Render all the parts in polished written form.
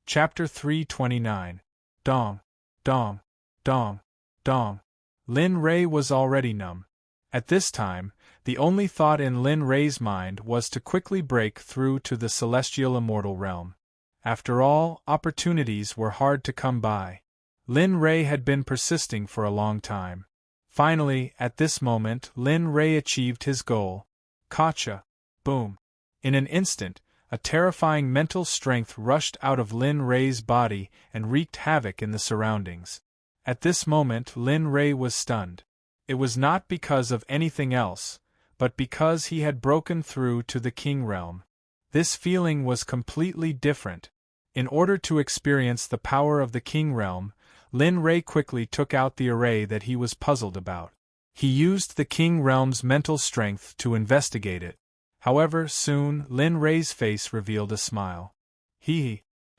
Chapter 329. Dong. Dong. Dong. Dong. Lin Rei was already numb. At this time, the only thought in Lin Rei's mind was to quickly break through to the celestial immortal realm. After all, opportunities were hard to come by. Lin Rei had been persisting for a long time. Finally, at this moment, Lin Rei achieved his goal. Gotcha! Boom! In an instant, a terrifying mental strength rushed out of Lin Rei's body and wreaked havoc in the surroundings. At this moment, Lin Rei was stunned. It was not because of anything else, but because he had broken through to the King realm. This feeling was completely different. In order to experience the power of the King realm, Lin Rei quickly took out the array that he was puzzled about. He used the King realm's mental strength to investigate it. However, soon Lin Rei's face revealed a smile.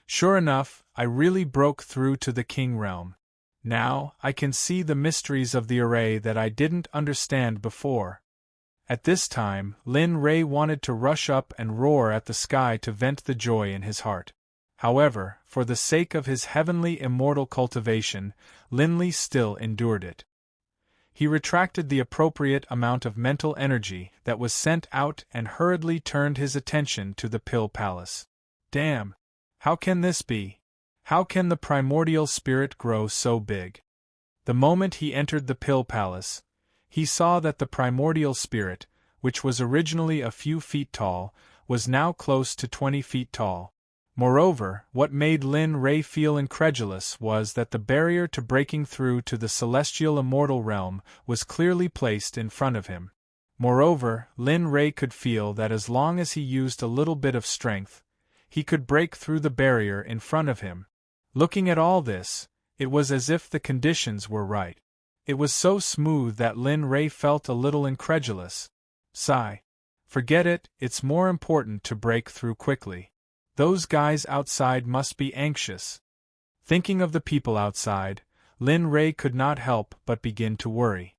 Sure enough, I really broke through to the King realm. Now, I can see the mysteries of the array that I didn't understand before. At this time, Lin Rei wanted to rush up and roar at the sky to vent the joy in his heart. However, for the sake of his heavenly immortal cultivation, Lin Li still endured it. He retracted the appropriate amount of mental energy that was sent out and hurriedly turned his attention to the Pill Palace. Damn! How can this be? How can the primordial spirit grow so big? The moment he entered the Pill Palace, he saw that the primordial spirit, which was originally a few feet tall, was now close to 20 feet tall. Moreover, what made Lin Rei feel incredulous was that the barrier to breaking through to the celestial immortal realm was clearly placed in front of him. Moreover, Lin Rei could feel that as long as he used a little bit of strength, he could break through the barrier in front of him. Looking at all this, it was as if the conditions were right. It was so smooth that Lin Rei felt a little incredulous. Sigh. Forget it, it's more important to break through quickly. Those guys outside must be anxious. Thinking of the people outside, Lin Rei could not help but begin to worry.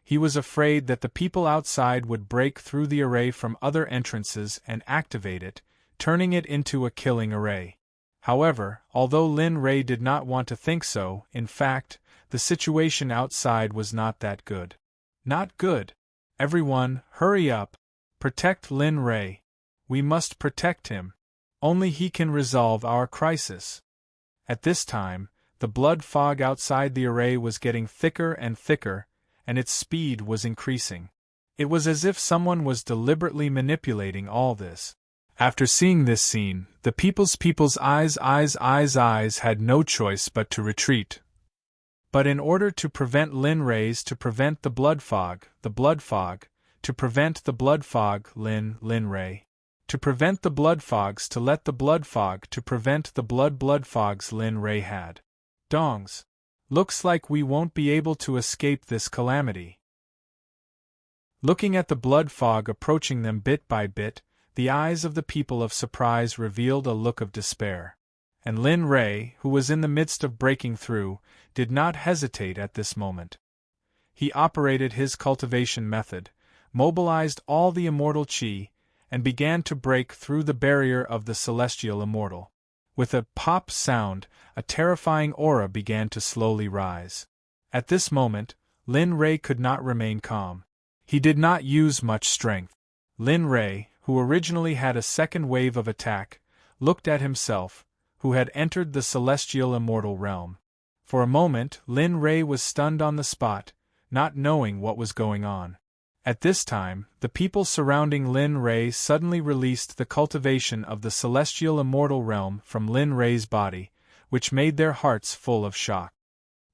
He was afraid that the people outside would break through the array from other entrances and activate it, turning it into a killing array. However, although Lin Rei did not want to think so, in fact, the situation outside was not that good. Not good. Everyone, hurry up. Protect Lin Rei. We must protect him. Only he can resolve our crisis. At this time, the blood fog outside the array was getting thicker and thicker, and its speed was increasing. It was as if someone was deliberately manipulating all this. After seeing this scene, the people's eyes had no choice but to retreat. But in order to prevent Lin Rei's to prevent the blood fog, to prevent the blood fog, Lin Rei. To prevent the blood fogs, to let the blood fog, to prevent the blood fogs, Lin Rei had. Dongs. Looks like we won't be able to escape this calamity. Looking at the blood fog approaching them bit by bit, the eyes of the people of surprise revealed a look of despair. And Lin Rei, who was in the midst of breaking through, did not hesitate at this moment. He operated his cultivation method, mobilized all the immortal chi, and began to break through the barrier of the celestial immortal. With a pop sound, a terrifying aura began to slowly rise. At this moment, Lin Rei could not remain calm. He did not use much strength. Lin Rei, who originally had a second wave of attack, looked at himself, who had entered the celestial immortal realm. For a moment, Lin Rei was stunned on the spot, not knowing what was going on. At this time, the people surrounding Lin Rei suddenly released the cultivation of the celestial immortal realm from Lin Rei's body, which made their hearts full of shock.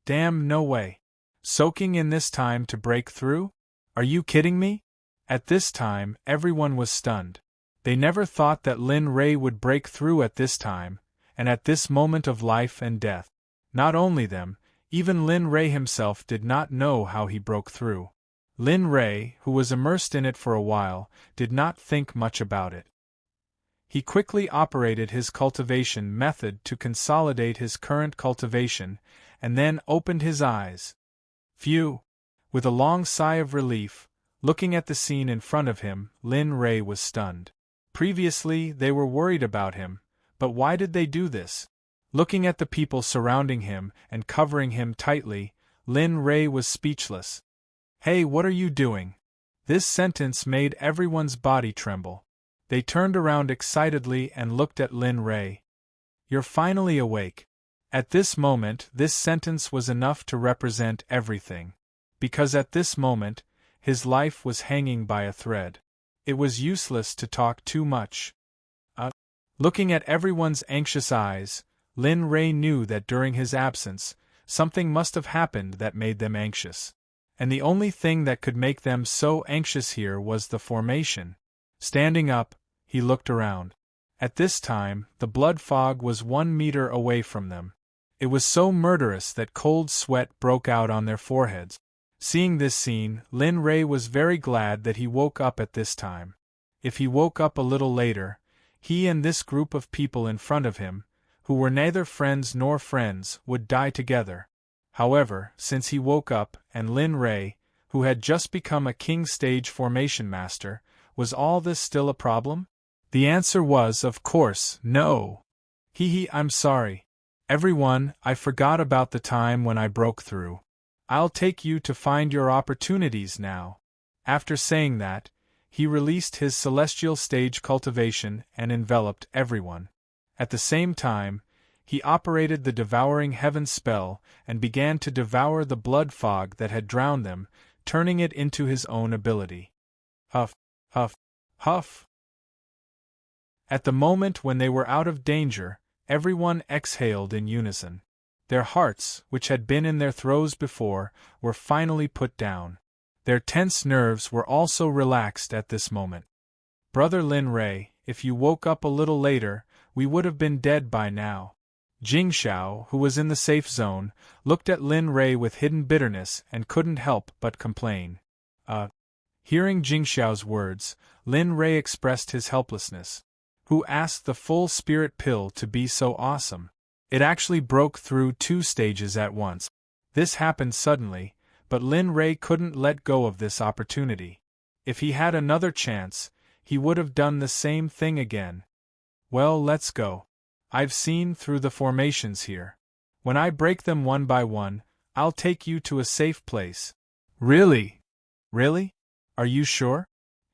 Damn, no way. Soaking in this time to break through? Are you kidding me? At this time, everyone was stunned. They never thought that Lin Rei would break through at this time, and at this moment of life and death. Not only them, even Lin Rei himself did not know how he broke through. Lin Rei, who was immersed in it for a while, did not think much about it. He quickly operated his cultivation method to consolidate his current cultivation, and then opened his eyes. Phew! With a long sigh of relief, looking at the scene in front of him, Lin Rei was stunned. Previously, they were worried about him, but why did they do this? Looking at the people surrounding him and covering him tightly, Lin Rei was speechless. "Hey, what are you doing?" This sentence made everyone's body tremble. They turned around excitedly and looked at Lin Rei. "You're finally awake." At this moment, this sentence was enough to represent everything. Because at this moment, his life was hanging by a thread. It was useless to talk too much. Looking at everyone's anxious eyes, Lin Rei knew that during his absence, something must have happened that made them anxious. And the only thing that could make them so anxious here was the formation. Standing up, he looked around. At this time, the blood fog was 1 meter away from them. It was so murderous that cold sweat broke out on their foreheads. Seeing this scene, Lin Rei was very glad that he woke up at this time. If he woke up a little later, he and this group of people in front of him, who were neither friends nor friends, would die together. However, since he woke up, and Lin Rei, who had just become a king stage formation master, was all this still a problem? The answer was, of course, no. I'm sorry. Everyone, I forgot about the time when I broke through. I'll take you to find your opportunities now. After saying that, he released his celestial stage cultivation and enveloped everyone. At the same time, he operated the devouring heaven spell and began to devour the blood fog that had drowned them, turning it into his own ability. Huff, huff, huff. At the moment when they were out of danger, everyone exhaled in unison. Their hearts, which had been in their throes before, were finally put down. Their tense nerves were also relaxed at this moment. "Brother Lin Rei, if you woke up a little later, we would have been dead by now." Jingxiao, who was in the safe zone, looked at Lin Rei with hidden bitterness and couldn't help but complain. Hearing Jingxiao's words, Lin Rei expressed his helplessness. Who asked the full spirit pill to be so awesome? It actually broke through 2 stages at once. This happened suddenly, but Lin Rei couldn't let go of this opportunity. If he had another chance, he would have done the same thing again. "Well, let's go. I've seen through the formations here. When I break them one by one, I'll take you to a safe place." "Really? Really? Are you sure?"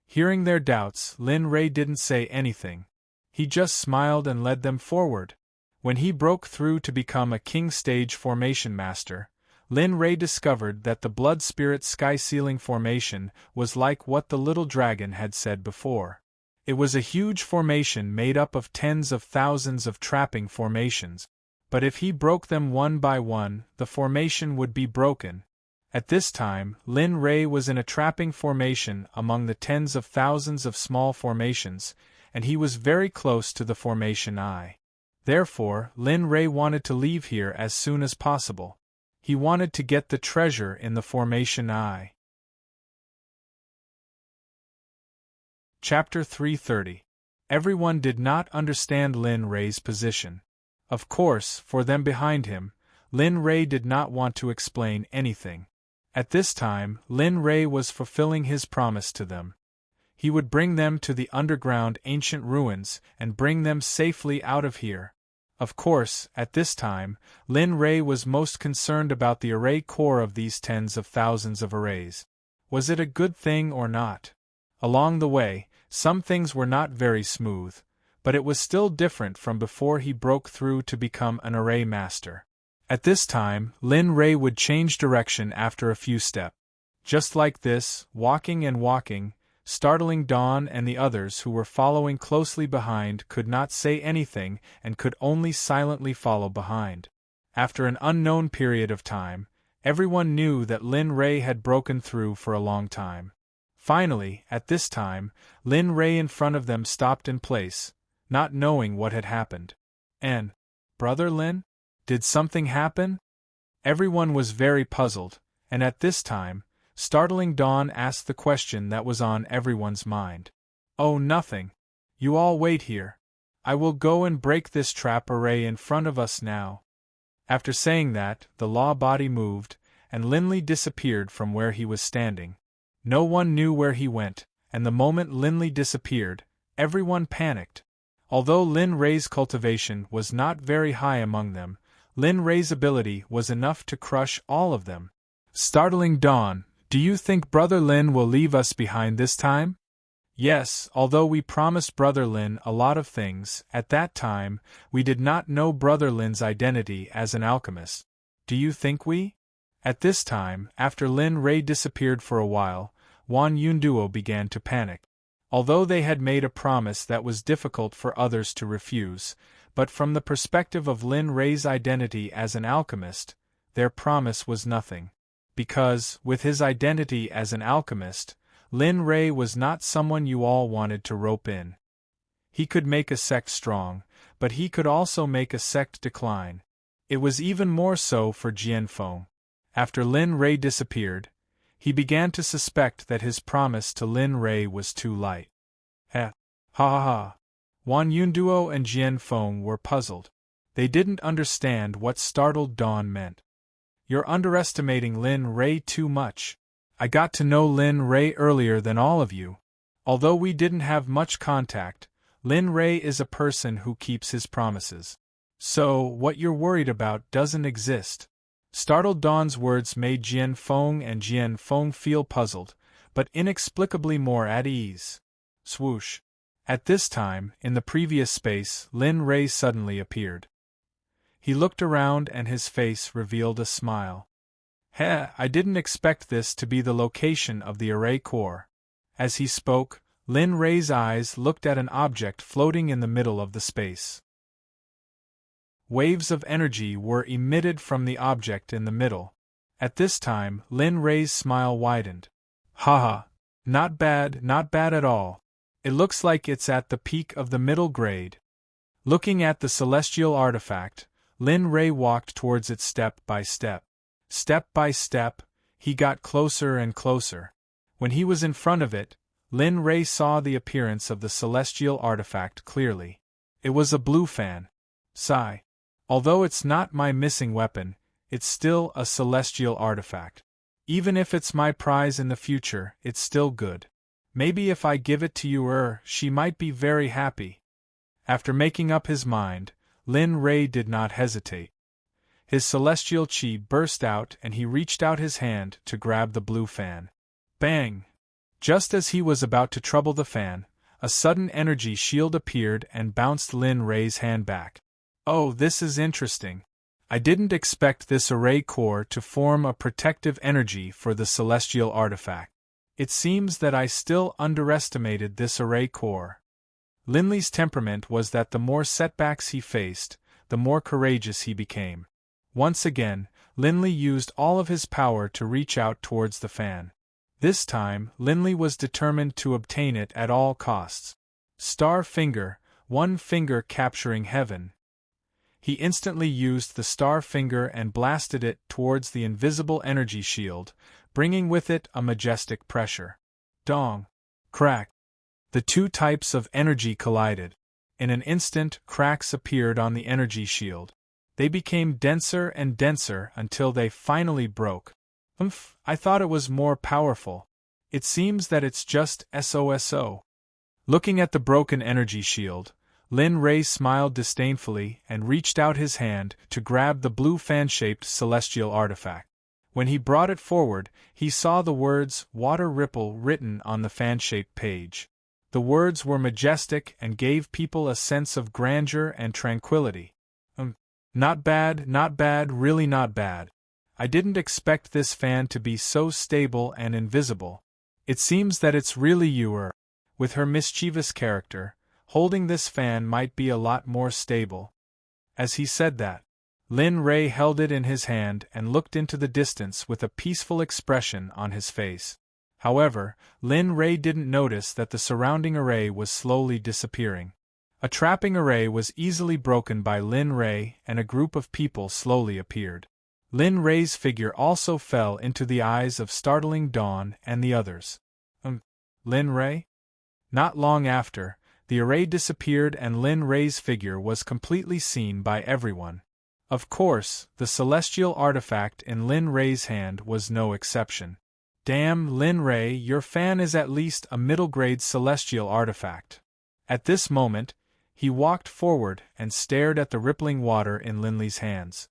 Hearing their doubts, Lin Rei didn't say anything. He just smiled and led them forward. When he broke through to become a king stage formation master, Lin Rei discovered that the blood spirit sky ceiling formation was like what the little dragon had said before. It was a huge formation made up of tens of thousands of trapping formations. But if he broke them one by one, the formation would be broken. At this time, Lin Rei was in a trapping formation among the tens of thousands of small formations, and he was very close to the formation I. Therefore, Lin Rei wanted to leave here as soon as possible. He wanted to get the treasure in the formation I. Chapter 330. Everyone did not understand Lin Rei's position. Of course, for them behind him, Lin Rei did not want to explain anything. At this time, Lin Rei was fulfilling his promise to them. He would bring them to the underground ancient ruins and bring them safely out of here. Of course, at this time, Lin Rei was most concerned about the array core of these tens of thousands of arrays. Was it a good thing or not? Along the way, some things were not very smooth, but it was still different from before he broke through to become an array master. At this time, Lin Rei would change direction after a few steps. Just like this, walking and walking, startling Dawn and the others who were following closely behind could not say anything and could only silently follow behind. After an unknown period of time, everyone knew that Lin Rei had broken through for a long time. Finally, at this time, Lin Rei in front of them stopped in place, not knowing what had happened. And, "Brother Lin? Did something happen?" Everyone was very puzzled, and at this time, startling Dawn asked the question that was on everyone's mind. "Oh, nothing. You all wait here. I will go and break this trap array in front of us now." After saying that, the law body moved, and Linley disappeared from where he was standing. No one knew where he went, and the moment Linley disappeared, everyone panicked. Although Lin Rei's cultivation was not very high among them, Lin Rei's ability was enough to crush all of them. Startling Dawn, do you think Brother Lin will leave us behind this time? Yes, although we promised Brother Lin a lot of things, at that time, we did not know Brother Lin's identity as an alchemist. Do you think we? At this time, after Lin Rei disappeared for a while, Wan Yunduo began to panic. Although they had made a promise that was difficult for others to refuse, but from the perspective of Lin Rei's identity as an alchemist, their promise was nothing. Because, with his identity as an alchemist, Lin Rei was not someone you all wanted to rope in. He could make a sect strong, but he could also make a sect decline. It was even more so for Jian Feng. After Lin Rei disappeared, he began to suspect that his promise to Lin Rei was too light. Ha ha ha. Wan Yunduo and Jian Feng were puzzled. They didn't understand what Startled Dawn meant. You're underestimating Lin Rei too much. I got to know Lin Rei earlier than all of you. Although we didn't have much contact, Lin Rei is a person who keeps his promises. So, what you're worried about doesn't exist. Startled Dawn's words made Jian Feng feel puzzled, but inexplicably more at ease. Swoosh. At this time, in the previous space, Lin Rei suddenly appeared. He looked around and his face revealed a smile. I didn't expect this to be the location of the array core. As he spoke, Lin Rei's eyes looked at an object floating in the middle of the space. Waves of energy were emitted from the object in the middle. At this time, Lin Rei's smile widened. Haha, not bad at all. It looks like it's at the peak of the middle grade. Looking at the celestial artifact, Lin Rei walked towards it step by step. Step by step, he got closer and closer. When he was in front of it, Lin Rei saw the appearance of the celestial artifact clearly. It was a blue fan. Sigh. Although it's not my missing weapon, it's still a celestial artifact. Even if it's my prize in the future, it's still good. Maybe if I give it to you, she might be very happy. After making up his mind, Lin Rei did not hesitate. His celestial chi burst out and he reached out his hand to grab the blue fan. Bang! Just as he was about to trouble the fan, a sudden energy shield appeared and bounced Lin Rei's hand back. Oh, this is interesting. I didn't expect this array core to form a protective energy for the celestial artifact. It seems that I still underestimated this array core. Lin Li's temperament was that the more setbacks he faced, the more courageous he became. Once again, Lin Li used all of his power to reach out towards the fan. This time, Lin Li was determined to obtain it at all costs. Star Finger, one finger capturing heaven. He instantly used the star finger and blasted it towards the invisible energy shield, bringing with it a majestic pressure. Dong! Crack! The two types of energy collided. In an instant, cracks appeared on the energy shield. They became denser and denser until they finally broke. I thought it was more powerful. It seems that it's just SOSO. Looking at the broken energy shield, Lin Rei smiled disdainfully and reached out his hand to grab the blue fan-shaped celestial artifact. When he brought it forward, he saw the words "Water Ripple" written on the fan-shaped page. The words were majestic and gave people a sense of grandeur and tranquility. Not bad, really not bad. I didn't expect this fan to be so stable and invisible. It seems that it's really you. With her mischievous character, holding this fan might be a lot more stable. As he said that, Lin Rei held it in his hand and looked into the distance with a peaceful expression on his face. However, Lin Rei didn't notice that the surrounding array was slowly disappearing. A trapping array was easily broken by Lin Rei and a group of people slowly appeared. Lin Rei's figure also fell into the eyes of Startling Dawn and the others. Lin Rei? Not long after, the array disappeared and Lin Rei's figure was completely seen by everyone. Of course, the celestial artifact in Lin Rei's hand was no exception. Damn, Lin Rei, your fan is at least a middle-grade celestial artifact. At this moment, He walked forward and stared at the rippling water in Linley's hands.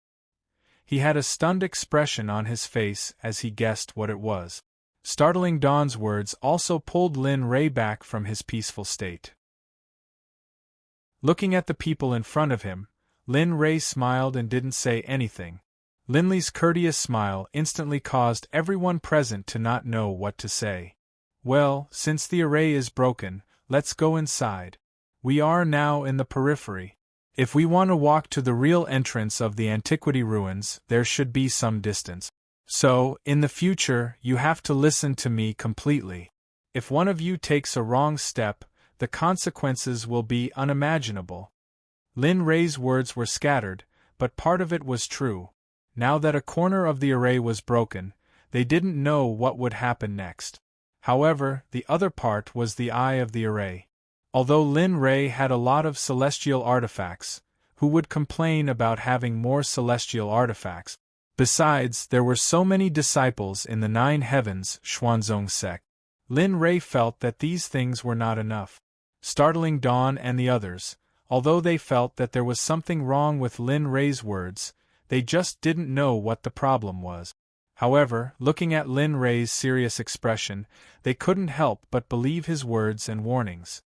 He had a stunned expression on his face as he guessed what it was. Startling Dawn's words also pulled Lin Ray back from his peaceful state. Looking at the people in front of him, Lin Ray smiled and didn't say anything. Linley's courteous smile instantly caused everyone present to not know what to say. Well, since the array is broken, let's go inside. We are now in the periphery. If we want to walk to the real entrance of the antiquity ruins, there should be some distance. So, in the future, you have to listen to me completely. If one of you takes a wrong step, the consequences will be unimaginable. Lin Ray's words were scattered, but part of it was true. Now that a corner of the array was broken, they didn't know what would happen next. However, the other part was the eye of the array. Although Lin Ray had a lot of celestial artifacts, who would complain about having more celestial artifacts? Besides, there were so many disciples in the 9 heavens Xuanzong Sect. Lin Ray felt that these things were not enough. Startling Dawn and the others, although they felt that there was something wrong with Lin Ray's words, they just didn't know what the problem was. However, looking at Lin Ray's serious expression, they couldn't help but believe his words and warnings.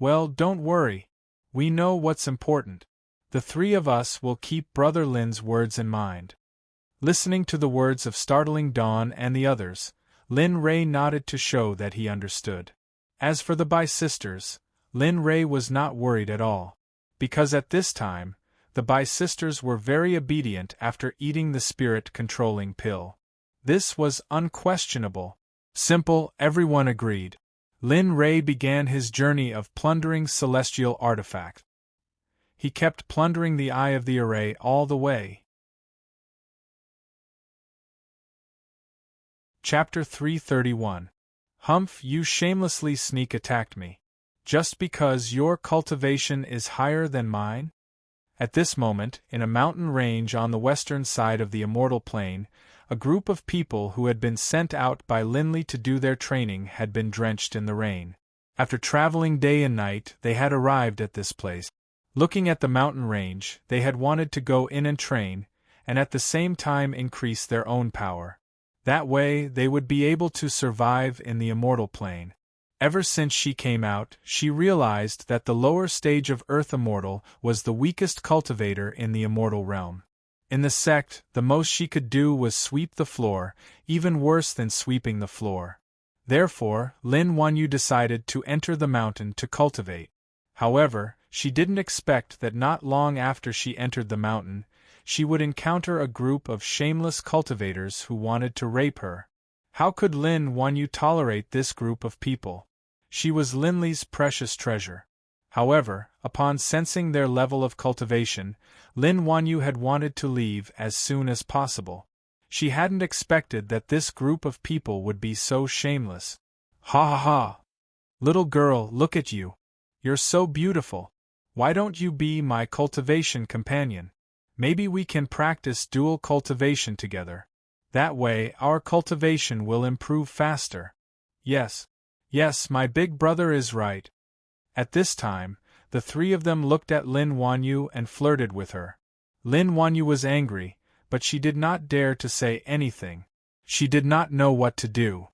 Well, don't worry. We know what's important. The 3 of us will keep Brother Lin's words in mind. Listening to the words of Startling Dawn and the others, Lin Ray nodded to show that he understood. As for the Bai sisters, Lin Ray was not worried at all. Because at this time, the Bai sisters were very obedient after eating the spirit-controlling pill. This was unquestionable. Simple, everyone agreed. Lin Ray began his journey of plundering celestial artifacts. He kept plundering the eye of the array all the way. Chapter 331. Humph, you shamelessly sneak-attacked me. Just because your cultivation is higher than mine? At this moment, in a mountain range on the western side of the Immortal Plain, a group of people who had been sent out by Linley to do their training had been drenched in the rain. After traveling day and night, they had arrived at this place. Looking at the mountain range, they had wanted to go in and train, and at the same time increase their own power. That way, they would be able to survive in the Immortal Plane. Ever since she came out, she realized that the lower stage of Earth Immortal was the weakest cultivator in the Immortal Realm. In the sect, the most she could do was sweep the floor, even worse than sweeping the floor. Therefore, Lin Wanyu decided to enter the mountain to cultivate. However, she didn't expect that not long after she entered the mountain, she would encounter a group of shameless cultivators who wanted to rape her. How could Lin Wanyu tolerate this group of people? She was Linley's precious treasure. However, upon sensing their level of cultivation, Lin Wanyu had wanted to leave as soon as possible. She hadn't expected that this group of people would be so shameless. Ha ha ha! Little girl, look at you. You're so beautiful. Why don't you be my cultivation companion? Maybe we can practice dual cultivation together. That way, our cultivation will improve faster. Yes, my big brother is right. At this time, the 3 of them looked at Lin Wanyu and flirted with her. Lin Wanyu was angry, but she did not dare to say anything. She did not know what to do.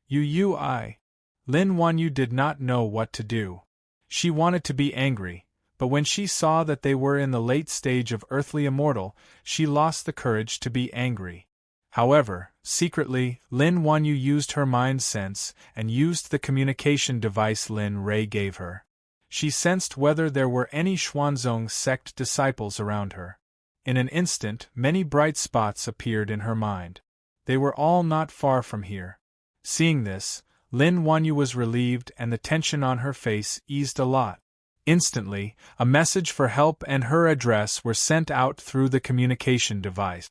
Lin Wanyu did not know what to do. She wanted to be angry, but when she saw that they were in the late stage of earthly immortal, she lost the courage to be angry. However, secretly, Lin Wanyu used her mind sense and used the communication device Lin Ray gave her. She sensed whether there were any Xuanzong Sect disciples around her. In an instant, many bright spots appeared in her mind. They were all not far from here. Seeing this, Lin Wanyu was relieved and the tension on her face eased a lot. Instantly, a message for help and her address were sent out through the communication device.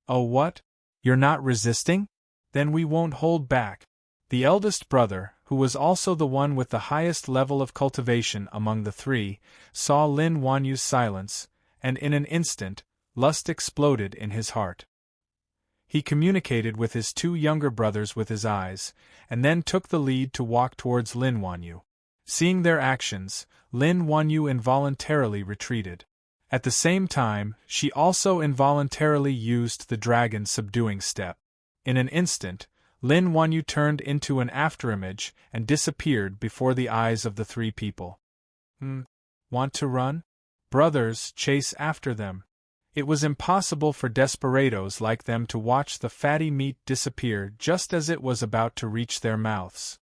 Oh, what? You're not resisting? Then we won't hold back. The eldest brother, who was also the one with the highest level of cultivation among the 3, saw Lin Wanyu's silence, and in an instant, lust exploded in his heart. He communicated with his 2 younger brothers with his eyes, and then took the lead to walk towards Lin Wanyu. Seeing their actions, Lin Wanyu involuntarily retreated. At the same time, she also involuntarily used the dragon subduing step. In an instant, Lin Wanyu turned into an afterimage and disappeared before the eyes of the three people. Want to run? Brothers, chase after them. It was impossible for desperados like them to watch the fatty meat disappear just as it was about to reach their mouths.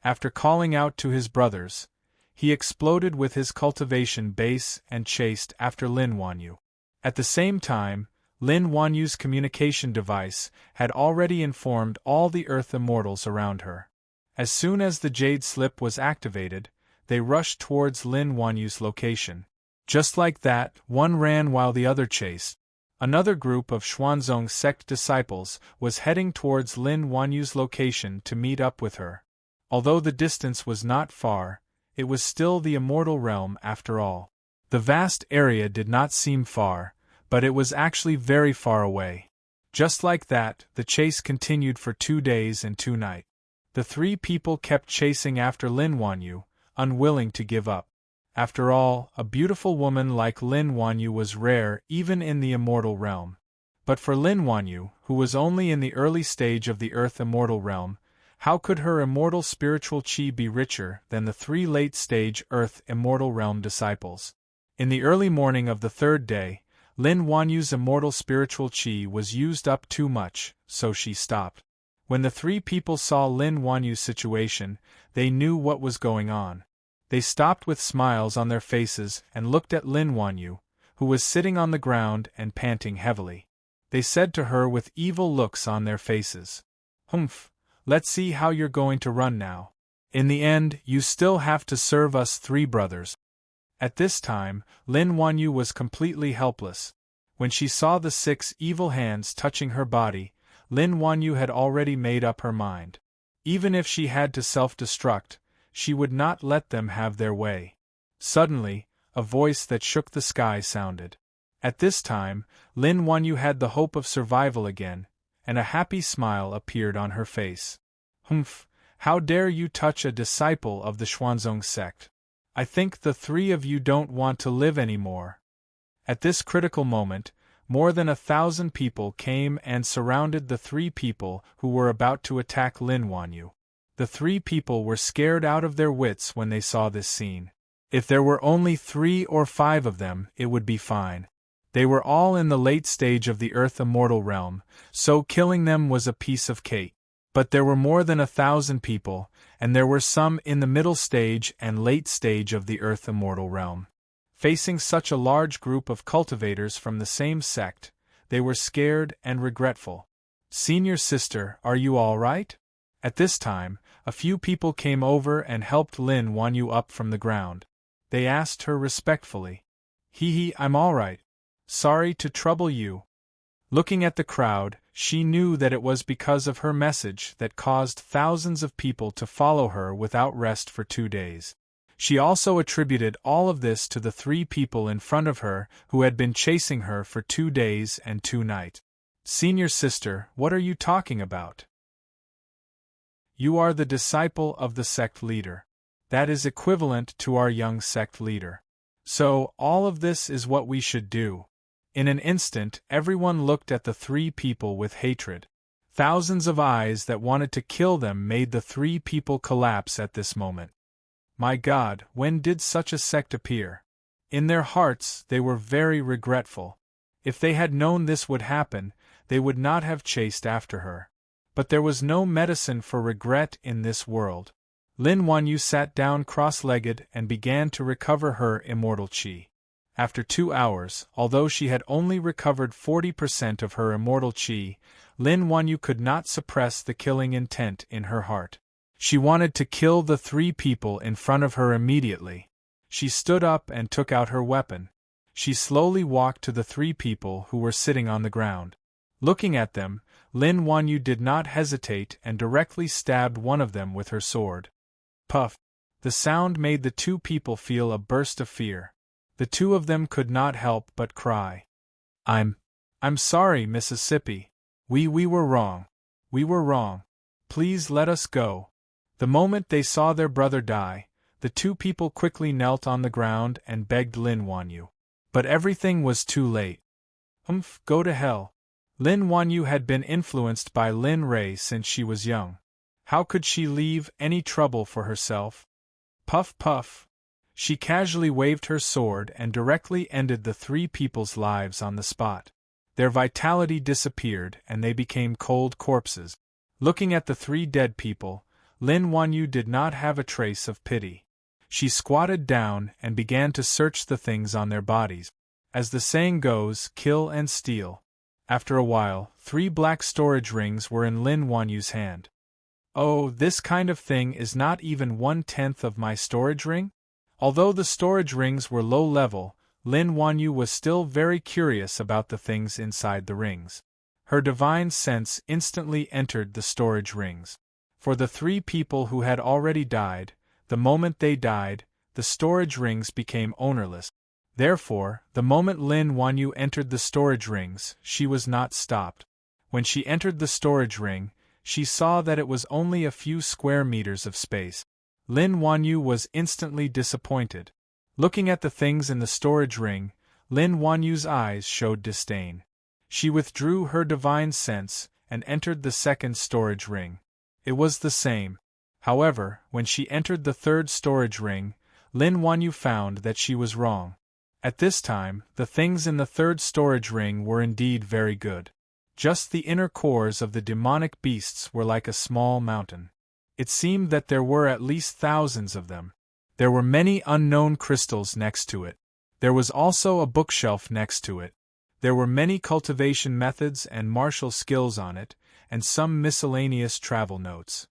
After calling out to his brothers, he exploded with his cultivation base and chased after Lin Wanyu. At the same time, Lin Wanyu's communication device had already informed all the Earth Immortals around her. As soon as the Jade Slip was activated, they rushed towards Lin Wanyu's location. Just like that, one ran while the other chased. Another group of Xuanzong Sect disciples was heading towards Lin Wanyu's location to meet up with her. Although the distance was not far, it was still the immortal realm after all. The vast area did not seem far, but it was actually very far away. Just like that, the chase continued for 2 days and 2 nights. The three people kept chasing after Lin Wanyu, unwilling to give up. After all, a beautiful woman like Lin Wanyu was rare even in the immortal realm. But for Lin Wanyu, who was only in the early stage of the Earth Immortal Realm, how could her immortal spiritual chi be richer than the 3 late-stage Earth Immortal Realm disciples? In the early morning of the 3rd day, Lin Wanyu's immortal spiritual chi was used up too much, so she stopped. When the 3 people saw Lin Wanyu's situation, they knew what was going on. They stopped with smiles on their faces and looked at Lin Wanyu, who was sitting on the ground and panting heavily. They said to her with evil looks on their faces, "Humph, let's see how you're going to run now. In the end, you still have to serve us 3 brothers." At this time, Lin Wanyu was completely helpless. When she saw the 6 evil hands touching her body, Lin Wanyu had already made up her mind. Even if she had to self-destruct, she would not let them have their way. Suddenly, a voice that shook the sky sounded. At this time, Lin Wanyu had the hope of survival again, and a happy smile appeared on her face. "Humph, how dare you touch a disciple of the Xuanzong sect? I think the 3 of you don't want to live anymore." At this critical moment, more than 1,000 people came and surrounded the 3 people who were about to attack Lin Wanyu. The 3 people were scared out of their wits when they saw this scene. If there were only 3 or 5 of them, it would be fine. They were all in the late stage of the Earth Immortal Realm, so killing them was a piece of cake. But there were more than 1,000 people, and there were some in the middle stage and late stage of the Earth Immortal Realm. Facing such a large group of cultivators from the same sect, they were scared and regretful. "Senior sister, are you all right?" At this time, a few people came over and helped Lin Wanyu up from the ground. They asked her respectfully, "Hee, I'm all right. Sorry to trouble you." Looking at the crowd, she knew that it was because of her message that caused thousands of people to follow her without rest for 2 days. She also attributed all of this to the 3 people in front of her who had been chasing her for 2 days and 2 nights. "Senior sister, what are you talking about? You are the disciple of the sect leader. That is equivalent to our young sect leader. So, all of this is what we should do." In an instant, everyone looked at the 3 people with hatred. Thousands of eyes that wanted to kill them made the 3 people collapse at this moment. My God, when did such a sect appear? In their hearts, they were very regretful. If they had known this would happen, they would not have chased after her. But there was no medicine for regret in this world. Lin Wanyu sat down cross-legged and began to recover her immortal chi. After 2 hours, although she had only recovered 40% of her immortal chi, Lin Wanyu could not suppress the killing intent in her heart. She wanted to kill the 3 people in front of her immediately. She stood up and took out her weapon. She slowly walked to the 3 people who were sitting on the ground. Looking at them, Lin Wanyu did not hesitate and directly stabbed one of them with her sword. Puff! The sound made the 2 people feel a burst of fear. The 2 of them could not help but cry. I'm sorry, Mississippi. We were wrong. We were wrong. Please let us go." The moment they saw their brother die, the two people quickly knelt on the ground and begged Lin Wanyu. But everything was too late. Go to hell. Lin Wanyu had been influenced by Lin Rei since she was young. How could she leave any trouble for herself? Puff puff. She casually waved her sword and directly ended the three people's lives on the spot. Their vitality disappeared and they became cold corpses. Looking at the three dead people, Lin Wanyu did not have a trace of pity. She squatted down and began to search the things on their bodies. As the saying goes, kill and steal. After a while, 3 black storage rings were in Lin Wanyu's hand. Oh, this kind of thing is not even 1/10 of my storage ring? Although the storage rings were low level, Lin Wanyu was still very curious about the things inside the rings. Her divine sense instantly entered the storage rings. For the 3 people who had already died, the moment they died, the storage rings became ownerless. Therefore, the moment Lin Wanyu entered the storage rings, she was not stopped. When she entered the storage ring, she saw that it was only a few square meters of space. Lin Wanyu was instantly disappointed. Looking at the things in the storage ring, Lin Wanyu's eyes showed disdain. She withdrew her divine sense and entered the second storage ring. It was the same. However, when she entered the third storage ring, Lin Wanyu found that she was wrong. At this time, the things in the third storage ring were indeed very good. Just the inner cores of the demonic beasts were like a small mountain. It seemed that there were at least thousands of them. There were many unknown crystals next to it. There was also a bookshelf next to it. There were many cultivation methods and martial skills on it, and some miscellaneous travel notes.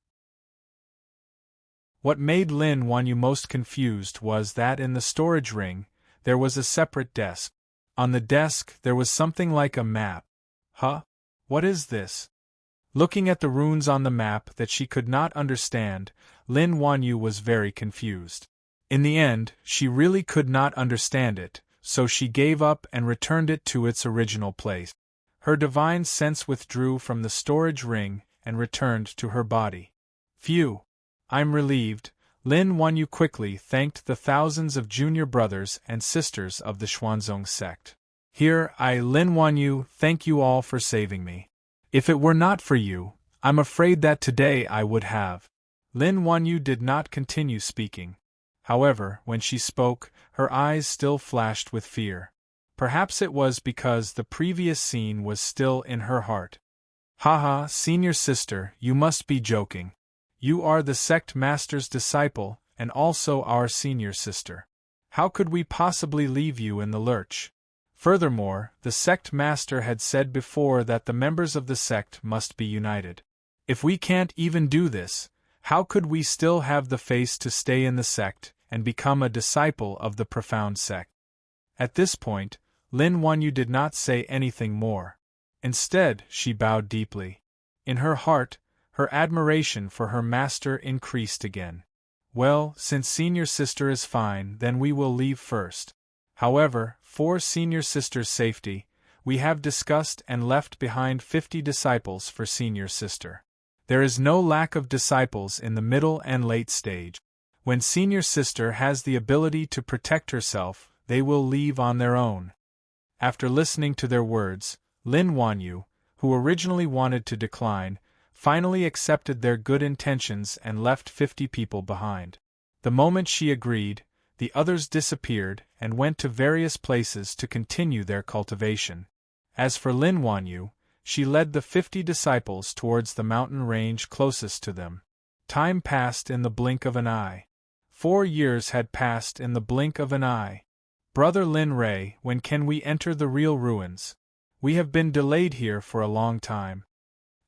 What made Lin Wanyu most confused was that in the storage ring, there was a separate desk. On the desk there was something like a map. Huh? What is this? Looking at the runes on the map that she could not understand, Lin Wanyu was very confused. In the end, she really could not understand it, so she gave up and returned it to its original place. Her divine sense withdrew from the storage ring and returned to her body. Phew! I'm relieved. Lin Wanyu quickly thanked the thousands of junior brothers and sisters of the Xuanzong sect. Here, Lin Wanyu, thank you all for saving me. If it were not for you, I'm afraid that today I would have. Lin Wanyu did not continue speaking. However, when she spoke, her eyes still flashed with fear. Perhaps it was because the previous scene was still in her heart. Haha, senior sister, you must be joking. You are the sect master's disciple, and also our senior sister. How could we possibly leave you in the lurch? Furthermore, the sect master had said before that the members of the sect must be united. If we can't even do this, how could we still have the face to stay in the sect and become a disciple of the profound sect? At this point, Lin Wanyu did not say anything more. Instead, she bowed deeply. In her heart, her admiration for her master increased again. Well, since senior sister is fine, then we will leave first. However, for senior sister's safety, we have discussed and left behind 50 disciples for senior sister. There is no lack of disciples in the middle and late stage. When senior sister has the ability to protect herself, they will leave on their own. After listening to their words, Lin Wanyu, who originally wanted to decline, finally accepted their good intentions and left 50 people behind. The moment she agreed, the others disappeared and went to various places to continue their cultivation. As for Lin Wanyu, she led the 50 disciples towards the mountain range closest to them. Time passed in the blink of an eye. 4 years had passed in the blink of an eye. Brother Lin Rei, when can we enter the real ruins? We have been delayed here for a long time.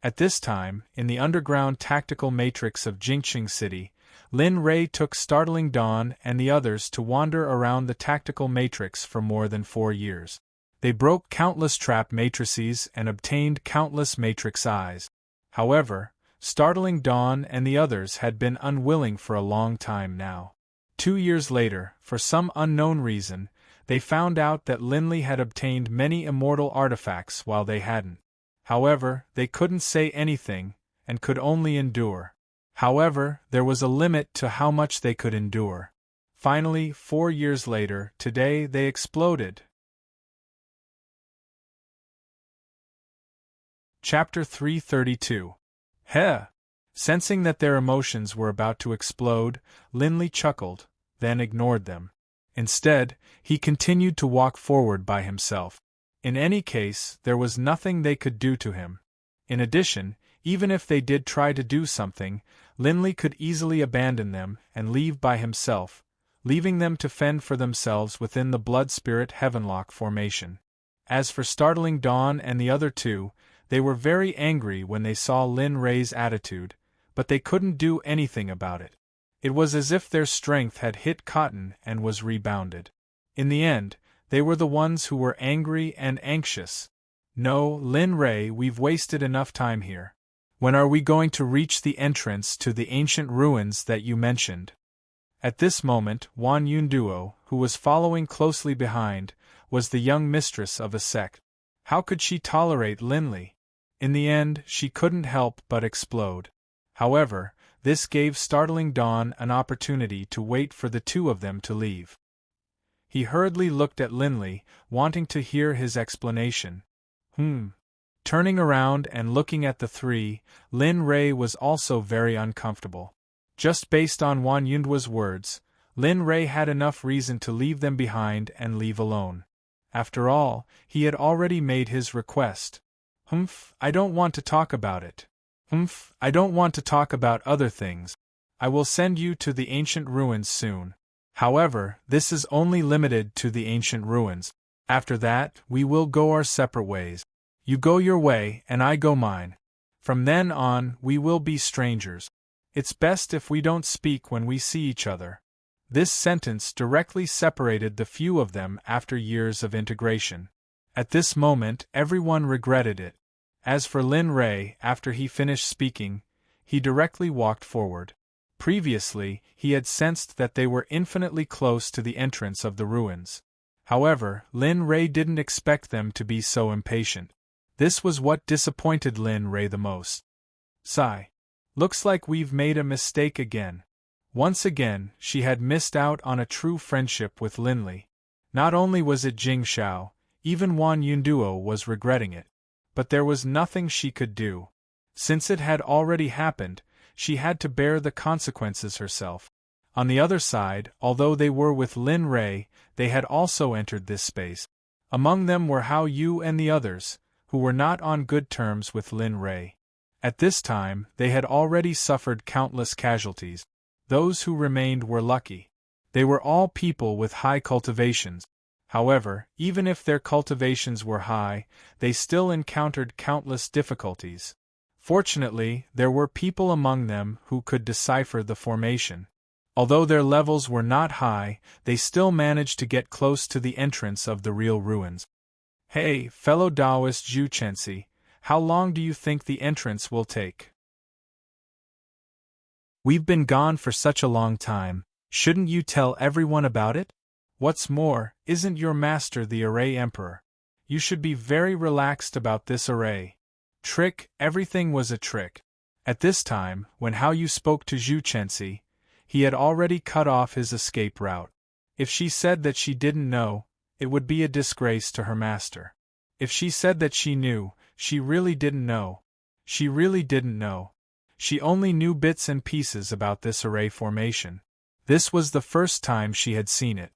At this time, in the underground tactical matrix of Jingqing City, Lin Rei took Startling Dawn and the others to wander around the tactical matrix for more than 4 years. They broke countless trap matrices and obtained countless matrix eyes. However, Startling Dawn and the others had been unwilling for a long time now. 2 years later, for some unknown reason, they found out that Linley had obtained many immortal artifacts while they hadn't. However, they couldn't say anything, and could only endure. However, there was a limit to how much they could endure. Finally, 4 years later, today they exploded. Chapter 332. Heh! Sensing that their emotions were about to explode, Linley chuckled, then ignored them. Instead, he continued to walk forward by himself. In any case, there was nothing they could do to him. In addition, even if they did try to do something, Linley could easily abandon them and leave by himself, leaving them to fend for themselves within the Blood-Spirit Heavenlock formation. As for Startling Dawn and the other two, they were very angry when they saw Lin Ray's attitude, but they couldn't do anything about it. It was as if their strength had hit cotton and was rebounded. In the end, they were the ones who were angry and anxious. No, Lin Ray, we've wasted enough time here. When are we going to reach the entrance to the ancient ruins that you mentioned? At this moment, Wan Yunduo, who was following closely behind, was the young mistress of a sect. How could she tolerate Linley? In the end, she couldn't help but explode. However, this gave Startling Dawn an opportunity to wait for the two of them to leave. He hurriedly looked at Linley, wanting to hear his explanation. Turning around and looking at the three, Lin Ray was also very uncomfortable. Just based on Wan Yunduo's words, Lin Ray had enough reason to leave them behind and leave alone. After all, he had already made his request. I don't want to talk about it. I don't want to talk about other things. I will send you to the ancient ruins soon. However, this is only limited to the ancient ruins. After that, we will go our separate ways. You go your way, and I go mine. From then on, we will be strangers. It's best if we don't speak when we see each other. This sentence directly separated the few of them after years of integration. At this moment, everyone regretted it. As for Lin Ray, after he finished speaking, he directly walked forward. Previously, he had sensed that they were infinitely close to the entrance of the ruins. However, Lin Ray didn't expect them to be so impatient. This was what disappointed Lin Ray the most. Sigh. Looks like we've made a mistake again. Once again, she had missed out on a true friendship with Linley. Not only was it Jing Xiao, even Wan Yunduo was regretting it. But there was nothing she could do. Since it had already happened, she had to bear the consequences herself. On the other side, although they were with Lin Ray, they had also entered this space. Among them were Hao Yu and the others, who were not on good terms with Lin Ray. At this time, they had already suffered countless casualties. Those who remained were lucky. They were all people with high cultivations. However, even if their cultivations were high, they still encountered countless difficulties. Fortunately, there were people among them who could decipher the formation. Although their levels were not high, they still managed to get close to the entrance of the real ruins. Hey, fellow Taoist Zhu Chensi, how long do you think the entrance will take? We've been gone for such a long time, shouldn't you tell everyone about it? What's more, isn't your master the Array Emperor? You should be very relaxed about this array. Trick, everything was a trick. At this time, when Hao Yu spoke to Zhu Chensi, he had already cut off his escape route. If she said that she didn't know, it would be a disgrace to her master. If she said that she knew, she really didn't know. She really didn't know. She only knew bits and pieces about this array formation. This was the first time she had seen it.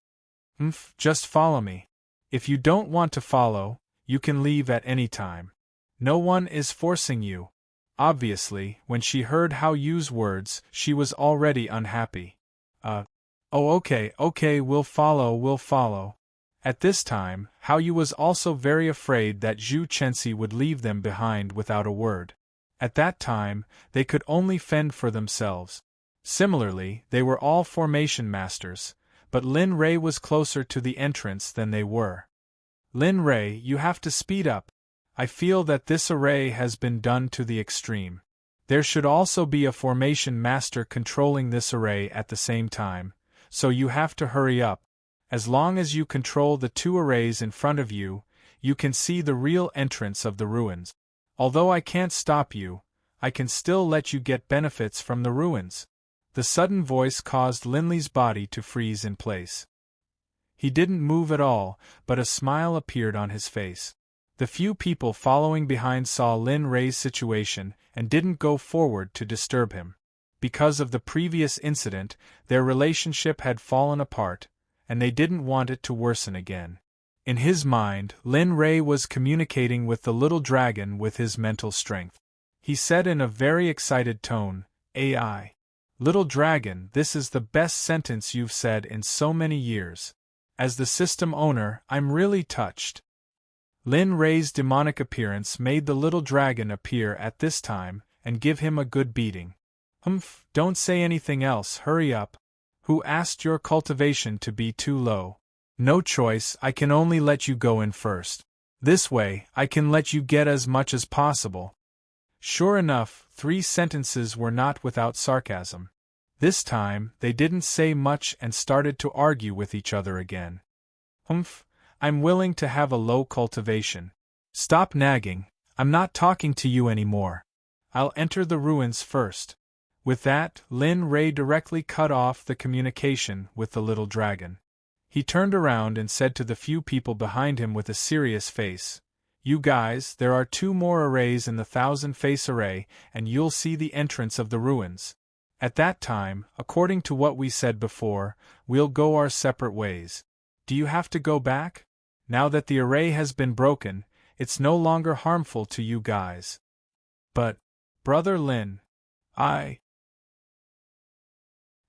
Just follow me. If you don't want to follow, you can leave at any time. No one is forcing you. Obviously, when she heard Hao Yu's words, she was already unhappy. Oh okay, we'll follow. At this time, Hao Yu was also very afraid that Zhu Chensi would leave them behind without a word. At that time, they could only fend for themselves. Similarly, they were all formation masters, but Lin Ray was closer to the entrance than they were. Lin Ray, you have to speed up. I feel that this array has been done to the extreme. There should also be a formation master controlling this array at the same time, so you have to hurry up. As long as you control the two arrays in front of you, you can see the real entrance of the ruins. Although I can't stop you, I can still let you get benefits from the ruins. The sudden voice caused Linley's body to freeze in place. He didn't move at all, but a smile appeared on his face. The few people following behind saw Lin Ray's situation and didn't go forward to disturb him. Because of the previous incident, their relationship had fallen apart, and they didn't want it to worsen again. In his mind, Lin Ray was communicating with the little dragon with his mental strength. He said in a very excited tone, "AI. Little dragon, this is the best sentence you've said in so many years. As the system owner, I'm really touched." Lin Ray's demonic appearance made the little dragon appear at this time and give him a good beating. "Humph, don't say anything else, hurry up. Who asked your cultivation to be too low? No choice, I can only let you go in first. This way, I can let you get as much as possible." Sure enough, 3 sentences were not without sarcasm. This time, they didn't say much and started to argue with each other again. "Humph, I'm willing to have a low cultivation. Stop nagging, I'm not talking to you anymore. I'll enter the ruins first." With that, Lin Ray directly cut off the communication with the little dragon. He turned around and said to the few people behind him with a serious face, "You guys, there are 2 more arrays in the 1,000-face array, and you'll see the entrance of the ruins. At that time, according to what we said before, we'll go our separate ways. Do you have to go back? Now that the array has been broken, it's no longer harmful to you guys." "But, Brother Lin,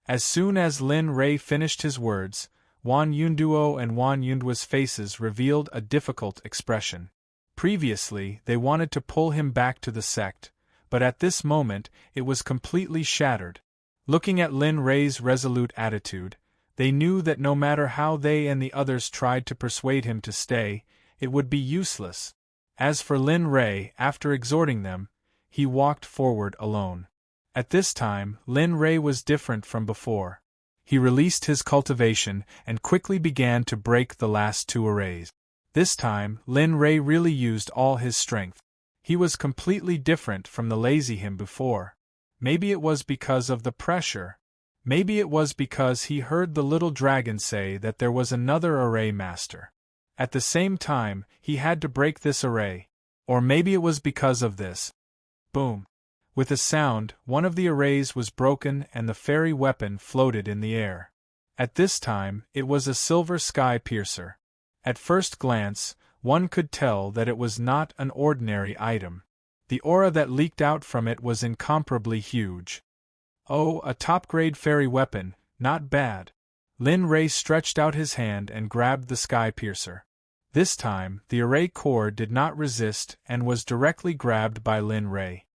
As soon as Lin Ray finished his words, Wan Yunduo and Wan Yundua's faces revealed a difficult expression. Previously, they wanted to pull him back to the sect, but at this moment, it was completely shattered. Looking at Lin Ray's resolute attitude, they knew that no matter how they and the others tried to persuade him to stay, it would be useless. As for Lin Ray, after exhorting them, he walked forward alone. At this time, Lin Ray was different from before. He released his cultivation and quickly began to break the last 2 arrays. This time, Lin Ray really used all his strength. He was completely different from the lazy him before. Maybe it was because of the pressure. Maybe it was because he heard the little dragon say that there was another array master. At the same time, he had to break this array. Or maybe it was because of this. Boom. With a sound, one of the arrays was broken and the fairy weapon floated in the air. At this time, it was a silver sky piercer. At first glance, one could tell that it was not an ordinary item. The aura that leaked out from it was incomparably huge. "Oh, a top-grade fairy weapon, not bad." Lin Ray stretched out his hand and grabbed the sky piercer. This time, the array core did not resist and was directly grabbed by Lin Ray.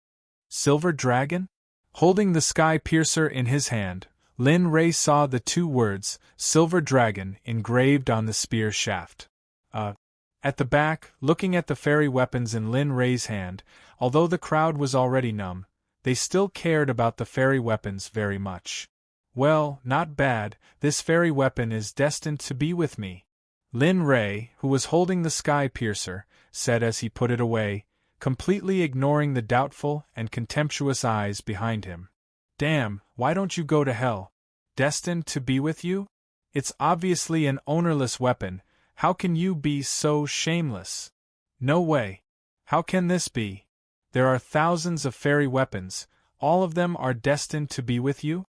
"Silver Dragon?" Holding the sky piercer in his hand, Lin Ray saw the 2 words, "Silver Dragon," engraved on the spear shaft. At the back, looking at the fairy weapons in Lin Ray's hand, although the crowd was already numb, they still cared about the fairy weapons very much. "Well, not bad, this fairy weapon is destined to be with me," Lin Ray, who was holding the sky piercer, said as he put it away, completely ignoring the doubtful and contemptuous eyes behind him. "Damn, why don't you go to hell? Destined to be with you? It's obviously an ownerless weapon. How can you be so shameless? No way. How can this be? There are thousands of fairy weapons, all of them are destined to be with you?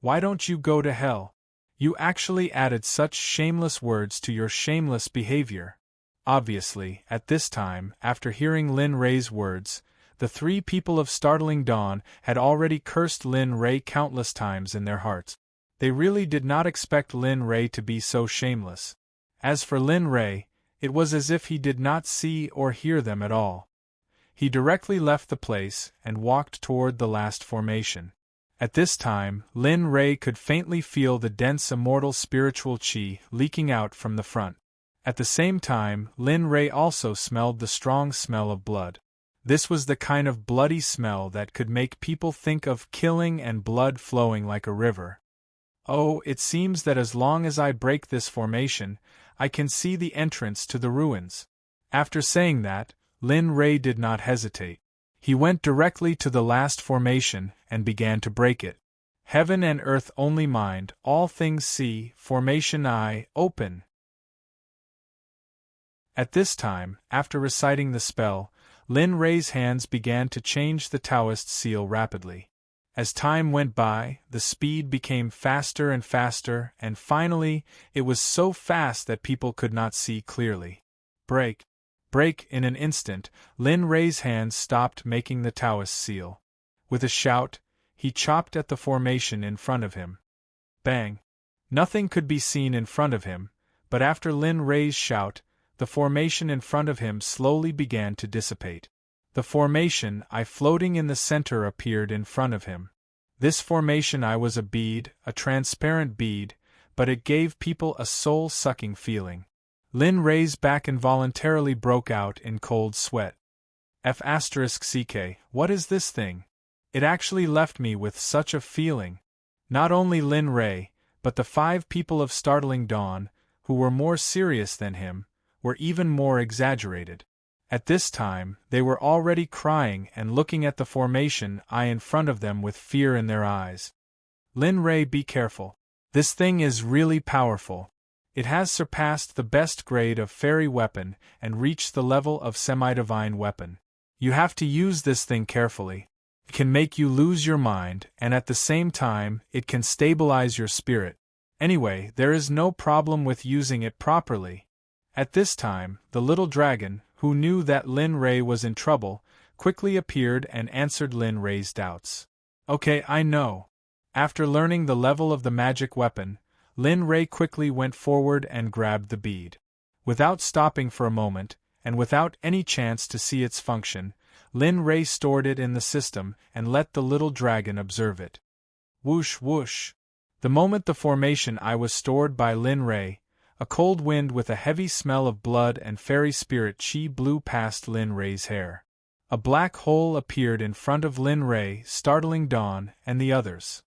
Why don't you go to hell? You actually added such shameless words to your shameless behavior." Obviously, at this time, after hearing Lin Ray's words, the 3 people of Startling Dawn had already cursed Lin Ray countless times in their hearts. They really did not expect Lin Ray to be so shameless. As for Lin Ray, it was as if he did not see or hear them at all. He directly left the place and walked toward the last formation. At this time, Lin Ray could faintly feel the dense immortal spiritual chi leaking out from the front. At the same time, Lin Ray also smelled the strong smell of blood. This was the kind of bloody smell that could make people think of killing and blood flowing like a river. "Oh, it seems that as long as I break this formation, I can see the entrance to the ruins." After saying that, Lin Ray did not hesitate. He went directly to the last formation and began to break it. Heaven and earth only mind, all things see, formation I, open. At this time, after reciting the spell, Lin Rei's hands began to change the Taoist seal rapidly. As time went by, the speed became faster and faster, and finally, it was so fast that people could not see clearly. Break! Break! In an instant, Lin Rei's hands stopped making the Taoist seal. With a shout, he chopped at the formation in front of him. Bang! Nothing could be seen in front of him, but after Lin Rei's shout, the formation in front of him slowly began to dissipate. The formation I floating in the center appeared in front of him. This formation I was a bead, a transparent bead, but it gave people a soul-sucking feeling. Lin Rei's back involuntarily broke out in cold sweat. F***ck, what is this thing? It actually left me with such a feeling. Not only Lin Rei, but the 5 people of Startling Dawn, who were more serious than him, were even more exaggerated. At this time, they were already crying and looking at the formation I in front of them with fear in their eyes. Lin Rei, be careful. This thing is really powerful. It has surpassed the best grade of fairy weapon and reached the level of semi-divine weapon. You have to use this thing carefully. It can make you lose your mind, and at the same time, it can stabilize your spirit. Anyway, there is no problem with using it properly. At this time, the little dragon, who knew that Lin Rei was in trouble, quickly appeared and answered Lin Rei's doubts. Okay, I know. After learning the level of the magic weapon, Lin Rei quickly went forward and grabbed the bead. Without stopping for a moment, and without any chance to see its function, Lin Rei stored it in the system and let the little dragon observe it. Whoosh whoosh. The moment the formation I was stored by Lin Rei, a cold wind with a heavy smell of blood and fairy spirit chi blew past Lin Rei's hair. A black hole appeared in front of Lin Rei, Startling Dawn, and the others.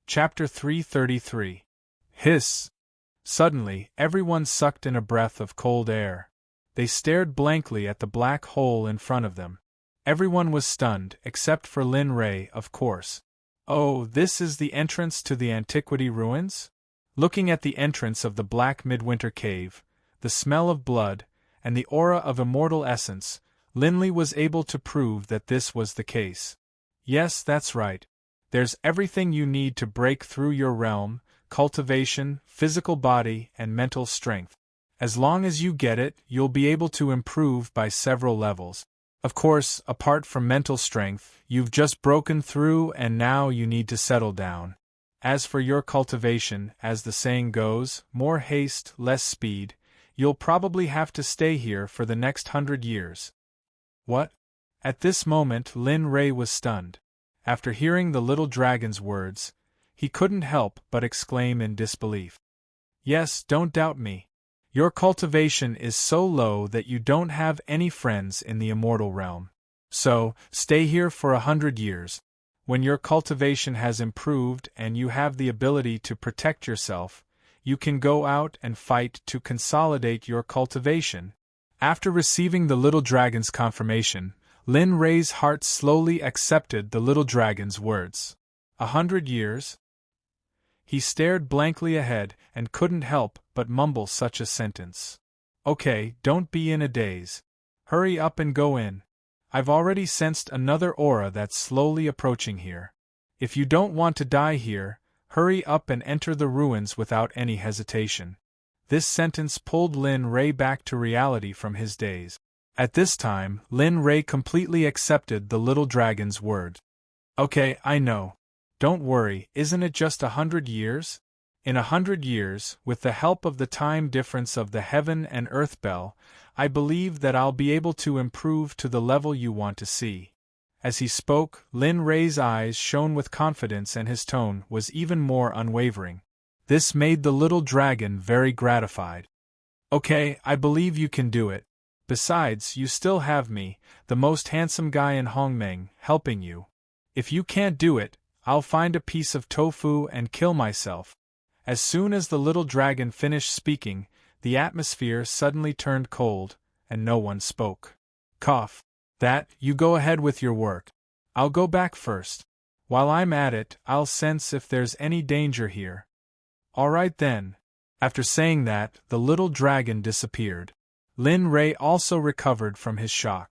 Chapter 333. Hiss! Suddenly, everyone sucked in a breath of cold air. They stared blankly at the black hole in front of them. Everyone was stunned, except for Lin Rei, of course. Oh, this is the entrance to the Antiquity ruins? Looking at the entrance of the Black Midwinter Cave, the smell of blood, and the aura of immortal essence, Linley was able to prove that this was the case. Yes, that's right. There's everything you need to break through your realm: cultivation, physical body, and mental strength. As long as you get it, you'll be able to improve by several levels. Of course, apart from mental strength, you've just broken through and now you need to settle down. As for your cultivation, as the saying goes, more haste, less speed, you'll probably have to stay here for the next 100 years. What? At this moment Lin Rei was stunned. After hearing the little dragon's words, he couldn't help but exclaim in disbelief. Yes, don't doubt me. Your cultivation is so low that you don't have any friends in the immortal realm. So, stay here for 100 years. When your cultivation has improved and you have the ability to protect yourself, you can go out and fight to consolidate your cultivation. After receiving the little dragon's confirmation, Lin Rei's heart slowly accepted the little dragon's words. 100 years? He stared blankly ahead and couldn't help but mumble such a sentence. Okay, don't be in a daze. Hurry up and go in. I've already sensed another aura that's slowly approaching here. If you don't want to die here, hurry up and enter the ruins without any hesitation. This sentence pulled Lin Rei back to reality from his daze. At this time, Lin Rei completely accepted the little dragon's word. Okay, I know. Don't worry, isn't it just 100 years? In 100 years, with the help of the time difference of the heaven and earth bell, I believe that I'll be able to improve to the level you want to see. As he spoke, Lin Rei's eyes shone with confidence and his tone was even more unwavering. This made the little dragon very gratified. Okay, I believe you can do it. Besides, you still have me, the most handsome guy in Hongmeng, helping you. If you can't do it, I'll find a piece of tofu and kill myself. As soon as the little dragon finished speaking, the atmosphere suddenly turned cold, and no one spoke. Cough. That, you go ahead with your work. I'll go back first. While I'm at it, I'll sense if there's any danger here. All right then. After saying that, the little dragon disappeared. Lin Rei also recovered from his shock.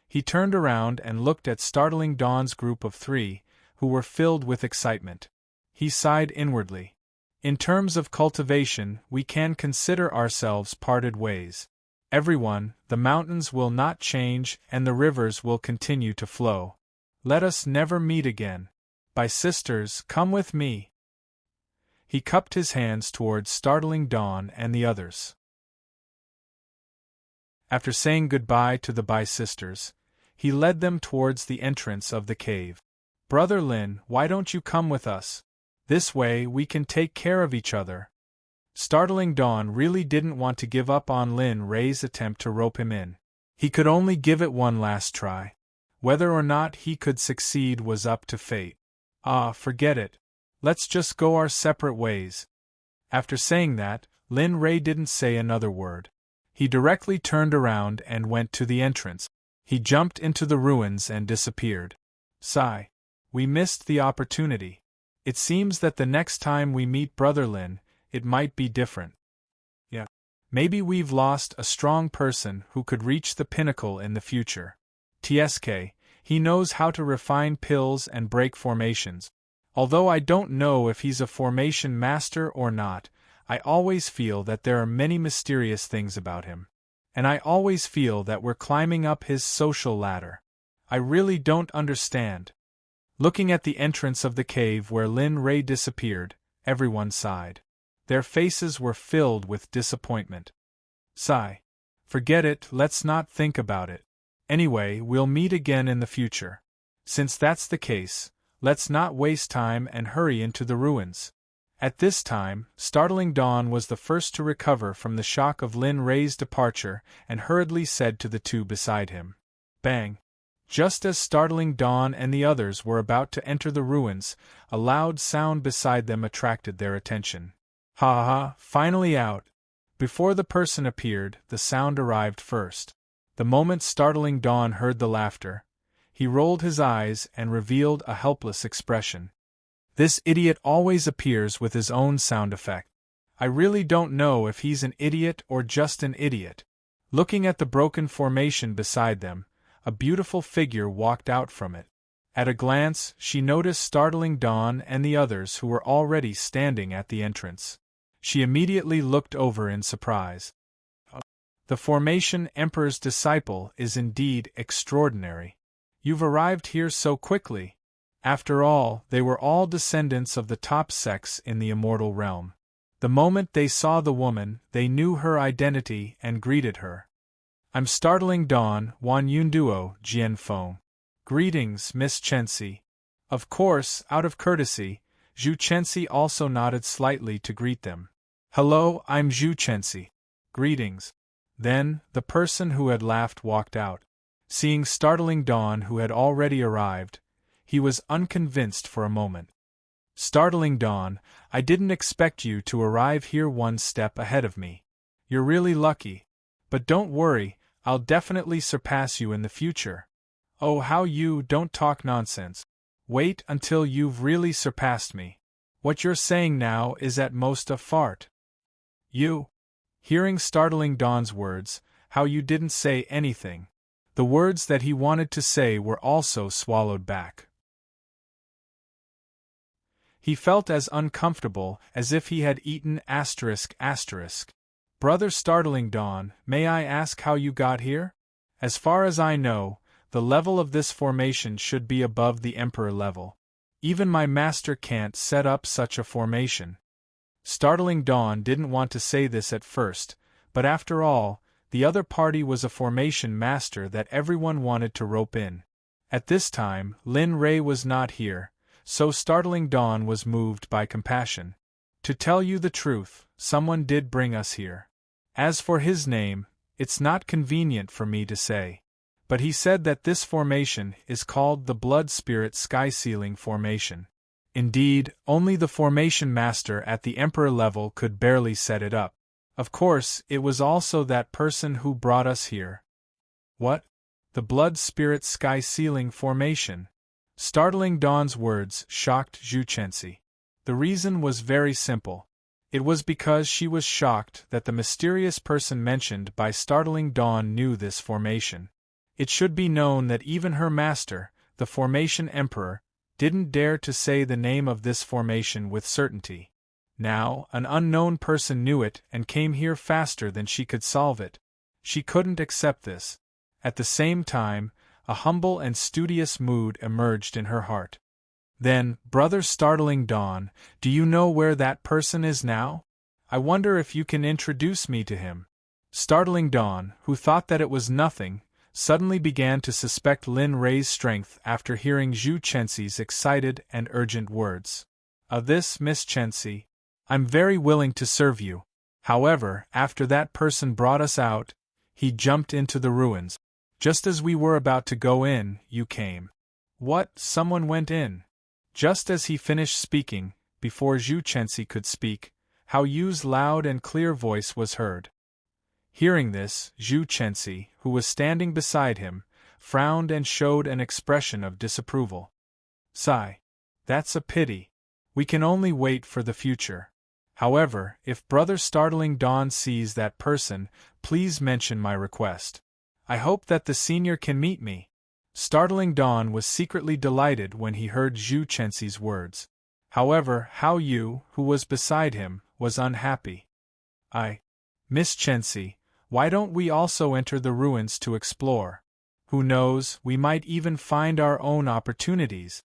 He turned around and looked at Startling Dawn's group of 3, who were filled with excitement. He sighed inwardly. In terms of cultivation, we can consider ourselves parted ways. Everyone, the mountains will not change and the rivers will continue to flow. Let us never meet again. My sisters, come with me. He cupped his hands towards Startling Dawn and the others. After saying goodbye to the Bai sisters, he led them towards the entrance of the cave. Brother Lin, why don't you come with us? This way we can take care of each other. Startling Dawn really didn't want to give up on Lin Rei's attempt to rope him in. He could only give it one last try. Whether or not he could succeed was up to fate. Ah, forget it. Let's just go our separate ways. After saying that, Lin Rei didn't say another word. He directly turned around and went to the entrance. He jumped into the ruins and disappeared. Sigh. We missed the opportunity. It seems that the next time we meet Brother Lin, it might be different. Yeah. Maybe we've lost a strong person who could reach the pinnacle in the future. TSK, he knows how to refine pills and break formations. Although I don't know if he's a formation master or not, I always feel that there are many mysterious things about him. And I always feel that we're climbing up his social ladder. I really don't understand. Looking at the entrance of the cave where Lin Rei disappeared, everyone sighed. Their faces were filled with disappointment. Sigh. Forget it, let's not think about it. Anyway, we'll meet again in the future. Since that's the case, let's not waste time and hurry into the ruins. At this time, Startling Dawn was the first to recover from the shock of Lin Rei's departure and hurriedly said to the 2 beside him. Bang! Just as Startling Dawn and the others were about to enter the ruins, a loud sound beside them attracted their attention. Ha ha, finally out! Before the person appeared, the sound arrived first. The moment Startling Dawn heard the laughter, he rolled his eyes and revealed a helpless expression. This idiot always appears with his own sound effect. I really don't know if he's an idiot or just an idiot. Looking at the broken formation beside them, a beautiful figure walked out from it. At a glance, she noticed Startling Dawn and the others who were already standing at the entrance. She immediately looked over in surprise. The formation Emperor's disciple is indeed extraordinary. You've arrived here so quickly. After all, they were all descendants of the top sects in the immortal realm. The moment they saw the woman, they knew her identity and greeted her. I'm Startling Dawn, Wan Yunduo, Jian Feng. Greetings, Miss Chensi. Of course, out of courtesy, Zhu Chensi also nodded slightly to greet them. Hello, I'm Zhu Chensi. Greetings. Then, the person who had laughed walked out. Seeing Startling Dawn who had already arrived, he was unconvinced for a moment. Startling Dawn, I didn't expect you to arrive here one step ahead of me. You're really lucky. But don't worry, I'll definitely surpass you in the future. Oh, how you don't talk nonsense. Wait until you've really surpassed me. What you're saying now is at most a fart. You. Hearing Startling Dawn's words, how you didn't say anything. The words that he wanted to say were also swallowed back. He felt as uncomfortable as if he had eaten ****. Brother Startling Dawn, may I ask how you got here? As far as I know, the level of this formation should be above the Emperor level. Even my master can't set up such a formation. Startling Dawn didn't want to say this at first, but after all, the other party was a formation master that everyone wanted to rope in. At this time, Lin Rei was not here, so Startling Dawn was moved by compassion. To tell you the truth, someone did bring us here. As for his name, it's not convenient for me to say. But he said that this formation is called the Blood Spirit Sky Ceiling Formation. Indeed, only the formation master at the Emperor level could barely set it up. Of course, it was also that person who brought us here. What? The blood spirit sky ceiling formation. Startling Dawn's words shocked Zhu Chenxi. The reason was very simple. It was because she was shocked that the mysterious person mentioned by Startling Dawn knew this formation. It should be known that even her master, the Formation Emperor, didn't dare to say the name of this formation with certainty. Now, an unknown person knew it and came here faster than she could solve it. She couldn't accept this. At the same time, a humble and studious mood emerged in her heart. Then, Brother Startling Dawn, do you know where that person is now? I wonder if you can introduce me to him. Startling Dawn, who thought that it was nothing, suddenly began to suspect Lin Rei's strength after hearing Zhu Chenxi's excited and urgent words. This, Miss Chenxi. I'm very willing to serve you. However, after that person brought us out, he jumped into the ruins. Just as we were about to go in, you came. What? Someone went in? Just as he finished speaking, before Zhu Chenxi could speak, Hao Yu's loud and clear voice was heard. Hearing this, Zhu Chenxi, who was standing beside him, frowned and showed an expression of disapproval. Sigh. That's a pity. We can only wait for the future. However, if Brother Startling Dawn sees that person, please mention my request. I hope that the senior can meet me. Startling Dawn was secretly delighted when he heard Zhu Chenxi's words. However, Hao Yu, who was beside him, was unhappy. Miss Chenxi, why don't we also enter the ruins to explore? Who knows, we might even find our own opportunities.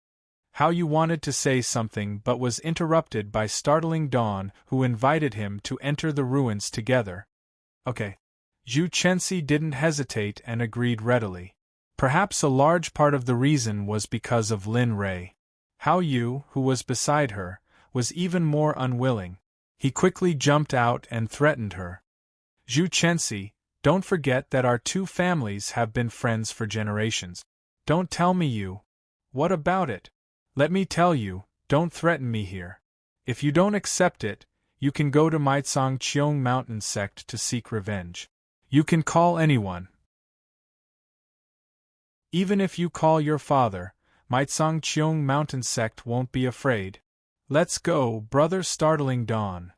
Hao Yu wanted to say something but was interrupted by Startling Dawn, who invited him to enter the ruins together. Okay. Zhu Chenxi didn't hesitate and agreed readily. Perhaps a large part of the reason was because of Lin Rei. Hao Yu, who was beside her, was even more unwilling. He quickly jumped out and threatened her. Zhu Chenxi, don't forget that our two families have been friends for generations. Don't tell me you. What about it? Let me tell you, don't threaten me here. If you don't accept it, you can go to Maicang Qiong Mountain Sect to seek revenge. You can call anyone. Even if you call your father, Maicang Qiong Mountain Sect won't be afraid. Let's go, Brother Startling Dawn.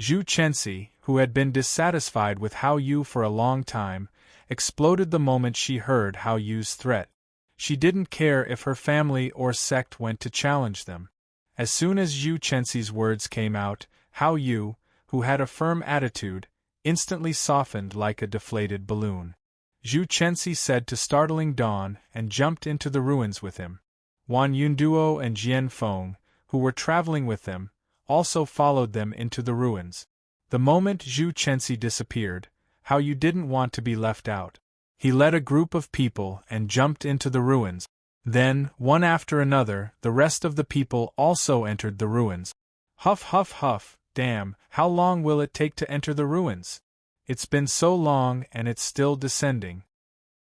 Zhu Chenxi, who had been dissatisfied with Hao Yu for a long time, exploded the moment she heard Hao Yu's threat. She didn't care if her family or sect went to challenge them. As soon as Zhu Chenxi's words came out, Hao Yu, who had a firm attitude, instantly softened like a deflated balloon. Zhu Chenxi said to Startling Dawn and jumped into the ruins with him. Wan Yunduo and Jian Feng, who were traveling with them, also followed them into the ruins. The moment Zhu Chenxi disappeared, Hao Yu didn't want to be left out. He led a group of people and jumped into the ruins. Then, one after another, the rest of the people also entered the ruins. Huff huff huff, damn, how long will it take to enter the ruins? It's been so long and it's still descending.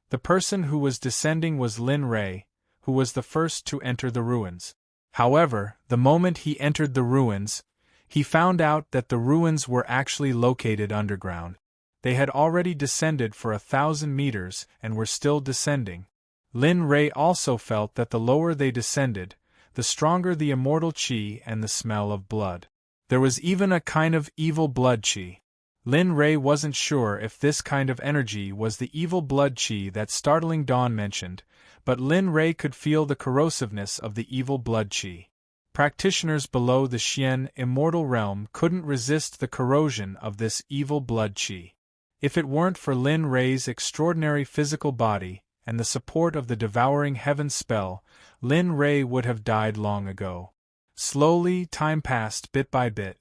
The person who was descending was Lin Rei, who was the first to enter the ruins. However, the moment he entered the ruins, he found out that the ruins were actually located underground. They had already descended for 1,000 meters and were still descending. Lin Rei also felt that the lower they descended, the stronger the immortal qi and the smell of blood. There was even a kind of evil blood qi. Lin Rei wasn't sure if this kind of energy was the evil blood qi that Startling Dawn mentioned, but Lin Rei could feel the corrosiveness of the evil blood qi. Practitioners below the Xian immortal realm couldn't resist the corrosion of this evil blood qi. If it weren't for Lin Rei's extraordinary physical body and the support of the devouring heaven spell, Lin Rei would have died long ago. Slowly, time passed bit by bit.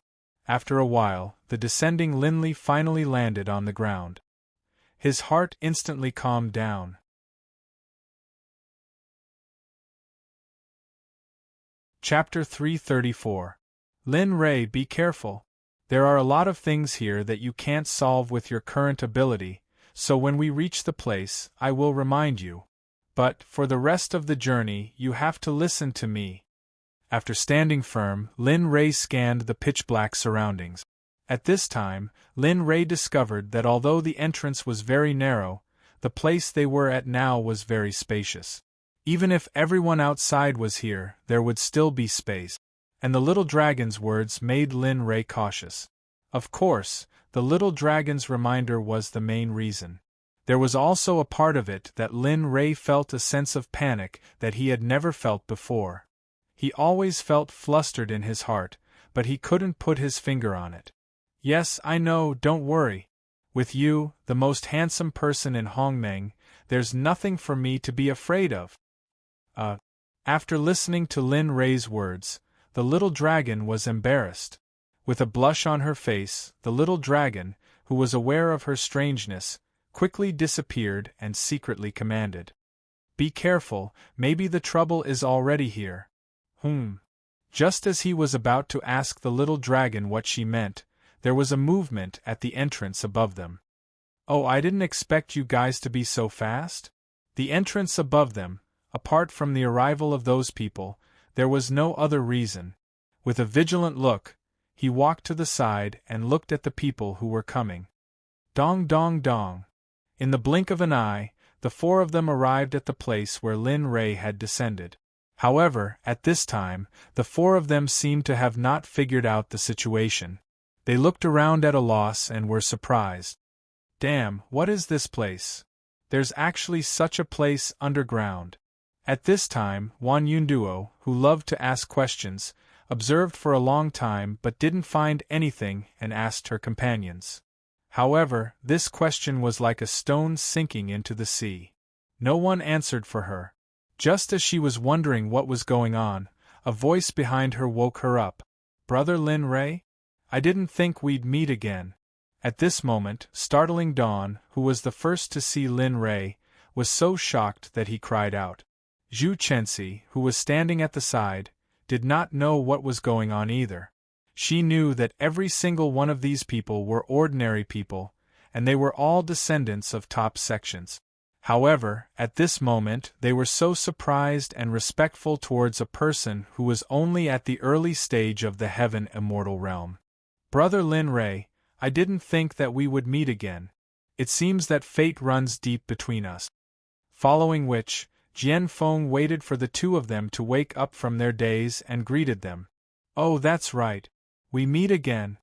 After a while, the descending Linli finally landed on the ground. His heart instantly calmed down. Chapter 334. Lin Rei, be careful. There are a lot of things here that you can't solve with your current ability, so when we reach the place, I will remind you. But, for the rest of the journey, you have to listen to me. After standing firm, Lin Rei scanned the pitch-black surroundings. At this time, Lin Ray discovered that although the entrance was very narrow, the place they were at now was very spacious. Even if everyone outside was here, there would still be space. And the little dragon's words made Lin Ray cautious. Of course, the little dragon's reminder was the main reason. There was also a part of it that Lin Ray felt a sense of panic that he had never felt before. He always felt flustered in his heart, but he couldn't put his finger on it. Yes, I know, don't worry. With you, the most handsome person in Hongmeng, there's nothing for me to be afraid of. After listening to Lin Ray's words, the little dragon was embarrassed. With a blush on her face, the little dragon, who was aware of her strangeness, quickly disappeared and secretly commanded. Be careful, maybe the trouble is already here. Just as he was about to ask the little dragon what she meant, there was a movement at the entrance above them. Oh, I didn't expect you guys to be so fast. The entrance above them, apart from the arrival of those people, there was no other reason. With a vigilant look, he walked to the side and looked at the people who were coming. Dong dong dong. In the blink of an eye, the four of them arrived at the place where Lin Ray had descended. However, at this time, the four of them seemed to have not figured out the situation. They looked around at a loss and were surprised. Damn, what is this place? There's actually such a place underground. At this time, Wan Yunduo, who loved to ask questions, observed for a long time but didn't find anything and asked her companions. However, this question was like a stone sinking into the sea. No one answered for her. Just as she was wondering what was going on, a voice behind her woke her up. Brother Lin Ray? I didn't think we'd meet again. At this moment, startling Dawn, who was the first to see Lin Ray, was so shocked that he cried out. Zhu Chenxi, who was standing at the side, did not know what was going on either. She knew that every single one of these people were ordinary people, and they were all descendants of top sections. However, at this moment they were so surprised and respectful towards a person who was only at the early stage of the heaven immortal realm. Brother Lin Ray, I didn't think that we would meet again. It seems that fate runs deep between us. Following which, Jian Feng waited for the two of them to wake up from their daze and greeted them. Oh, that's right. We meet again.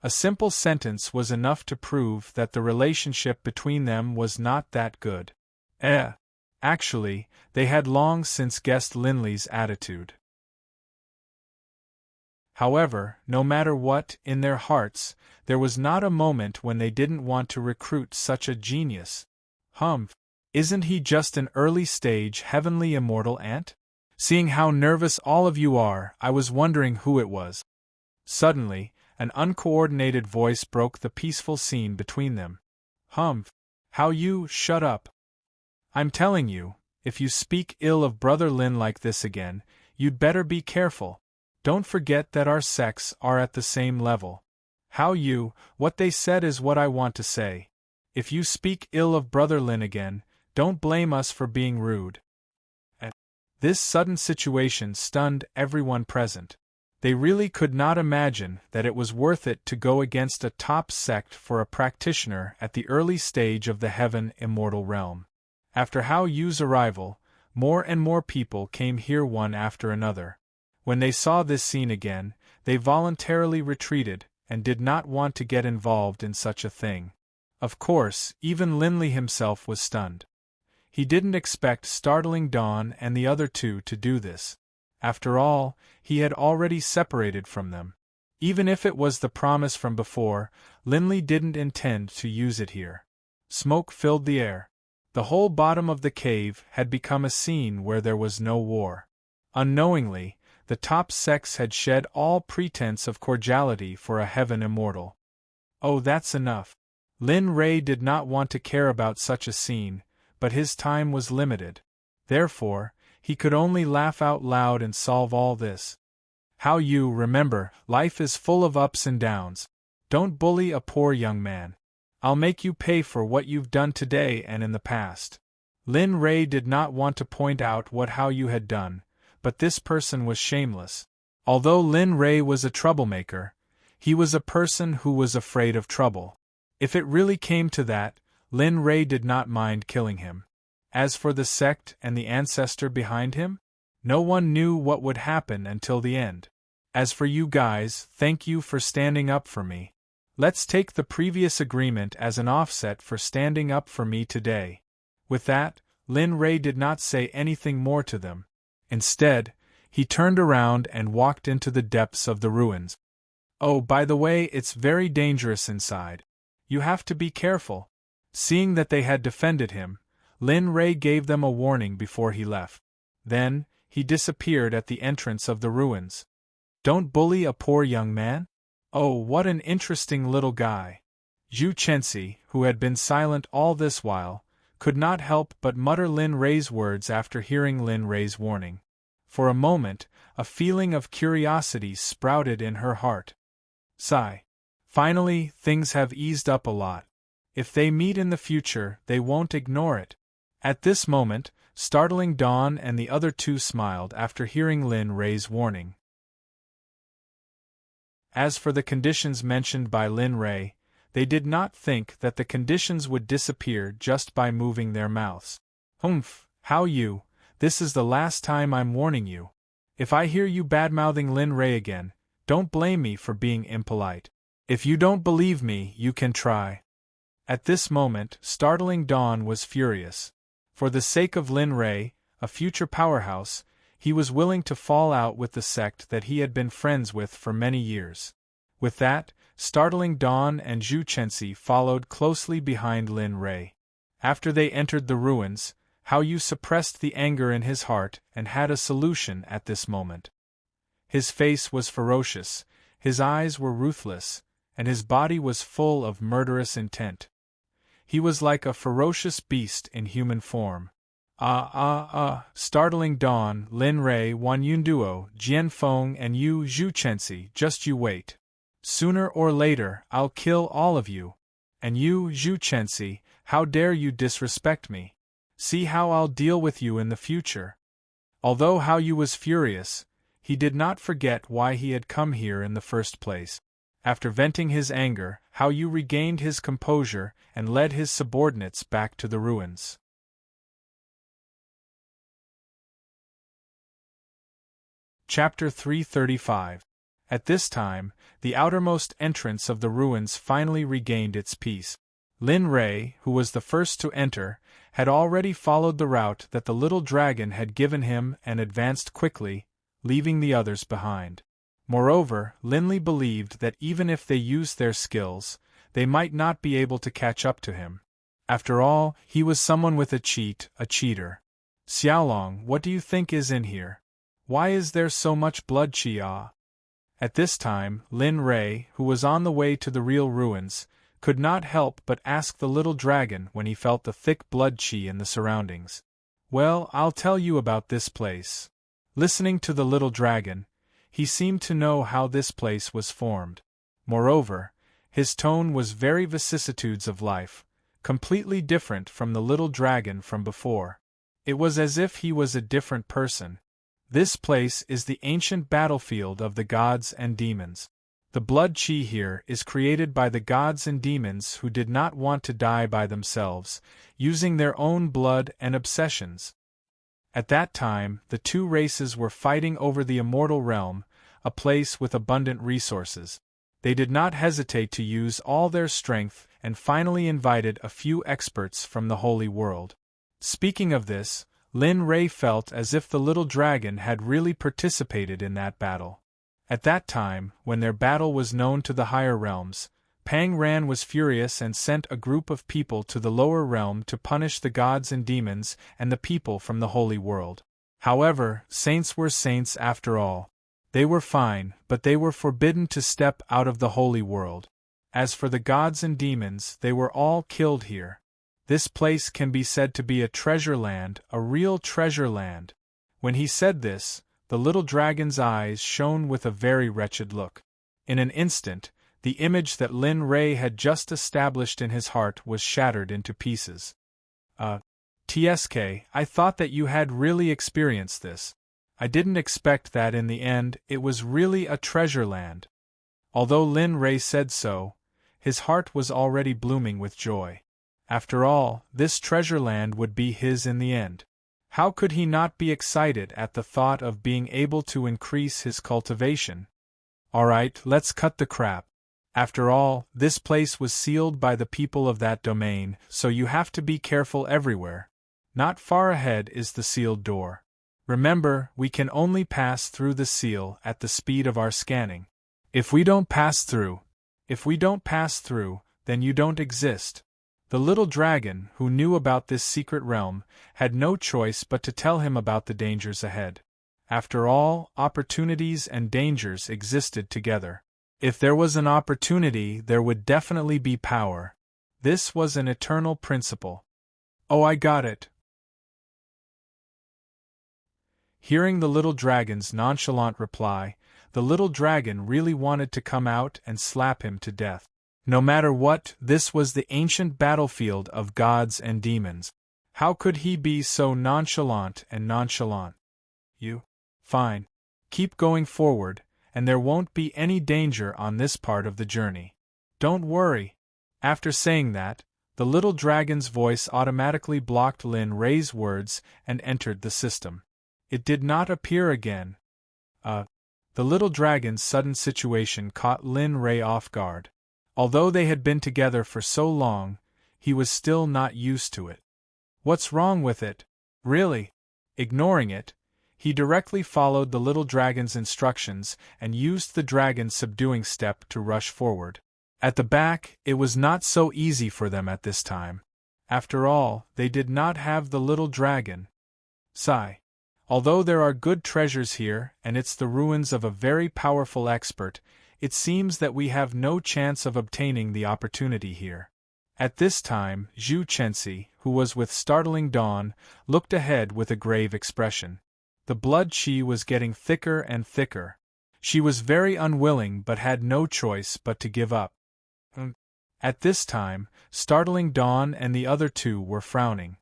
A simple sentence was enough to prove that the relationship between them was not that good. Actually, they had long since guessed Linley's attitude. However, no matter what, in their hearts, there was not a moment when they didn't want to recruit such a genius. Isn't he just an early-stage heavenly immortal ant? Seeing how nervous all of you are, I was wondering who it was. Suddenly, an uncoordinated voice broke the peaceful scene between them. How you, shut up. I'm telling you, if you speak ill of Brother Lin like this again, you'd better be careful. Don't forget that our sects are at the same level. What they said is what I want to say. If you speak ill of Brother Lin again, don't blame us for being rude. This sudden situation stunned everyone present. They really could not imagine that it was worth it to go against a top sect for a practitioner at the early stage of the heaven immortal realm. After Hao Yu's arrival, more and more people came here one after another. When they saw this scene again, they voluntarily retreated and did not want to get involved in such a thing. Of course, even Linley himself was stunned. He didn't expect Startling Dawn and the other two to do this. After all, he had already separated from them. Even if it was the promise from before, Linley didn't intend to use it here. Smoke filled the air. The whole bottom of the cave had become a scene where there was no war. Unknowingly, the top sects had shed all pretense of cordiality for a heaven immortal. Oh, that's enough. Lin Ray did not want to care about such a scene, but his time was limited. Therefore, he could only laugh out loud and solve all this. Remember, life is full of ups and downs. Don't bully a poor young man. I'll make you pay for what you've done today and in the past. Lin Ray did not want to point out what Hao Yu had done, but this person was shameless. Although Lin Ray was a troublemaker, He was a person who was afraid of trouble. If it really came to that, Lin Rei did not mind killing him. As for the sect and the ancestor behind him, no one knew what would happen until the end. As for you guys, thank you for standing up for me. Let's take the previous agreement as an offset for standing up for me today. With that, Lin Rei did not say anything more to them. Instead, he turned around and walked into the depths of the ruins. Oh, by the way, it's very dangerous inside. You have to be careful. Seeing that they had defended him, Lin Rei gave them a warning before he left. Then, he disappeared at the entrance of the ruins. Don't bully a poor young man? Oh, what an interesting little guy. Zhu Chenxi, who had been silent all this while, could not help but mutter Lin Rei's words after hearing Lin Rei's warning. For a moment, a feeling of curiosity sprouted in her heart. Sigh. Finally, things have eased up a lot. If they meet in the future, they won't ignore it. At this moment, Startling Dawn and the other two smiled after hearing Lin Rei's warning. As for the conditions mentioned by Lin Rei, they did not think that the conditions would disappear just by moving their mouths. Humph, how you, this is the last time I'm warning you. If I hear you badmouthing Lin Rei again, don't blame me for being impolite. If you don't believe me, you can try. At this moment, Startling Dawn was furious. For the sake of Lin Rei, a future powerhouse, he was willing to fall out with the sect that he had been friends with for many years. With that, Startling Dawn and Zhu Chenxi followed closely behind Lin Rei. After they entered the ruins, Hao Yu suppressed the anger in his heart and had a solution at this moment. His face was ferocious, his eyes were ruthless, and his body was full of murderous intent. He was like a ferocious beast in human form. Startling Dawn, Lin Rei, Wan Yunduo, Jian Feng and you Zhu Chenxi, just you wait. Sooner or later, I'll kill all of you. And you, Zhu Chenxi, how dare you disrespect me? See how I'll deal with you in the future. Although Hao Yu was furious, he did not forget why he had come here in the first place. After venting his anger, Hao Yu regained his composure and led his subordinates back to the ruins. Chapter 335. At this time, the outermost entrance of the ruins finally regained its peace. Lin Rei, who was the first to enter, had already followed the route that the little dragon had given him and advanced quickly, leaving the others behind. Moreover, Linley believed that even if they used their skills, they might not be able to catch up to him. After all, he was someone with a cheater. Xiaolong, what do you think is in here? Why is there so much blood, Qia? At this time, Lin Rei, who was on the way to the real ruins, could not help but ask the little dragon when he felt the thick blood qi in the surroundings. Well, I'll tell you about this place. Listening to the little dragon, he seemed to know how this place was formed. Moreover, his tone was very vicissitudes of life, completely different from the little dragon from before. It was as if he was a different person. This place is the ancient battlefield of the gods and demons. The blood qi here is created by the gods and demons who did not want to die by themselves, using their own blood and obsessions. At that time, the two races were fighting over the immortal realm, a place with abundant resources. They did not hesitate to use all their strength and finally invited a few experts from the holy world. Speaking of this, Lin Rei felt as if the little dragon had really participated in that battle. At that time, when their battle was known to the higher realms, Pang Ran was furious and sent a group of people to the lower realm to punish the gods and demons and the people from the holy world. However, saints were saints after all. They were fine, but they were forbidden to step out of the holy world. As for the gods and demons, they were all killed here. This place can be said to be a treasure land, a real treasure land. When he said this, the little dragon's eyes shone with a very wretched look. In an instant, the image that Lin Rei had just established in his heart was shattered into pieces. TSK, I thought that you had really experienced this. I didn't expect that in the end it was really a treasure land. Although Lin Rei said so, his heart was already blooming with joy. After all, this treasure land would be his in the end. How could he not be excited at the thought of being able to increase his cultivation? Alright, let's cut the crap. After all, this place was sealed by the people of that domain, so you have to be careful everywhere. Not far ahead is the sealed door. Remember, we can only pass through the seal at the speed of our scanning. If we don't pass through, then you don't exist. The little dragon, who knew about this secret realm, had no choice but to tell him about the dangers ahead. After all, opportunities and dangers existed together. If there was an opportunity, there would definitely be power. This was an eternal principle. Oh, I got it. Hearing the little dragon's nonchalant reply, the little dragon really wanted to come out and slap him to death. No matter what, this was the ancient battlefield of gods and demons. How could he be so nonchalant and nonchalant? Fine. Keep going forward, and there won't be any danger on this part of the journey. Don't worry. After saying that, the little dragon's voice automatically blocked Lin Rei's words and entered the system. It did not appear again. The little dragon's sudden situation caught Lin Rei off guard. Although they had been together for so long, he was still not used to it. What's wrong with it? Really? Ignoring it, he directly followed the little dragon's instructions and used the dragon's subduing step to rush forward. At the back, it was not so easy for them at this time. After all, they did not have the little dragon. Sigh. Although there are good treasures here and it's the ruins of a very powerful expert, it seems that we have no chance of obtaining the opportunity here. At this time, Zhu Chenxi, who was with Startling Dawn, looked ahead with a grave expression. The blood qi was getting thicker and thicker. She was very unwilling but had no choice but to give up. At this time, Startling Dawn and the other two were frowning.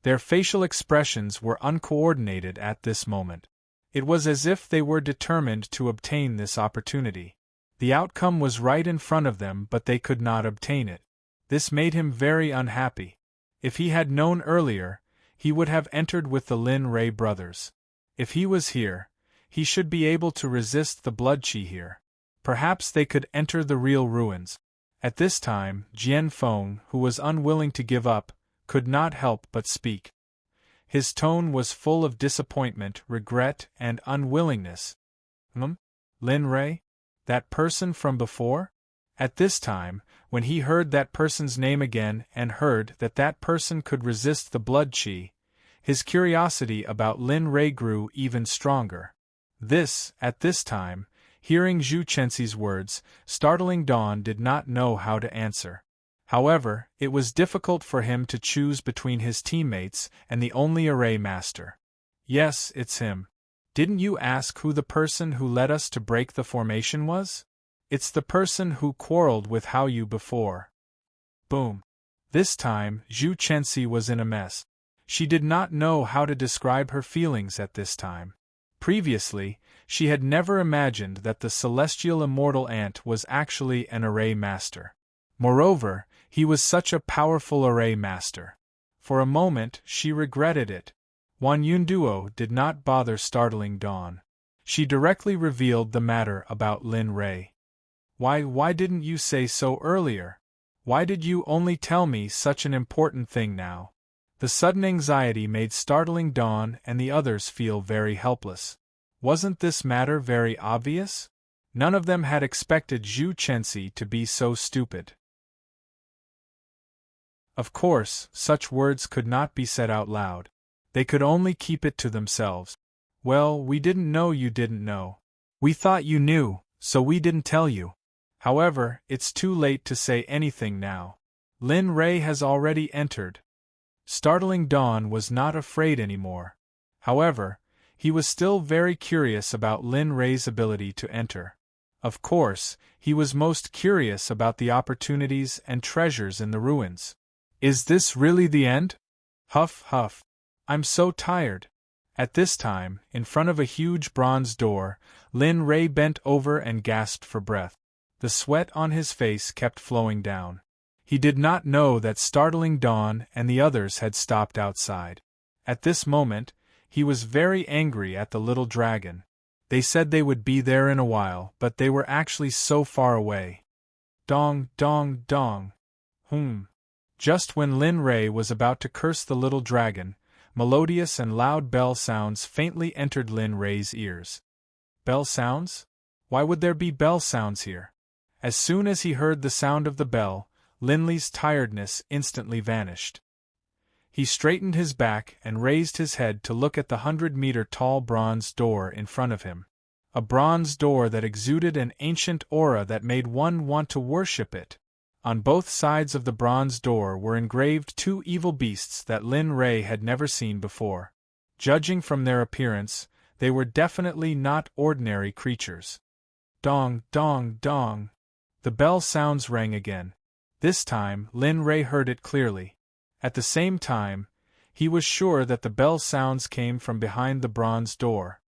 Their facial expressions were uncoordinated at this moment. It was as if they were determined to obtain this opportunity. The outcome was right in front of them, but they could not obtain it. This made him very unhappy. If he had known earlier, he would have entered with the Lin Rei brothers. If he was here, he should be able to resist the blood qi here. Perhaps they could enter the real ruins. At this time, Jian Feng, who was unwilling to give up, could not help but speak. His tone was full of disappointment, regret, and unwillingness. Lin Rei? That person from before? At this time, when he heard that person's name again and heard that that person could resist the blood qi, his curiosity about Lin Rei grew even stronger. At this time, hearing Zhu Chenxi's words, Startling Dawn did not know how to answer. However, it was difficult for him to choose between his teammates and the only array master. Yes, it's him. Didn't you ask who the person who led us to break the formation was? It's the person who quarreled with Hao Yu before. Boom. This time, Zhu Chenxi was in a mess. She did not know how to describe her feelings at this time. Previously, she had never imagined that the celestial immortal ant was actually an array master. Moreover, he was such a powerful array master. For a moment, she regretted it. Wan Yunduo did not bother Startling Dawn. She directly revealed the matter about Lin Rei. Why didn't you say so earlier? Why did you only tell me such an important thing now? The sudden anxiety made Startling Dawn and the others feel very helpless. Wasn't this matter very obvious? None of them had expected Zhu Chenxi to be so stupid. Of course, such words could not be said out loud. They could only keep it to themselves. Well, we didn't know you didn't know. We thought you knew, so we didn't tell you. However, it's too late to say anything now. Lin Rei has already entered. Startling Dawn was not afraid anymore. However, he was still very curious about Lin Rei's ability to enter. Of course, he was most curious about the opportunities and treasures in the ruins. Is this really the end? Huff, huff. I'm so tired. At this time, in front of a huge bronze door, Lin Rei bent over and gasped for breath. The sweat on his face kept flowing down. He did not know that startling Dawn and the others had stopped outside. At this moment, he was very angry at the little dragon. They said they would be there in a while, but they were actually so far away. Dong, dong, dong. Just when Lin Rei was about to curse the little dragon, melodious and loud bell sounds faintly entered Lin Rei's ears. Bell sounds? Why would there be bell sounds here? As soon as he heard the sound of the bell, Lin Lei's tiredness instantly vanished. He straightened his back and raised his head to look at the 100-meter-tall bronze door in front of him. A bronze door that exuded an ancient aura that made one want to worship it. On both sides of the bronze door were engraved two evil beasts that Lin Rei had never seen before. Judging from their appearance, they were definitely not ordinary creatures. Dong, dong, dong. The bell sounds rang again. This time, Lin Rei heard it clearly. At the same time, he was sure that the bell sounds came from behind the bronze door.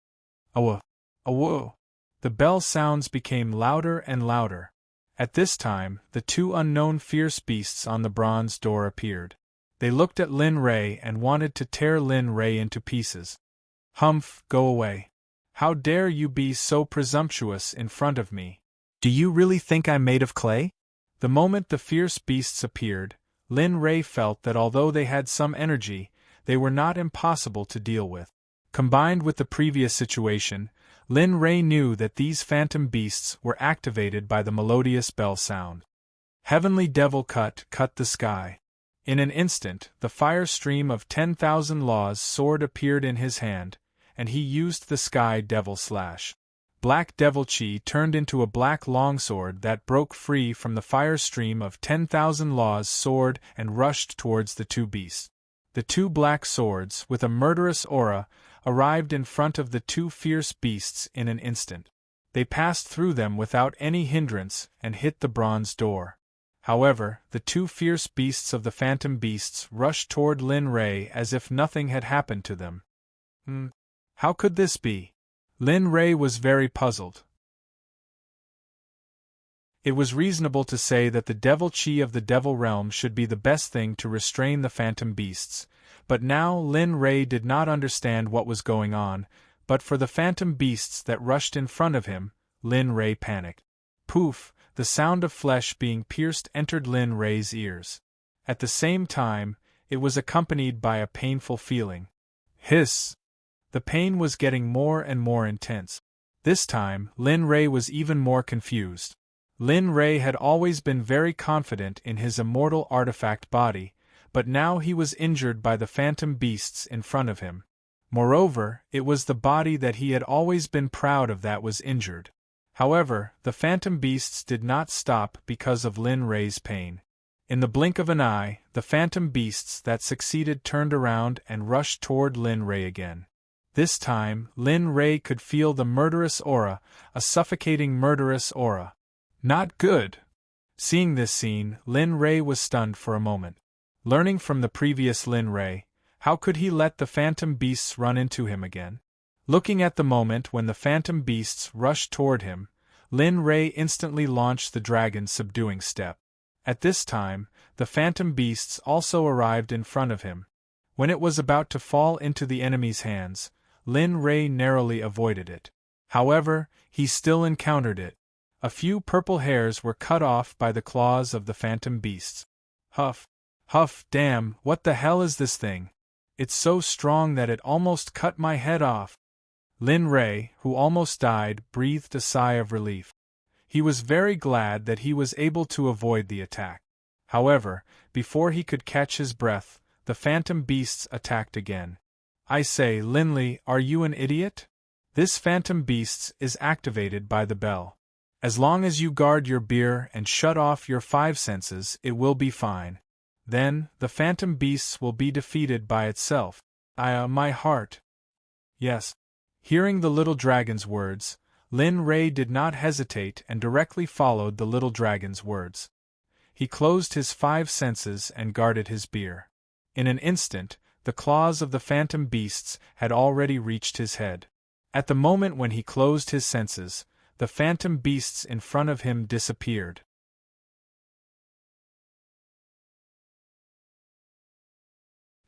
Awa! Awo! The bell sounds became louder and louder. At this time, the two unknown fierce beasts on the bronze door appeared. They looked at Lin Rei and wanted to tear Lin Rei into pieces. Humph, go away. How dare you be so presumptuous in front of me? Do you really think I'm made of clay? The moment the fierce beasts appeared, Lin Rei felt that although they had some energy, they were not impossible to deal with. Combined with the previous situation, Lin Rei knew that these phantom beasts were activated by the melodious bell sound. Heavenly Devil cut the sky. In an instant, the fire stream of 10,000 laws sword appeared in his hand, and he used the Sky Devil Slash. Black Devil Chi turned into a black longsword that broke free from the fire stream of 10,000 laws sword and rushed towards the two beasts. The two black swords, with a murderous aura, arrived in front of the two fierce beasts in an instant. They passed through them without any hindrance and hit the bronze door. However, the two fierce beasts of the phantom beasts rushed toward Lin Rei as if nothing had happened to them. How could this be? Lin Rei was very puzzled. It was reasonable to say that the devil chi of the devil realm should be the best thing to restrain the phantom beasts, but now Lin Rei did not understand what was going on. But for the phantom beasts that rushed in front of him, Lin Rei panicked. Poof! The sound of flesh being pierced entered Lin Rei's ears. At the same time, it was accompanied by a painful feeling. Hiss! The pain was getting more and more intense. This time, Lin Rei was even more confused. Lin Rei had always been very confident in his immortal artifact body, but now he was injured by the phantom beasts in front of him. Moreover, it was the body that he had always been proud of that was injured. However, the phantom beasts did not stop because of Lin Rei's pain. In the blink of an eye, the phantom beasts that succeeded turned around and rushed toward Lin Rei again. This time, Lin Rei could feel the murderous aura, a suffocating murderous aura. Not good! Seeing this scene, Lin Rei was stunned for a moment. Learning from the previous Lin Rei, how could he let the phantom beasts run into him again? Looking at the moment when the phantom beasts rushed toward him, Lin Rei instantly launched the dragon's subduing step. At this time, the phantom beasts also arrived in front of him. When it was about to fall into the enemy's hands, Lin Rei narrowly avoided it. However, he still encountered it. A few purple hairs were cut off by the claws of the phantom beasts. Huff! Huff! Damn, what the hell is this thing? It's so strong that it almost cut my head off. Lin Rei, who almost died, breathed a sigh of relief. He was very glad that he was able to avoid the attack. However, before he could catch his breath, the phantom beasts attacked again. I say, Lin Li, are you an idiot? This phantom beasts is activated by the bell. As long as you guard your beer and shut off your 5 senses, it will be fine. Then, the phantom beasts will be defeated by itself. My heart. Yes. Hearing the little dragon's words, Lin Rei did not hesitate and directly followed the little dragon's words. He closed his 5 senses and guarded his beer. In an instant, the claws of the phantom beasts had already reached his head. At the moment when he closed his senses, the phantom beasts in front of him disappeared.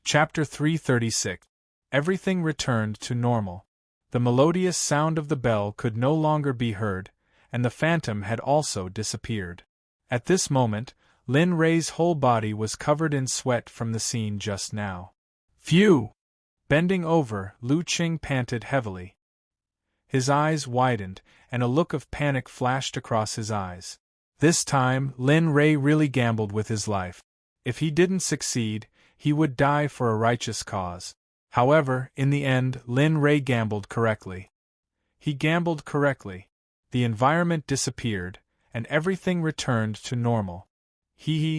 Chapter 336. Everything returned to normal. The melodious sound of the bell could no longer be heard, and the phantom had also disappeared. At this moment, Lin Rei's whole body was covered in sweat from the scene just now. Phew! Bending over, Lu Qing panted heavily. His eyes widened, and a look of panic flashed across his eyes. This time, Lin Rei really gambled with his life. If he didn't succeed, he would die for a righteous cause. However, in the end, Lin Rei gambled correctly. He gambled correctly. The environment disappeared, and everything returned to normal.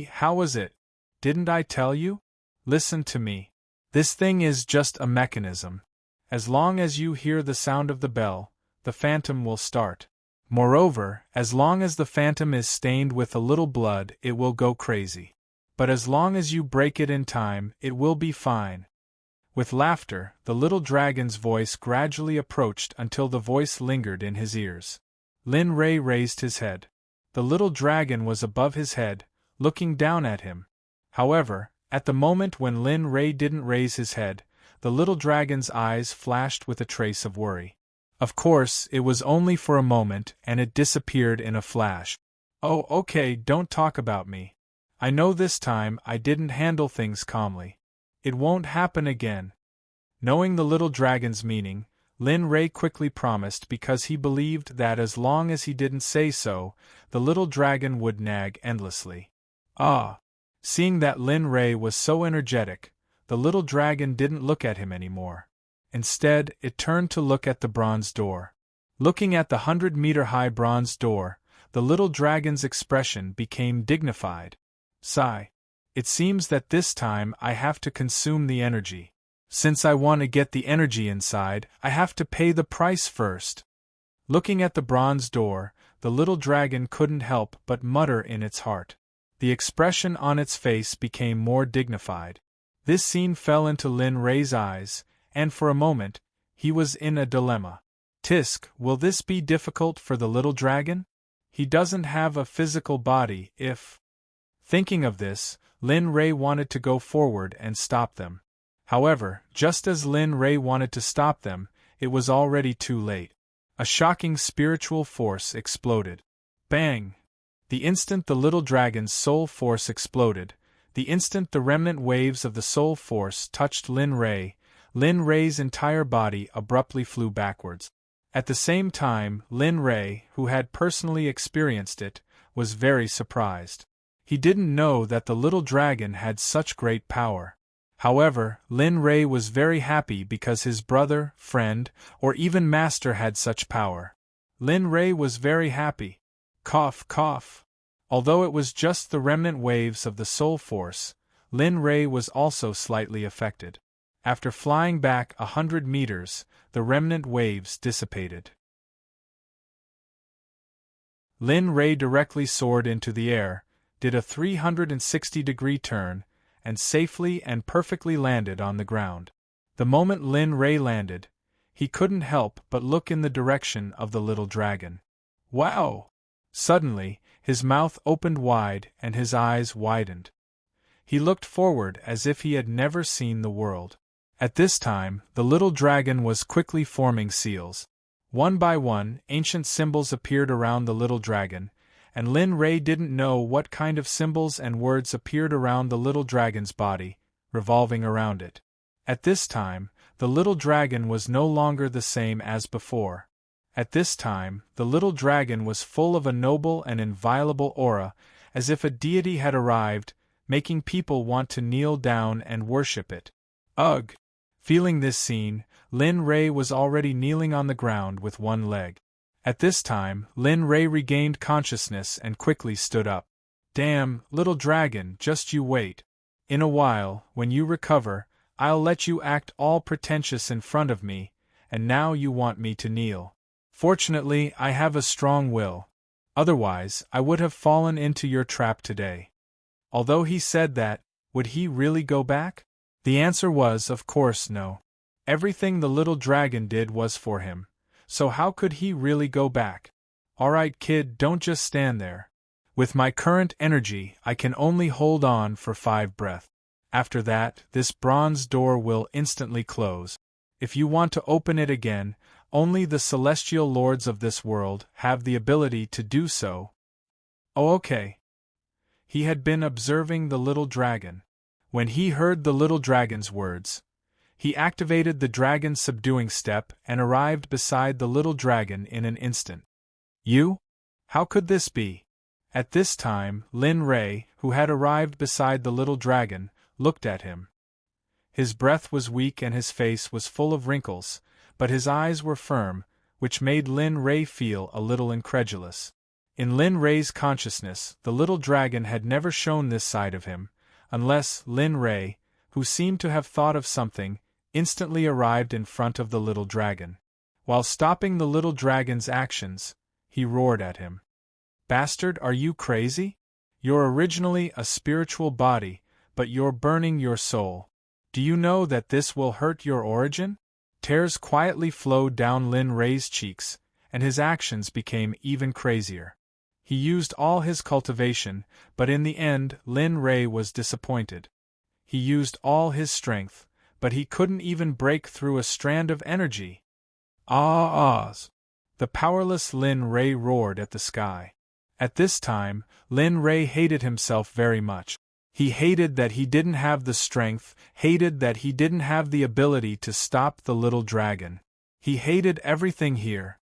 How was it? Didn't I tell you? Listen to me. This thing is just a mechanism. As long as you hear the sound of the bell, the phantom will start. Moreover, as long as the phantom is stained with a little blood, it will go crazy. But as long as you break it in time, it will be fine. With laughter, the little dragon's voice gradually approached until the voice lingered in his ears. Lin Rei raised his head. The little dragon was above his head, looking down at him. However, at the moment when Lin Rei didn't raise his head, the little dragon's eyes flashed with a trace of worry. Of course, it was only for a moment, and it disappeared in a flash. Oh, okay, don't talk about me. I know this time I didn't handle things calmly. It won't happen again. Knowing the little dragon's meaning, Lin Rei quickly promised because he believed that as long as he didn't say so, the little dragon would nag endlessly. Seeing that Lin Rei was so energetic, the little dragon didn't look at him anymore. Instead, it turned to look at the bronze door. Looking at the 100-meter-high bronze door, the little dragon's expression became dignified. Sigh. It seems that this time I have to consume the energy. Since I want to get the energy inside, I have to pay the price first. Looking at the bronze door, the little dragon couldn't help but mutter in its heart. The expression on its face became more dignified. This scene fell into Lin Rei's eyes, and for a moment, he was in a dilemma. Tisk, will this be difficult for the little dragon? He doesn't have a physical body. Thinking of this, Lin Rei wanted to go forward and stop them. However, just as Lin Rei wanted to stop them, it was already too late. A shocking spiritual force exploded. Bang! The instant the little dragon's soul force exploded, the instant the remnant waves of the soul force touched Lin Rei's entire body abruptly flew backwards. At the same time, Lin Rei, who had personally experienced it, was very surprised. He didn't know that the little dragon had such great power. However, Lin Rei was very happy because his brother, friend, or even master had such power. Lin Rei was very happy. Cough, cough. Although it was just the remnant waves of the soul force, Lin Rei was also slightly affected. After flying back 100 meters, the remnant waves dissipated. Lin Rei directly soared into the air, did a 360-degree turn, and safely and perfectly landed on the ground. The moment Lin Rei landed, he couldn't help but look in the direction of the little dragon. Wow! Suddenly, his mouth opened wide and his eyes widened. He looked forward as if he had never seen the world. At this time, the little dragon was quickly forming seals. One by one, ancient symbols appeared around the little dragon, and Lin Rei didn't know what kind of symbols and words appeared around the little dragon's body, revolving around it. At this time, the little dragon was no longer the same as before. At this time, the little dragon was full of a noble and inviolable aura, as if a deity had arrived, making people want to kneel down and worship it. Ugh! Feeling this scene, Lin Rei was already kneeling on the ground with one leg. At this time, Lin Rei regained consciousness and quickly stood up. Damn, little dragon, just you wait. In a while, when you recover, I'll let you act all pretentious in front of me, and now you want me to kneel. Fortunately, I have a strong will. Otherwise, I would have fallen into your trap today. Although he said that, would he really go back? The answer was, of course, no. Everything the little dragon did was for him, so how could he really go back? Alright, kid, don't just stand there. With my current energy, I can only hold on for 5 breaths. After that, this bronze door will instantly close. If you want to open it again, only the celestial lords of this world have the ability to do so. Oh, okay. He had been observing the little dragon. When he heard the little dragon's words, he activated the dragon subduing step and arrived beside the little dragon in an instant. You? How could this be? At this time, Lin Rei, who had arrived beside the little dragon, looked at him. His breath was weak and his face was full of wrinkles, but his eyes were firm, which made Lin Rei feel a little incredulous. In Lin Rei's consciousness, the little dragon had never shown this side of him, unless Lin Rei, who seemed to have thought of something, instantly arrived in front of the little dragon. While stopping the little dragon's actions, he roared at him. Bastard, are you crazy? You're originally a spiritual body, but you're burning your soul. Do you know that this will hurt your origin? Tears quietly flowed down Lin Rei's cheeks, and his actions became even crazier. He used all his cultivation, but in the end Lin Rei was disappointed. He used all his strength, but he couldn't even break through a strand of energy. Ah-ahs! The powerless Lin Rei roared at the sky. At this time, Lin Rei hated himself very much. He hated that he didn't have the strength, hated that he didn't have the ability to stop the little dragon. He hated everything here.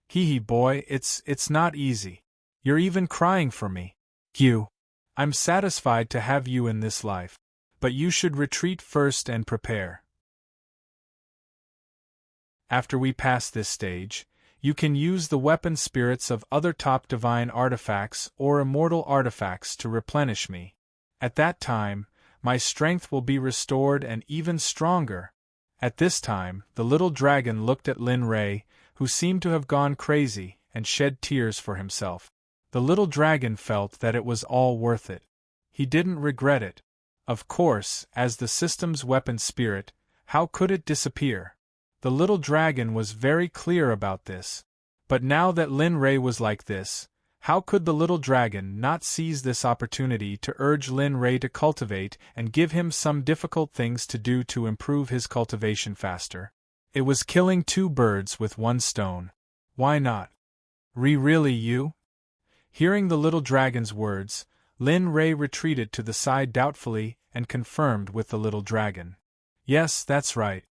Hee boy, it's not easy. You're even crying for me. I'm satisfied to have you in this life. But you should retreat first and prepare. After we pass this stage, you can use the weapon spirits of other top divine artifacts or immortal artifacts to replenish me. At that time, my strength will be restored and even stronger. At this time, the little dragon looked at Lin Rei, who seemed to have gone crazy, and shed tears for himself. The little dragon felt that it was all worth it. He didn't regret it. Of course, as the system's weapon spirit, how could it disappear? The little dragon was very clear about this. But now that Lin Rei was like this, how could the little dragon not seize this opportunity to urge Lin Rei to cultivate and give him some difficult things to do to improve his cultivation faster? It was killing 2 birds with 1 stone. Why not? Really you? Hearing the little dragon's words, Lin Rei retreated to the side doubtfully and confirmed with the little dragon. Yes, that's right.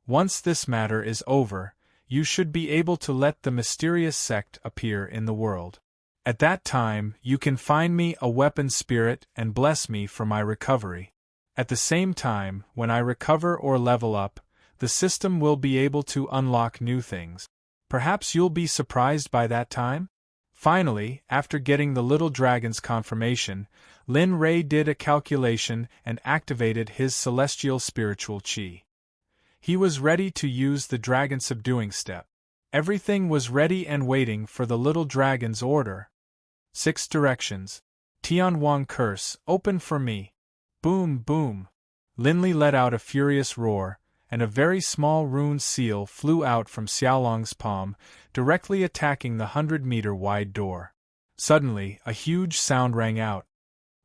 Once this matter is over, you should be able to let the mysterious sect appear in the world. At that time, you can find me a weapon spirit and bless me for my recovery. At the same time, when I recover or level up, the system will be able to unlock new things. Perhaps you'll be surprised by that time? Finally, after getting the little dragon's confirmation, Lin Rei did a calculation and activated his celestial spiritual chi. He was ready to use the dragon subduing step. Everything was ready and waiting for the little dragon's order. 6 directions. Tianwang curse, open for me. Boom, boom. Linli let out a furious roar, and a very small rune seal flew out from Xiaolong's palm, directly attacking the 100-meter-wide door. Suddenly, a huge sound rang out.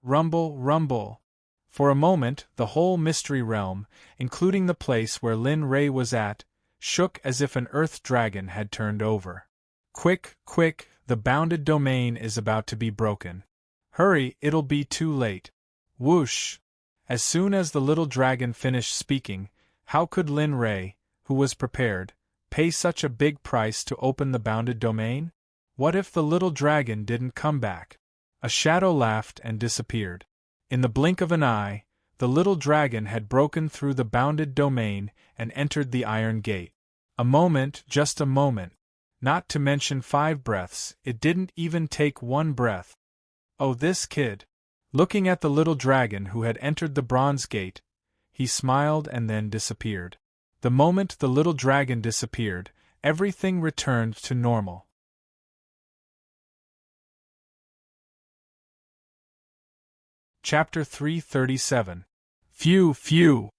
Rumble, rumble. For a moment, the whole mystery realm, including the place where Lin Rei was at, shook as if an earth dragon had turned over. Quick, quick, the bounded domain is about to be broken. Hurry, it'll be too late. Whoosh! As soon as the little dragon finished speaking, how could Lin Rei, who was prepared, pay such a big price to open the bounded domain? What if the little dragon didn't come back? A shadow laughed and disappeared. In the blink of an eye, the little dragon had broken through the bounded domain and entered the iron gate. A moment, just a moment. Not to mention 5 breaths, it didn't even take 1 breath. Oh, this kid! Looking at the little dragon who had entered the bronze gate, he smiled and then disappeared. The moment the little dragon disappeared, everything returned to normal. Chapter 337. Phew, phew!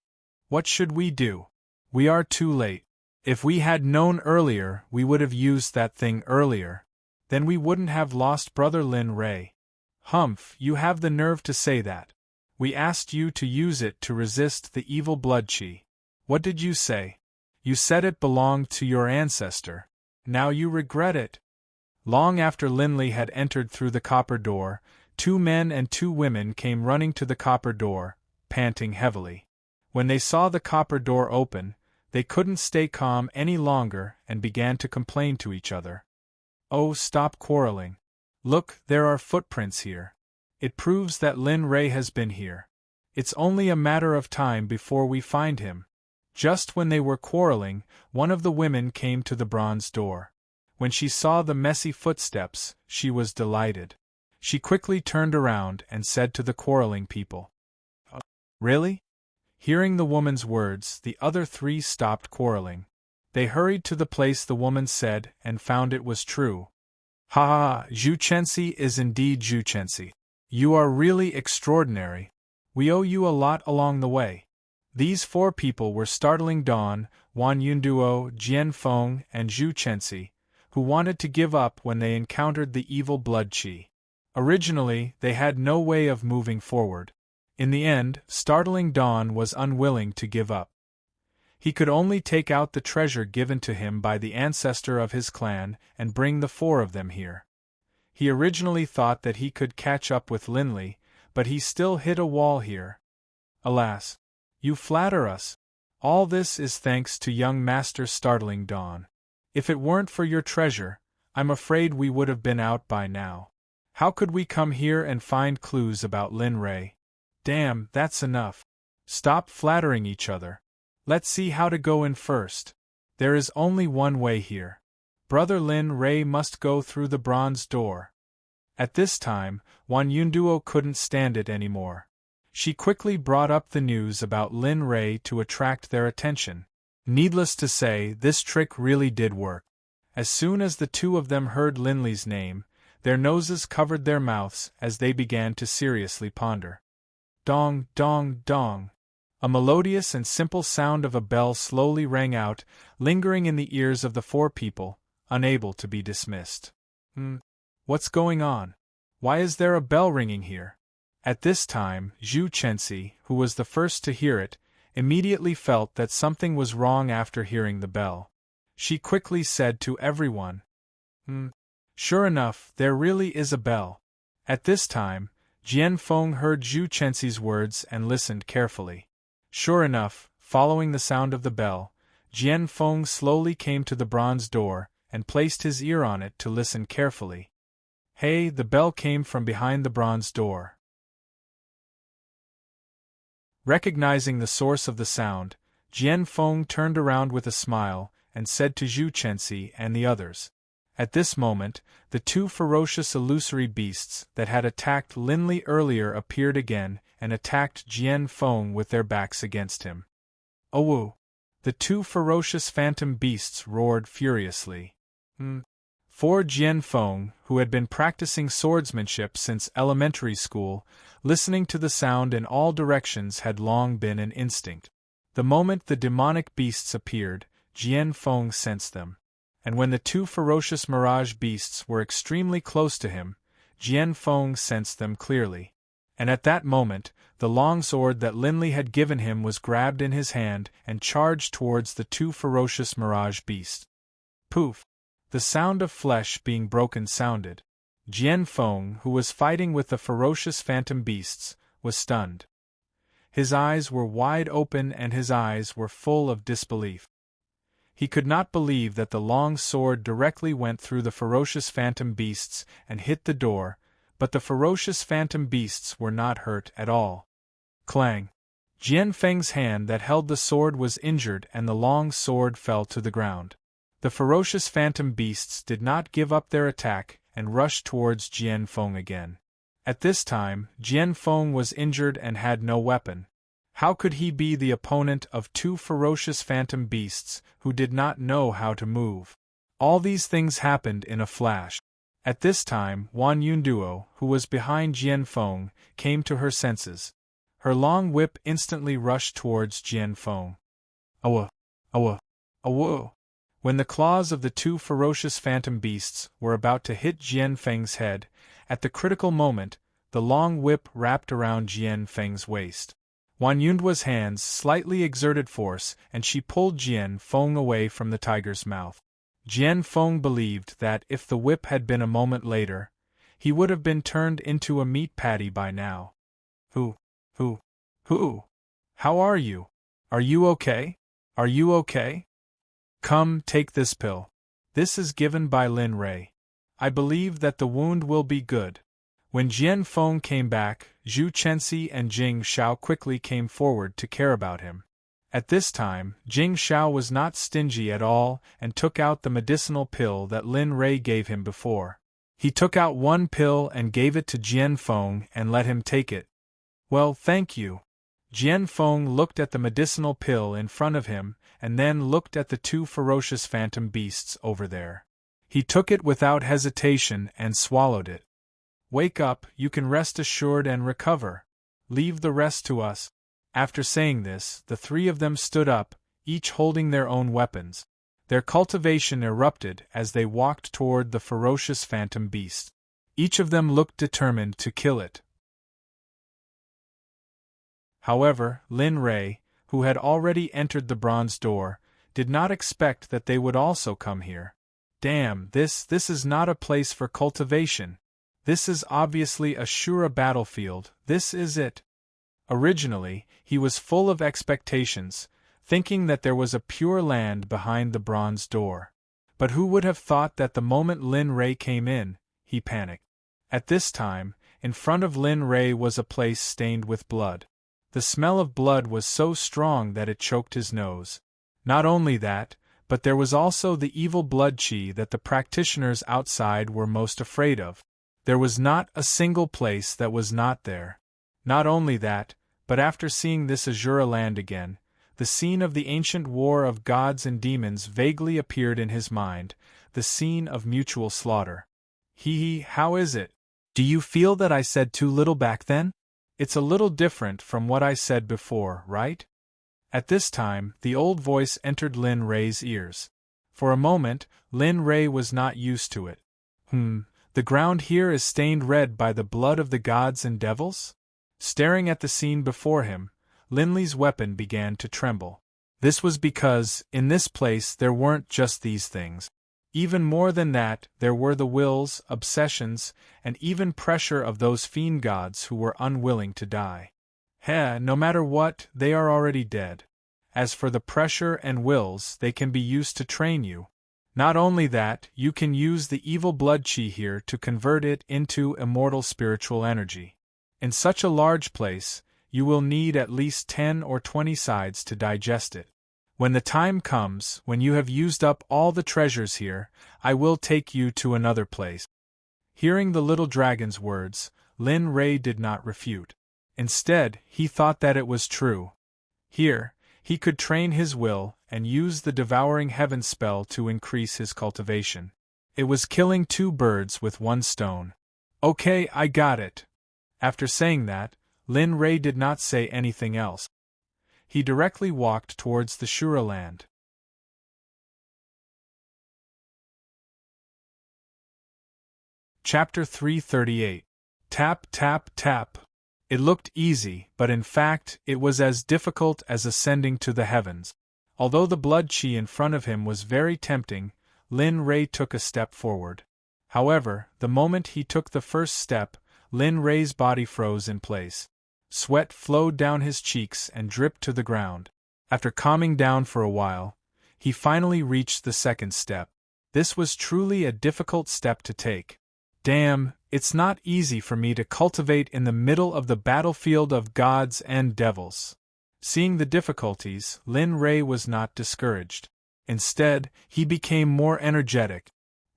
What should we do? We are too late. If we had known earlier, we would have used that thing earlier. Then we wouldn't have lost Brother Lin Ray. Humph, you have the nerve to say that. We asked you to use it to resist the evil blood chi. What did you say? You said it belonged to your ancestor. Now you regret it. Long after Linley had entered through the copper door, 2 men and 2 women came running to the copper door, panting heavily. When they saw the copper door open, they couldn't stay calm any longer and began to complain to each other. Oh, stop quarreling. Look, there are footprints here. It proves that Lin Ray has been here. It's only a matter of time before we find him. Just when they were quarreling, one of the women came to the bronze door. When she saw the messy footsteps, she was delighted. She quickly turned around and said to the quarreling people, "Really?" Hearing the woman's words, the other 3 stopped quarreling. They hurried to the place the woman said and found it was true. "Ha ha, Zhu Chensi is indeed Zhu Chensi. You are really extraordinary. We owe you a lot along the way." These 4 people were Startling Dawn, Wan Yunduo, Jian Feng, and Zhu Chensi, who wanted to give up when they encountered the evil blood chi. Originally, they had no way of moving forward. In the end, Startling Dawn was unwilling to give up. He could only take out the treasure given to him by the ancestor of his clan and bring the 4 of them here. He originally thought that he could catch up with Linley, but he still hit a wall here. Alas! You flatter us. All this is thanks to young Master Startling Dawn. If it weren't for your treasure, I'm afraid we would have been out by now. How could we come here and find clues about Lin Ray? Damn, that's enough. Stop flattering each other. Let's see how to go in first. There is only one way here. Brother Lin Ray must go through the bronze door. At this time, Wan Yunduo couldn't stand it anymore. She quickly brought up the news about Lin Ray to attract their attention. Needless to say, this trick really did work. As soon as the 2 of them heard Linley's name, their noses covered their mouths as they began to seriously ponder. Dong, dong, dong. A melodious and simple sound of a bell slowly rang out, lingering in the ears of the 4 people, unable to be dismissed. What's going on? Why is there a bell ringing here? At this time, Zhu Chensi, who was the first to hear it, immediately felt that something was wrong after hearing the bell. She quickly said to everyone, Sure enough, there really is a bell. At this time, Jian Feng heard Zhu Chensi's words and listened carefully. Sure enough, following the sound of the bell, Jian Feng slowly came to the bronze door and placed his ear on it to listen carefully. Hey, the bell came from behind the bronze door. Recognizing the source of the sound, Jian Feng turned around with a smile and said to Zhu Chensi and the others. At this moment, the 2 ferocious illusory beasts that had attacked Linley earlier appeared again and attacked Jian Feng with their backs against him. "Owu!" The 2 ferocious phantom beasts roared furiously. For Jian Feng, who had been practicing swordsmanship since elementary school, listening to the sound in all directions had long been an instinct. The moment the demonic beasts appeared, Jian Feng sensed them. And when the 2 ferocious mirage beasts were extremely close to him, Jian Feng sensed them clearly. And at that moment, the long sword that Linley had given him was grabbed in his hand and charged towards the 2 ferocious mirage beasts. Poof! The sound of flesh being broken sounded. Jian Feng, who was fighting with the ferocious phantom beasts, was stunned. His eyes were wide open and his eyes were full of disbelief. He could not believe that the long sword directly went through the ferocious phantom beasts and hit the door, but the ferocious phantom beasts were not hurt at all. Clang! Jian Feng's hand that held the sword was injured and the long sword fell to the ground. The ferocious phantom beasts did not give up their attack and rushed towards Jian Feng again. At this time, Jian Feng was injured and had no weapon. How could he be the opponent of 2 ferocious phantom beasts who did not know how to move? All these things happened in a flash. At this time, Wan Yunduo, who was behind Jian Feng, came to her senses. Her long whip instantly rushed towards Jian Feng. Awa! Awa! Awa! When the claws of the two ferocious phantom beasts were about to hit Jian Feng's head, at the critical moment, the long whip wrapped around Jian Feng's waist. Wan Yundua's hands slightly exerted force and she pulled Jian Feng away from the tiger's mouth. Jian Feng believed that if the whip had been a moment later, he would have been turned into a meat patty by now. Who? How are you? Are you okay? Are you okay? Come, take this pill. This is given by Lin Rei. I believe that the wound will be good. When Jian Feng came back, Zhu Chenxi and Jing Shao quickly came forward to care about him. At this time, Jing Shao was not stingy at all and took out the medicinal pill that Lin Rei gave him before. He took out one pill and gave it to Jian Feng and let him take it. Well, thank you. Jian Feng looked at the medicinal pill in front of him and then looked at the two ferocious phantom beasts over there. He took it without hesitation and swallowed it. Wake up, you can rest assured and recover. Leave the rest to us. After saying this, the three of them stood up, each holding their own weapons. Their cultivation erupted as they walked toward the ferocious phantom beast. Each of them looked determined to kill it. However, Lin Rei, who had already entered the bronze door, did not expect that they would also come here. Damn, this is not a place for cultivation. This is obviously a Shura battlefield, this is it. Originally, he was full of expectations, thinking that there was a pure land behind the bronze door. But who would have thought that the moment Lin Rei came in, he panicked. At this time, in front of Lin Rei was a place stained with blood. The smell of blood was so strong that it choked his nose. Not only that, but there was also the evil blood qi that the practitioners outside were most afraid of. There was not a single place that was not there. Not only that, but after seeing this Azura land again, the scene of the ancient war of gods and demons vaguely appeared in his mind, the scene of mutual slaughter. How is it? Do you feel that I said too little back then? It's a little different from what I said before, right? At this time, the old voice entered Lin Rei's ears. For a moment, Lin Rei was not used to it. The ground here is stained red by the blood of the gods and devils? Staring at the scene before him, Lin Li's weapon began to tremble. This was because, in this place there weren't just these things. Even more than that, there were the wills, obsessions, and even pressure of those fiend gods who were unwilling to die. No matter what, they are already dead. As for the pressure and wills, they can be used to train you. Not only that, you can use the evil blood qi here to convert it into immortal spiritual energy. In such a large place, you will need at least 10 or 20 sides to digest it. When the time comes, when you have used up all the treasures here, I will take you to another place. Hearing the little dragon's words, Lin Rei did not refute. Instead, he thought that it was true. Here, he could train his will and use the devouring heaven spell to increase his cultivation. It was killing two birds with one stone. Okay, I got it. After saying that, Lin Rei did not say anything else. He directly walked towards the Shura land. Chapter 338. Tap, tap, tap. It looked easy, but in fact, it was as difficult as ascending to the heavens. Although the blood qi in front of him was very tempting, Lin Rei took a step forward. However, the moment he took the first step, Lin Rei's body froze in place. Sweat flowed down his cheeks and dripped to the ground. After calming down for a while, he finally reached the second step. This was truly a difficult step to take. Damn, it's not easy for me to cultivate in the middle of the battlefield of gods and devils. Seeing the difficulties, Lin Rei was not discouraged. Instead, he became more energetic.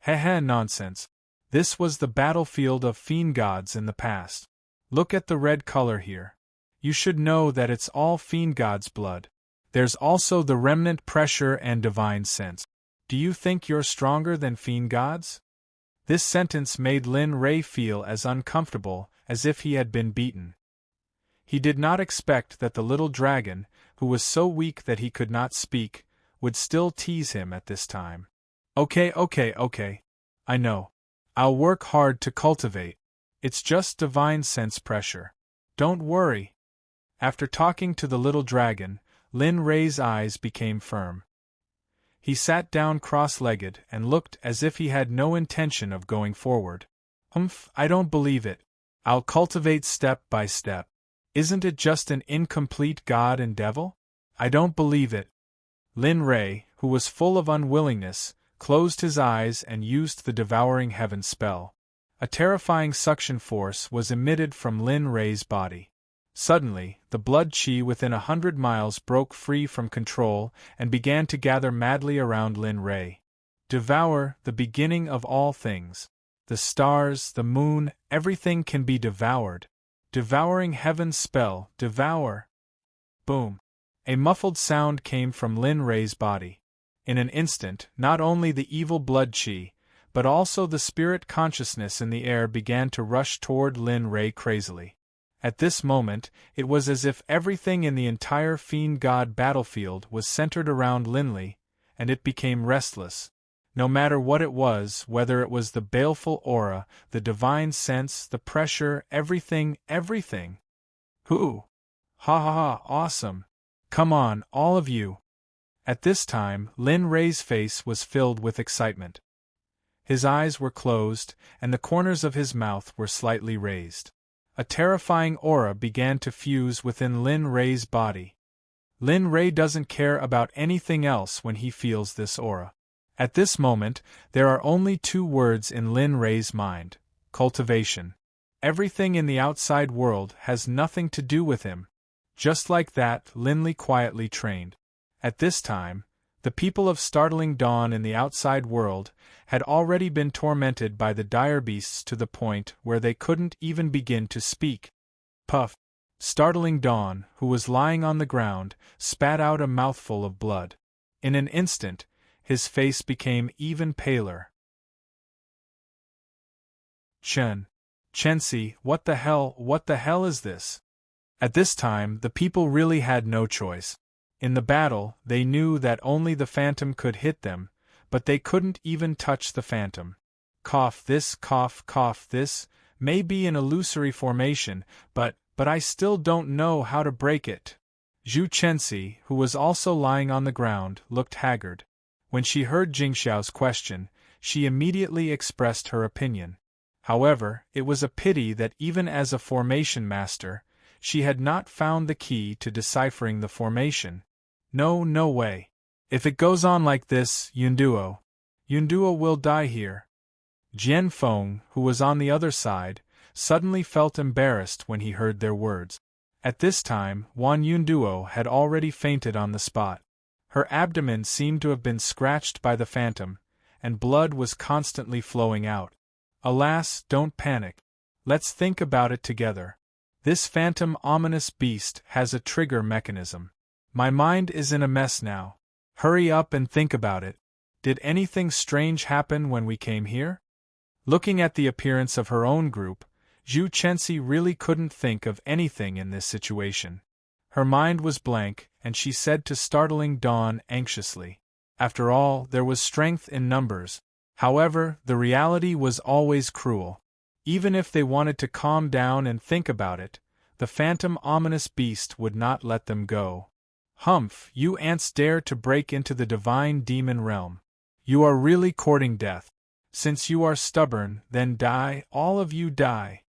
Nonsense. This was the battlefield of fiend gods in the past. Look at the red color here. You should know that it's all fiend gods' blood. There's also the remnant pressure and divine sense. Do you think you're stronger than fiend gods? This sentence made Lin Rei feel as uncomfortable as if he had been beaten. He did not expect that the little dragon, who was so weak that he could not speak, would still tease him at this time. Okay. I know. I'll work hard to cultivate. It's just divine sense pressure. Don't worry. After talking to the little dragon, Lin Ray's eyes became firm. He sat down cross-legged and looked as if he had no intention of going forward. I don't believe it. I'll cultivate step by step. Isn't it just an incomplete god and devil? I don't believe it. Lin Ray, who was full of unwillingness, closed his eyes and used the devouring heaven spell. A terrifying suction force was emitted from Lin Ray's body. Suddenly, the blood chi within 100 miles broke free from control and began to gather madly around Lin Ray. Devour, the beginning of all things. The stars, the moon, everything can be devoured. Devouring heaven's spell, devour. Boom. A muffled sound came from Lin Ray's body. In an instant, not only the evil blood chi, but also the spirit consciousness in the air began to rush toward Lin Ray crazily. At this moment, it was as if everything in the entire Fiend God battlefield was centered around Linley, and it became restless. No matter what it was, whether it was the baleful aura, the divine sense, the pressure, everything. Hoo! Ha, awesome! Come on, all of you! At this time, Lin Ray's face was filled with excitement. His eyes were closed, and the corners of his mouth were slightly raised. A terrifying aura began to fuse within Lin Ray's body. Lin Ray doesn't care about anything else when he feels this aura. At this moment, there are only two words in Lin Ray's mind: cultivation. Everything in the outside world has nothing to do with him. Just like that, Linley quietly trained. At this time, the people of Startling Dawn in the outside world had already been tormented by the dire beasts to the point where they couldn't even begin to speak. Puff! Startling Dawn, who was lying on the ground, spat out a mouthful of blood. In an instant, his face became even paler. Chensi, what the hell is this? At this time, the people really had no choice. In the battle, they knew that only the phantom could hit them, but they couldn't even touch the phantom. Cough this, may be an illusory formation, but I still don't know how to break it. Zhu Chensi, who was also lying on the ground, looked haggard. When she heard Jingxiao's question, she immediately expressed her opinion. However, it was a pity that even as a formation master, she had not found the key to deciphering the formation. No way. If it goes on like this, Yunduo will die here. Jian Feng, who was on the other side, suddenly felt embarrassed when he heard their words. At this time, Wan Yunduo had already fainted on the spot. Her abdomen seemed to have been scratched by the phantom, and blood was constantly flowing out. Alas, don't panic. Let's think about it together. This phantom ominous beast has a trigger mechanism. My mind is in a mess now. Hurry up and think about it. Did anything strange happen when we came here? Looking at the appearance of her own group, Zhu Chensi really couldn't think of anything in this situation. Her mind was blank, and she said to Startling Dawn anxiously. After all, there was strength in numbers. However, the reality was always cruel. Even if they wanted to calm down and think about it, the phantom ominous beast would not let them go. Humph, you ants dare to break into the divine demon realm. You are really courting death. Since you are stubborn, then die, all of you die.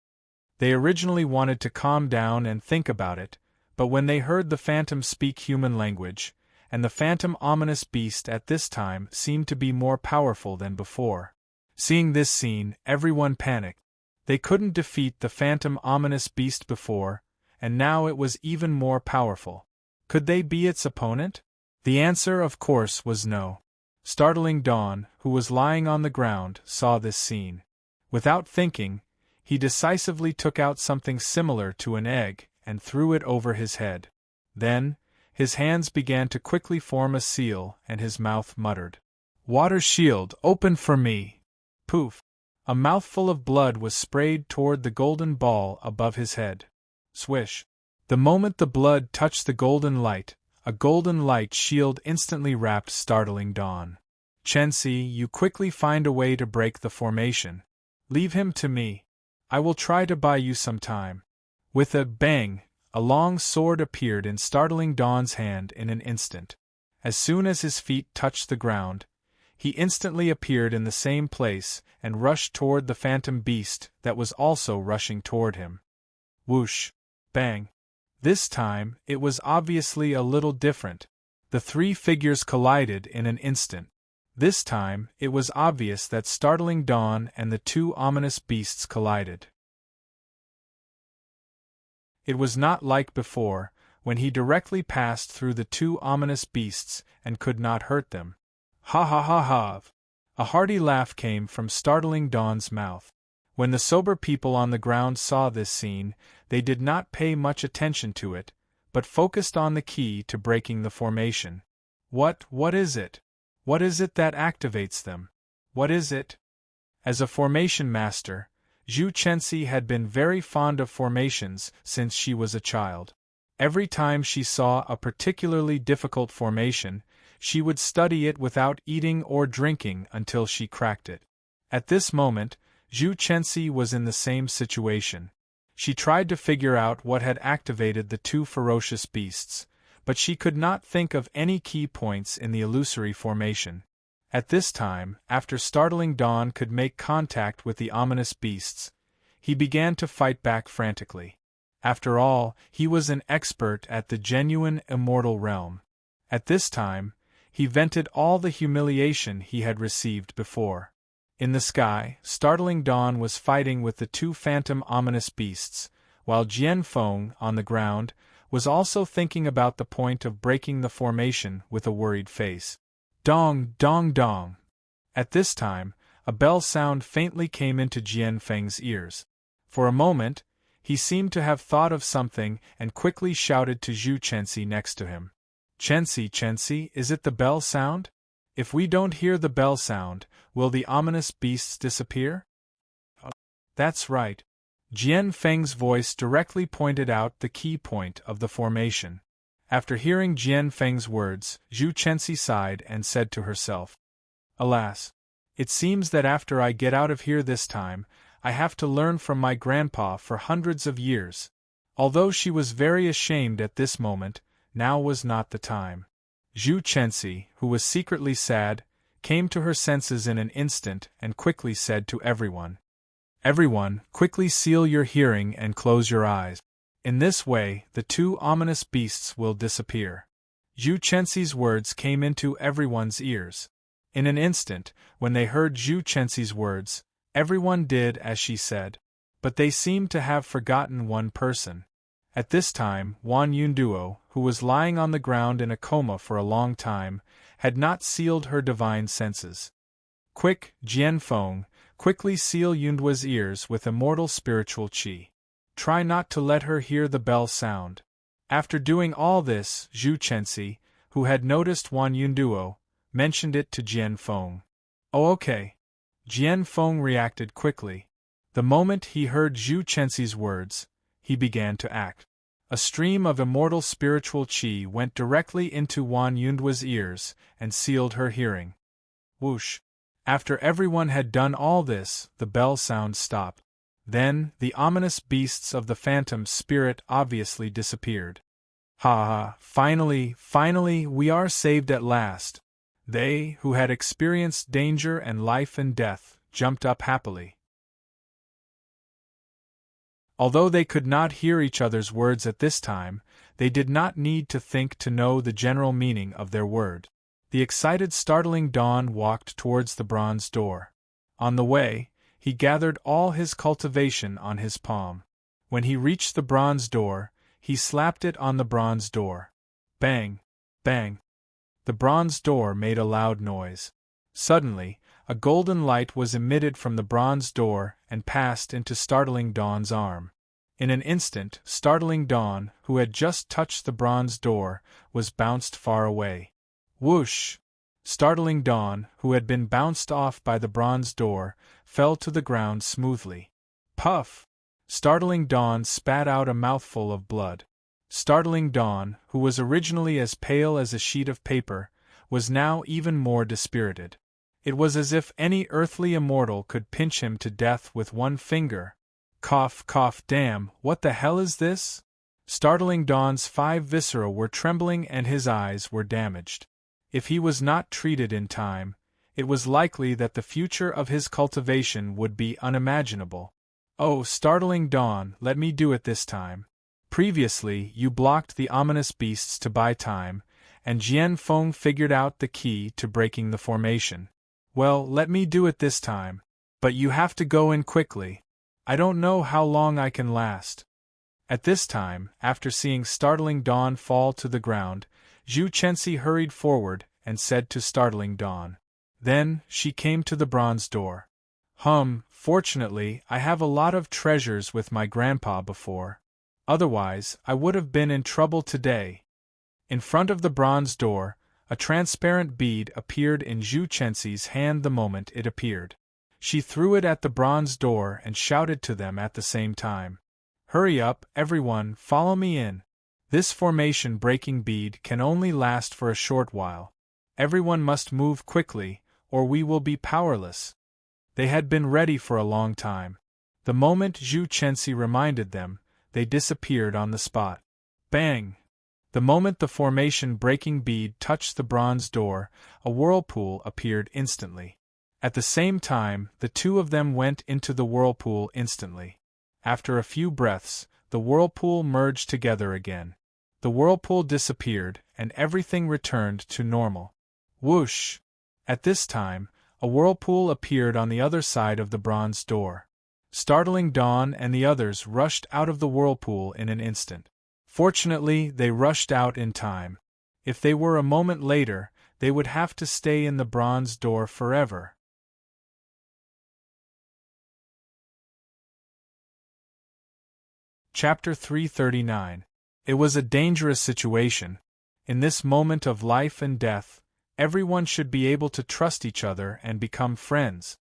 They originally wanted to calm down and think about it, but when they heard the phantom speak human language, and the phantom ominous beast at this time seemed to be more powerful than before. Seeing this scene, everyone panicked. They couldn't defeat the phantom ominous beast before, and now it was even more powerful. Could they be its opponent? The answer, of course, was no. Startling Dawn, who was lying on the ground, saw this scene. Without thinking, he decisively took out something similar to an egg and threw it over his head. Then, his hands began to quickly form a seal and his mouth muttered, "Water shield, open for me!" Poof! A mouthful of blood was sprayed toward the golden ball above his head. Swish! The moment the blood touched the golden light, a golden light shield instantly wrapped startling Dawn. Chensi, you quickly find a way to break the formation. Leave him to me. I will try to buy you some time. With a bang, a long sword appeared in startling Dawn's hand in an instant. As soon as his feet touched the ground, he instantly appeared in the same place and rushed toward the phantom beast that was also rushing toward him. Whoosh! Bang! This time, it was obviously a little different. The three figures collided in an instant. This time, it was obvious that startling Dawn and the two ominous beasts collided. It was not like before, when he directly passed through the two ominous beasts and could not hurt them. Ha ha ha ha! A hearty laugh came from startling Dawn's mouth. When the sober people on the ground saw this scene, they did not pay much attention to it, but focused on the key to breaking the formation. What is it? What is it that activates them? What is it? As a formation master, Zhu Chensi had been very fond of formations since she was a child. Every time she saw a particularly difficult formation, she would study it without eating or drinking until she cracked it. At this moment, Zhu Chensi was in the same situation. She tried to figure out what had activated the two ferocious beasts, but she could not think of any key points in the illusory formation. At this time, after startling Dawn could make contact with the ominous beasts, he began to fight back frantically. After all, he was an expert at the genuine immortal realm. At this time, he vented all the humiliation he had received before. In the sky, startling Dawn was fighting with the two phantom ominous beasts, while Jian Feng, on the ground, was also thinking about the point of breaking the formation with a worried face. Dong, dong, dong! At this time, a bell sound faintly came into Jian Feng's ears. For a moment, he seemed to have thought of something and quickly shouted to Zhu Chensi next to him. Chensi, is it the bell sound? If we don't hear the bell sound, will the ominous beasts disappear? That's right. Jian Feng's voice directly pointed out the key point of the formation. After hearing Jian Feng's words, Zhu Chensi sighed and said to herself, Alas! It seems that after I get out of here this time, I have to learn from my grandpa for hundreds of years. Although she was very ashamed at this moment, now was not the time. Zhu Chensi, who was secretly sad, came to her senses in an instant and quickly said to everyone, Everyone, quickly seal your hearing and close your eyes. In this way, the two ominous beasts will disappear. Zhu Chensi's words came into everyone's ears. In an instant, when they heard Zhu Chensi's words, everyone did as she said. But they seemed to have forgotten one person. At this time, Wan Yunduo, who was lying on the ground in a coma for a long time, had not sealed her divine senses. Quick, Jian Feng, quickly seal Yunduo's ears with immortal spiritual qi. Try not to let her hear the bell sound. After doing all this, Zhu Chensi, who had noticed Wan Yunduo, mentioned it to Jian Feng. Oh, okay. Jian Feng reacted quickly. The moment he heard Zhu Chensi's words, he began to act. A stream of immortal spiritual qi went directly into Wan Yunduo's ears and sealed her hearing. Whoosh! After everyone had done all this, the bell sound stopped. Then, the ominous beasts of the phantom spirit obviously disappeared. Ha ha! Finally, we are saved at last. They, who had experienced danger and life and death, jumped up happily. Although they could not hear each other's words at this time, they did not need to think to know the general meaning of their word. The excited, startling Dawn walked towards the bronze door. On the way, he gathered all his cultivation on his palm. When he reached the bronze door, he slapped it on the bronze door. Bang! Bang! The bronze door made a loud noise. Suddenly, a golden light was emitted from the bronze door and passed into startling Dawn's arm. In an instant, startling Dawn, who had just touched the bronze door, was bounced far away. Whoosh! Startling Dawn, who had been bounced off by the bronze door, fell to the ground smoothly. Puff! Startling Dawn spat out a mouthful of blood. Startling Dawn, who was originally as pale as a sheet of paper, was now even more dispirited. It was as if any earthly immortal could pinch him to death with one finger. Cough, cough, damn, what the hell is this? Startling Dawn's 5 viscera were trembling and his eyes were damaged. If he was not treated in time, it was likely that the future of his cultivation would be unimaginable. Oh, Startling Dawn, let me do it this time. Previously, you blocked the ominous beasts to buy time, and Jian Feng figured out the key to breaking the formation. Well, let me do it this time. But you have to go in quickly. I don't know how long I can last. At this time, after seeing Startling Dawn fall to the ground, Zhu Chenxi hurried forward and said to Startling Dawn. Then, she came to the bronze door. Fortunately, I have a lot of treasures with my grandpa before. Otherwise, I would have been in trouble today. In front of the bronze door, a transparent bead appeared in Zhu Chenxi's hand the moment it appeared. She threw it at the bronze door and shouted to them at the same time. Hurry up, everyone, follow me in. This formation-breaking bead can only last for a short while. Everyone must move quickly, or we will be powerless. They had been ready for a long time. The moment Zhu Chenxi reminded them, they disappeared on the spot. Bang! The moment the formation-breaking bead touched the bronze door, a whirlpool appeared instantly. At the same time, the two of them went into the whirlpool instantly. After a few breaths, the whirlpool merged together again. The whirlpool disappeared, and everything returned to normal. Whoosh! At this time, a whirlpool appeared on the other side of the bronze door. Startling Dawn and the others rushed out of the whirlpool in an instant. Fortunately, they rushed out in time. If they were a moment later, they would have to stay in the bronze door forever. Chapter 339. It was a dangerous situation. In this moment of life and death, everyone should be able to trust each other and become friends.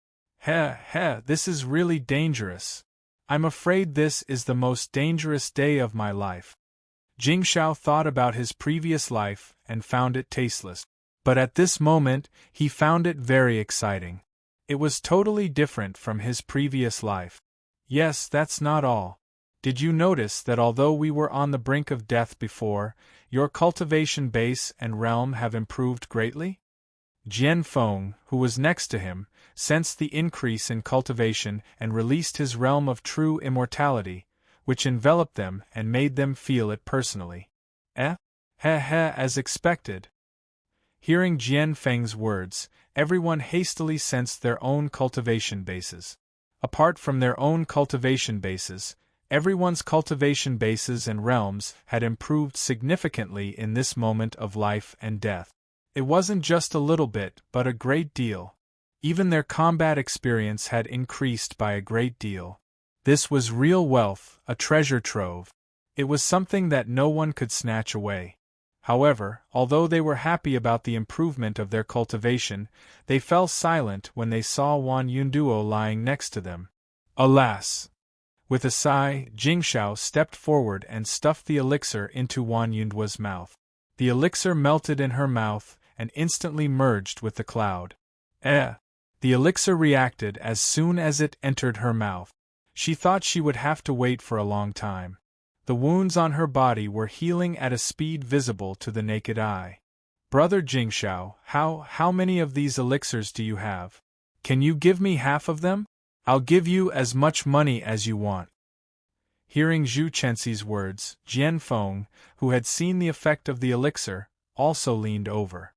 This is really dangerous. I'm afraid this is the most dangerous day of my life. Jingshao thought about his previous life and found it tasteless. But at this moment, he found it very exciting. It was totally different from his previous life. Yes, that's not all. Did you notice that although we were on the brink of death before, your cultivation base and realm have improved greatly? Jian Feng, who was next to him, sensed the increase in cultivation and released his realm of true immortality, which enveloped them and made them feel it personally. As expected. Hearing Jian Feng's words, everyone hastily sensed their own cultivation bases. Apart from their own cultivation bases, everyone's cultivation bases and realms had improved significantly in this moment of life and death. It wasn't just a little bit, but a great deal. Even their combat experience had increased by a great deal. This was real wealth, a treasure trove. It was something that no one could snatch away. However, although they were happy about the improvement of their cultivation, they fell silent when they saw Wan Yunduo lying next to them. Alas! With a sigh, Jingshao stepped forward and stuffed the elixir into Wan Yunduo's mouth. The elixir melted in her mouth and instantly merged with the cloud. The elixir reacted as soon as it entered her mouth. She thought she would have to wait for a long time. The wounds on her body were healing at a speed visible to the naked eye. Brother Jingshao, how many of these elixirs do you have? Can you give me half of them? I'll give you as much money as you want. Hearing Zhu Chenxi's words, Jian Feng, who had seen the effect of the elixir, also leaned over.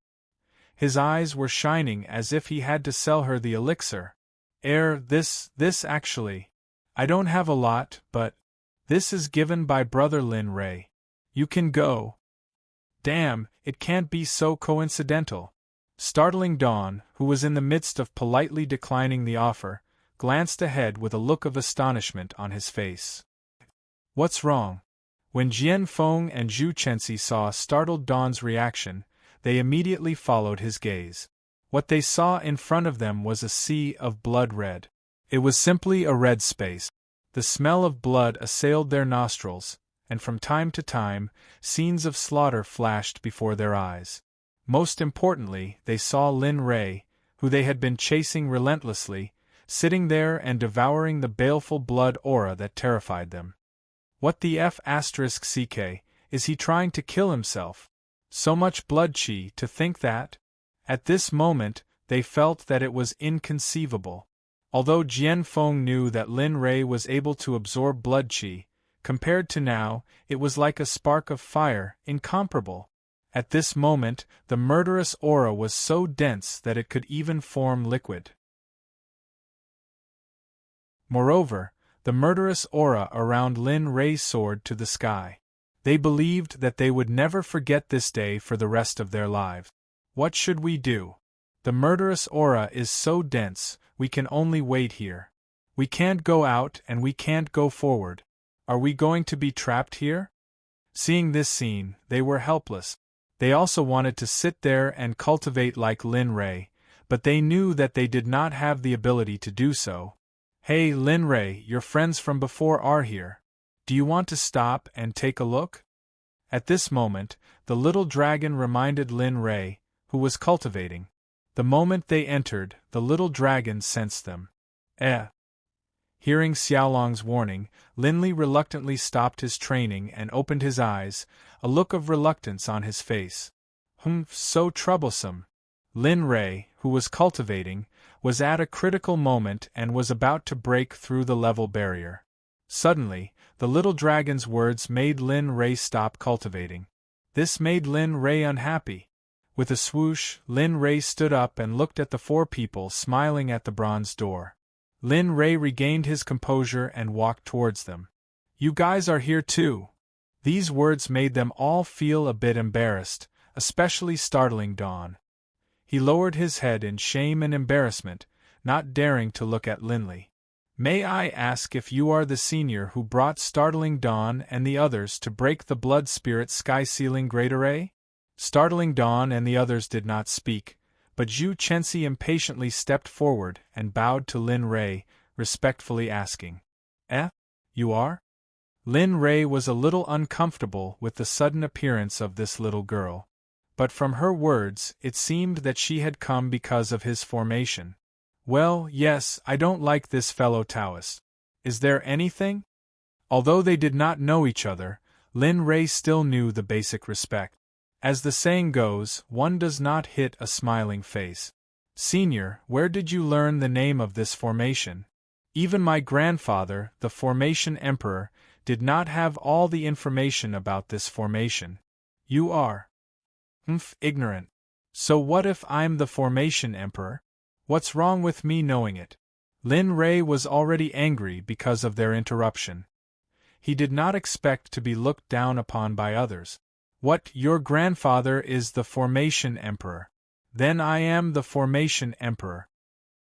His eyes were shining as if he had to sell her the elixir. This actually. I don't have a lot, but this is given by Brother Lin Ray. You can go. Damn, it can't be so coincidental. Startling Dawn, who was in the midst of politely declining the offer, glanced ahead with a look of astonishment on his face. What's wrong? When Jian Feng and Zhu Chenxi saw startled Dawn's reaction, they immediately followed his gaze. What they saw in front of them was a sea of blood red. It was simply a red space. The smell of blood assailed their nostrils, and from time to time, scenes of slaughter flashed before their eyes. Most importantly, they saw Lin Rei, who they had been chasing relentlessly, sitting there and devouring the baleful blood aura that terrified them. What the f*ck, is he trying to kill himself? So much blood chi to think that? At this moment, they felt that it was inconceivable. Although Jian Feng knew that Lin Rei was able to absorb blood chi, compared to now, it was like a spark of fire, incomparable. At this moment, the murderous aura was so dense that it could even form liquid. Moreover, the murderous aura around Lin Rei soared to the sky. They believed that they would never forget this day for the rest of their lives. What should we do? The murderous aura is so dense, we can only wait here. We can't go out and we can't go forward. Are we going to be trapped here? Seeing this scene, they were helpless. They also wanted to sit there and cultivate like Lin Rei, but they knew that they did not have the ability to do so. Hey Lin Rei, your friends from before are here. Do you want to stop and take a look? At this moment, the little dragon reminded Lin Rei, who was cultivating. The moment they entered, the little dragon sensed them. Hearing Xiaolong's warning, Linli reluctantly stopped his training and opened his eyes, a look of reluctance on his face. So troublesome. Lin Rei, who was cultivating, was at a critical moment and was about to break through the level barrier. Suddenly, the little dragon's words made Lin Rei stop cultivating. This made Lin Rei unhappy. With a swoosh, Lin Rei stood up and looked at the four people smiling at the bronze door. Lin Rei regained his composure and walked towards them. You guys are here too. These words made them all feel a bit embarrassed, especially startling Dawn. He lowered his head in shame and embarrassment, not daring to look at Linli. May I ask if you are the senior who brought Startling Dawn and the others to break the Blood Spirit Sky-Sealing Great Array? Startling Dawn and the others did not speak, but Zhu Chenxi impatiently stepped forward and bowed to Lin Rei, respectfully asking, You are? Lin Rei was a little uncomfortable with the sudden appearance of this little girl. But from her words, it seemed that she had come because of his formation. Well, yes, I don't like this fellow Taoist. Is there anything? Although they did not know each other, Lin Rei still knew the basic respect. As the saying goes, one does not hit a smiling face. Senior, where did you learn the name of this formation? Even my grandfather, the Formation Emperor, did not have all the information about this formation. You are ignorant. So what if I'm the Formation Emperor? What's wrong with me knowing it? Lin Rei was already angry because of their interruption. He did not expect to be looked down upon by others. What, your grandfather is the Formation Emperor? Then I am the Formation Emperor.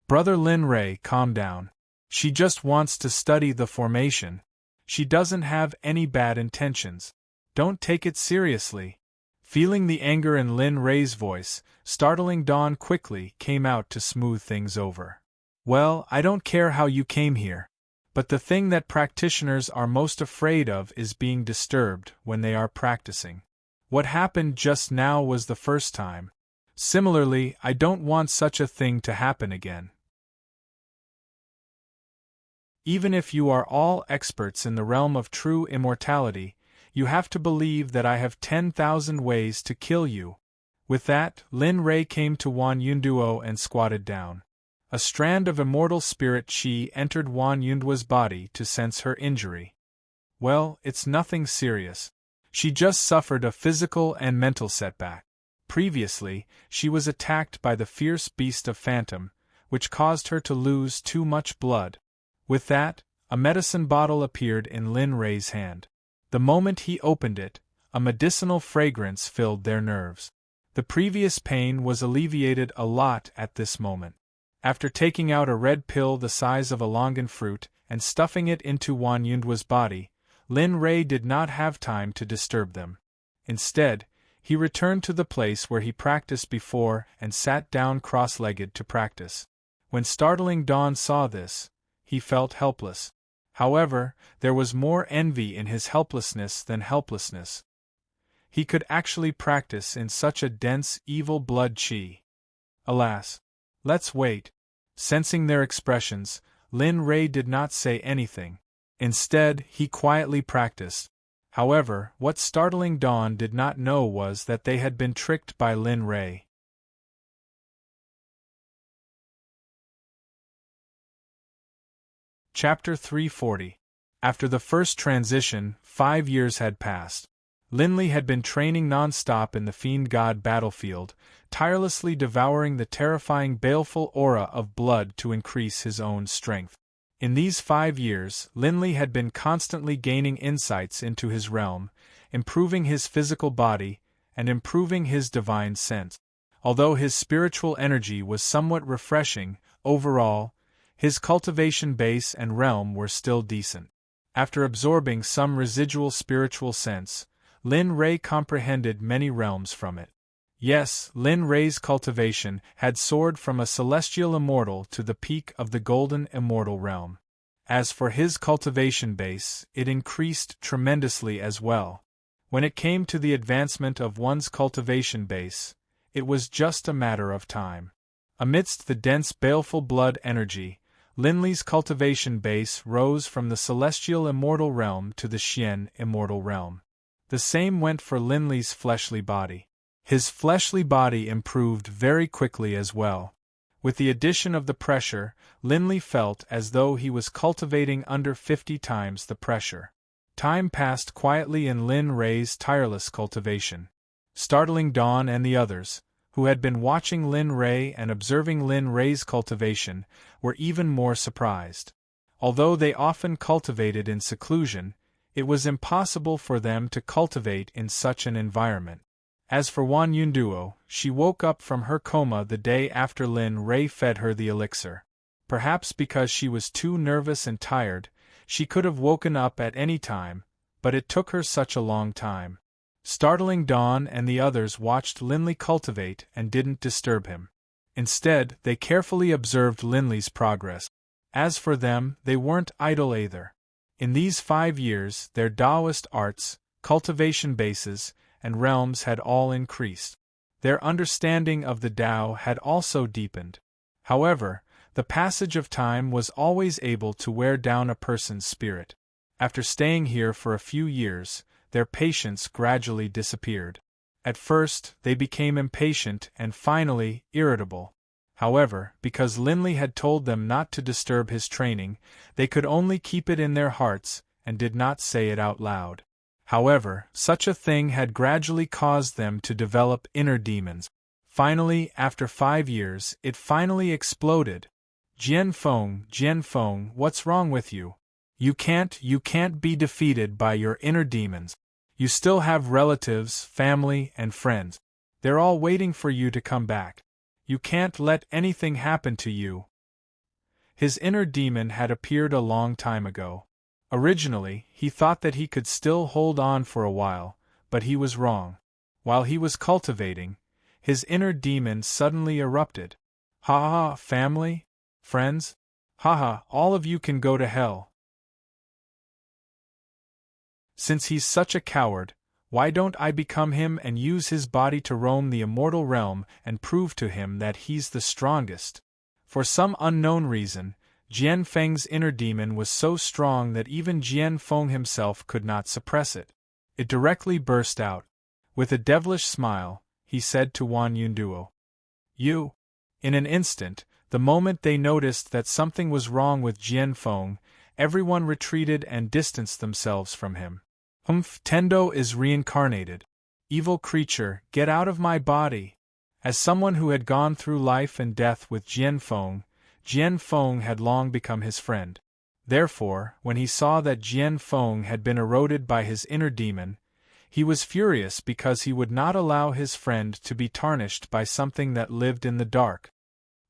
Brother Lin Rei, calm down. She just wants to study the formation. She doesn't have any bad intentions. Don't take it seriously. Feeling the anger in Lin Rei's voice, Startling Dawn quickly came out to smooth things over. Well, I don't care how you came here. But the thing that practitioners are most afraid of is being disturbed when they are practicing. What happened just now was the first time. Similarly, I don't want such a thing to happen again. Even if you are all experts in the realm of true immortality, you have to believe that I have 10,000 ways to kill you. With that, Lin Rei came to Wan Yunduo and squatted down. A strand of immortal spirit qi entered Wan Yunduo's body to sense her injury. Well, it's nothing serious. She just suffered a physical and mental setback. Previously, she was attacked by the fierce beast of Phantom, which caused her to lose too much blood. With that, a medicine bottle appeared in Lin Rei's hand. The moment he opened it, a medicinal fragrance filled their nerves. The previous pain was alleviated a lot at this moment. After taking out a red pill the size of a longan fruit and stuffing it into Wan Yunduo's body, Lin Rei did not have time to disturb them. Instead, he returned to the place where he practiced before and sat down cross-legged to practice. When Startling Dawn saw this, he felt helpless. However, there was more envy in his helplessness than helplessness. He could actually practice in such a dense, evil blood chi. Alas! Let's wait. Sensing their expressions, Lin Rei did not say anything. Instead, he quietly practiced. However, what startling Dawn did not know was that they had been tricked by Lin Rei. Chapter 340. After the first transition, 5 years had passed. Linley had been training non-stop in the Fiend God battlefield, tirelessly devouring the terrifying baleful aura of blood to increase his own strength. In these 5 years, Linley had been constantly gaining insights into his realm, improving his physical body, and improving his divine sense. Although his spiritual energy was somewhat refreshing, overall, his cultivation base and realm were still decent. After absorbing some residual spiritual sense, Lin Rei comprehended many realms from it. Yes, Lin Rei's cultivation had soared from a celestial immortal to the peak of the golden immortal realm. As for his cultivation base, it increased tremendously as well. When it came to the advancement of one's cultivation base, it was just a matter of time. Amidst the dense baleful blood energy, Linley's cultivation base rose from the celestial immortal realm to the Xian immortal realm. The same went for Linley's fleshly body. His fleshly body improved very quickly as well. With the addition of the pressure, Linley felt as though he was cultivating under 50 times the pressure. Time passed quietly in Lin Rei's tireless cultivation. Startling Dawn and the others, who had been watching Lin Rei and observing Lin Rei's cultivation, were even more surprised. Although they often cultivated in seclusion, it was impossible for them to cultivate in such an environment. As for Wan Yunduo, she woke up from her coma the day after Lin Rei fed her the elixir. Perhaps because she was too nervous and tired, she could have woken up at any time, but it took her such a long time. Startling Dawn and the others watched Linley cultivate and didn't disturb him. Instead, they carefully observed Linley's progress. As for them, they weren't idle either. In these 5 years, their Taoist arts, cultivation bases, and realms had all increased. Their understanding of the Tao had also deepened. However, the passage of time was always able to wear down a person's spirit. After staying here for a few years, their patience gradually disappeared. At first, they became impatient and finally, irritable. However, because Linley had told them not to disturb his training, they could only keep it in their hearts and did not say it out loud. However, such a thing had gradually caused them to develop inner demons. Finally, after 5 years, it finally exploded. Jian Feng, what's wrong with you? You can't be defeated by your inner demons. You still have relatives, family, and friends. They're all waiting for you to come back. You can't let anything happen to you. His inner demon had appeared a long time ago. Originally, he thought that he could still hold on for a while, but he was wrong. While he was cultivating, his inner demon suddenly erupted. Ha ha, family? Friends? Ha ha, all of you can go to hell. Since he's such a coward, why don't I become him and use his body to roam the immortal realm and prove to him that he's the strongest? For some unknown reason, Jian Feng's inner demon was so strong that even Jian Feng himself could not suppress it. It directly burst out. With a devilish smile, he said to Wan Yunduo, "You." In an instant, the moment they noticed that something was wrong with Jian Feng, everyone retreated and distanced themselves from him. Tendo is reincarnated. Evil creature, get out of my body. As someone who had gone through life and death with Jian Feng had long become his friend. Therefore, when he saw that Jian Feng had been eroded by his inner demon, he was furious because he would not allow his friend to be tarnished by something that lived in the dark.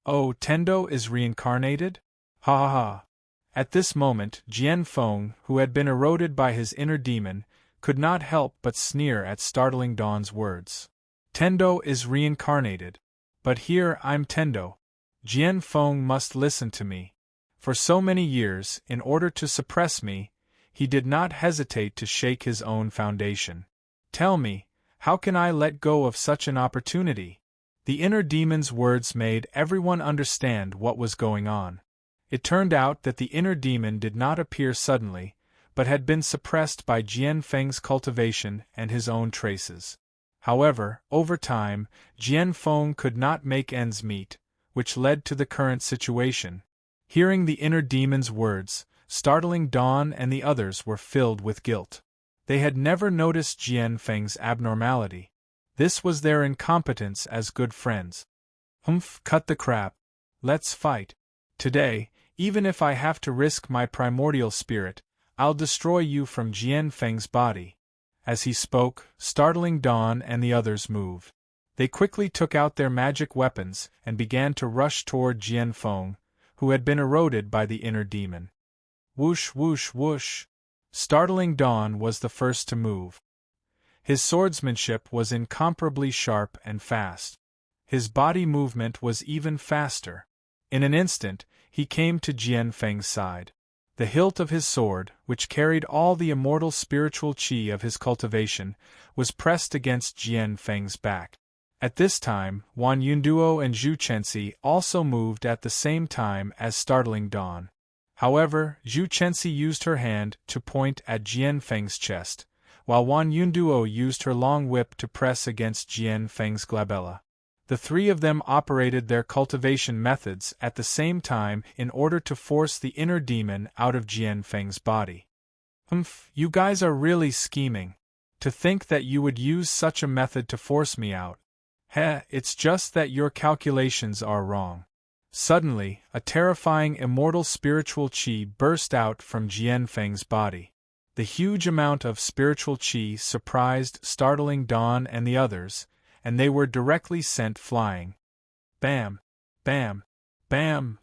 Oh, Tendo is reincarnated? Ha ha ha. At this moment, Jian Feng, who had been eroded by his inner demon, could not help but sneer at Startling Dawn's words. Tendo is reincarnated. But here I'm Tendo. Jian Feng must listen to me. For so many years, in order to suppress me, he did not hesitate to shake his own foundation. Tell me, how can I let go of such an opportunity? The inner demon's words made everyone understand what was going on. It turned out that the inner demon did not appear suddenly, but had been suppressed by Jian Feng's cultivation and his own traces. However, over time, Jian Feng could not make ends meet, which led to the current situation. Hearing the inner demon's words, Startling Dawn and the others were filled with guilt. They had never noticed Jian Feng's abnormality. This was their incompetence as good friends. Humph, cut the crap. Let's fight. Today, even if I have to risk my primordial spirit, I'll destroy you from Jian Feng's body. As he spoke, Startling Dawn and the others moved. They quickly took out their magic weapons and began to rush toward Jian Feng, who had been eroded by the inner demon. Whoosh, whoosh, whoosh. Startling Dawn was the first to move. His swordsmanship was incomparably sharp and fast. His body movement was even faster. In an instant, he came to Jian Feng's side. The hilt of his sword, which carried all the immortal spiritual qi of his cultivation, was pressed against Jian Feng's back. At this time, Wan Yunduo and Zhu Chenxi also moved at the same time as Startling Dawn. However, Zhu Chenxi used her hand to point at Jian Feng's chest, while Wan Yunduo used her long whip to press against Jian Feng's glabella. The three of them operated their cultivation methods at the same time in order to force the inner demon out of Jian Feng's body. Humph, you guys are really scheming. To think that you would use such a method to force me out. Heh, it's just that your calculations are wrong. Suddenly, a terrifying immortal spiritual qi burst out from Jian Feng's body. The huge amount of spiritual qi surprised Startling Dawn and the others, and they were directly sent flying. Bam! Bam! Bam!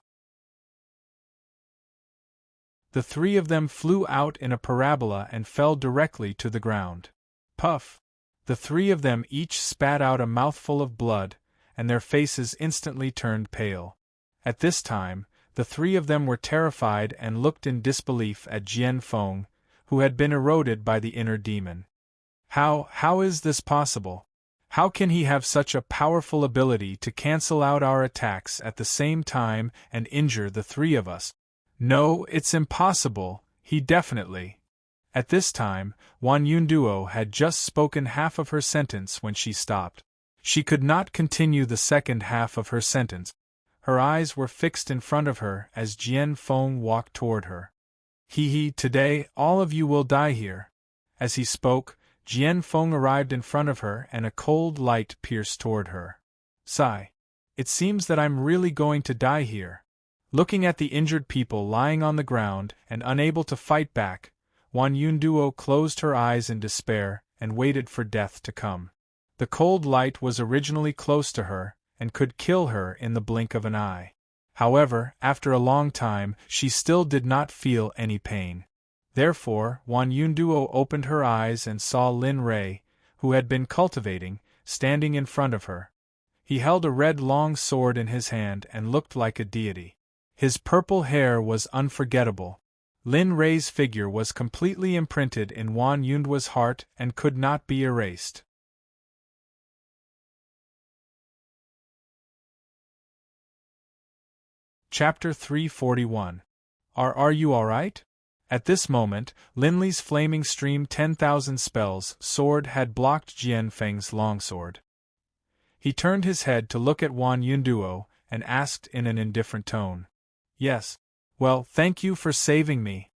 The three of them flew out in a parabola and fell directly to the ground. Puff! The three of them each spat out a mouthful of blood, and their faces instantly turned pale. At this time, the three of them were terrified and looked in disbelief at Jian Feng, who had been eroded by the inner demon. How is this possible? How can he have such a powerful ability to cancel out our attacks at the same time and injure the three of us? No, it's impossible, he definitely. At this time, Wan Yunduo had just spoken half of her sentence when she stopped. She could not continue the second half of her sentence. Her eyes were fixed in front of her as Jian Feng walked toward her. Today, all of you will die here. As he spoke, Jian Feng arrived in front of her and a cold light pierced toward her. Sigh. It seems that I'm really going to die here. Looking at the injured people lying on the ground and unable to fight back, Wan Yunduo closed her eyes in despair and waited for death to come. The cold light was originally close to her and could kill her in the blink of an eye. However, after a long time, she still did not feel any pain. Therefore, Wan Yunduo opened her eyes and saw Lin Rei, who had been cultivating, standing in front of her. He held a red long sword in his hand and looked like a deity. His purple hair was unforgettable. Lin Rei's figure was completely imprinted in Wan Yunduo's heart and could not be erased. Chapter 341. Are you alright? At this moment, Linley's flaming stream 10,000 spells sword had blocked Jian Feng's longsword. He turned his head to look at Wan Yunduo and asked in an indifferent tone. Yes. Well, thank you for saving me.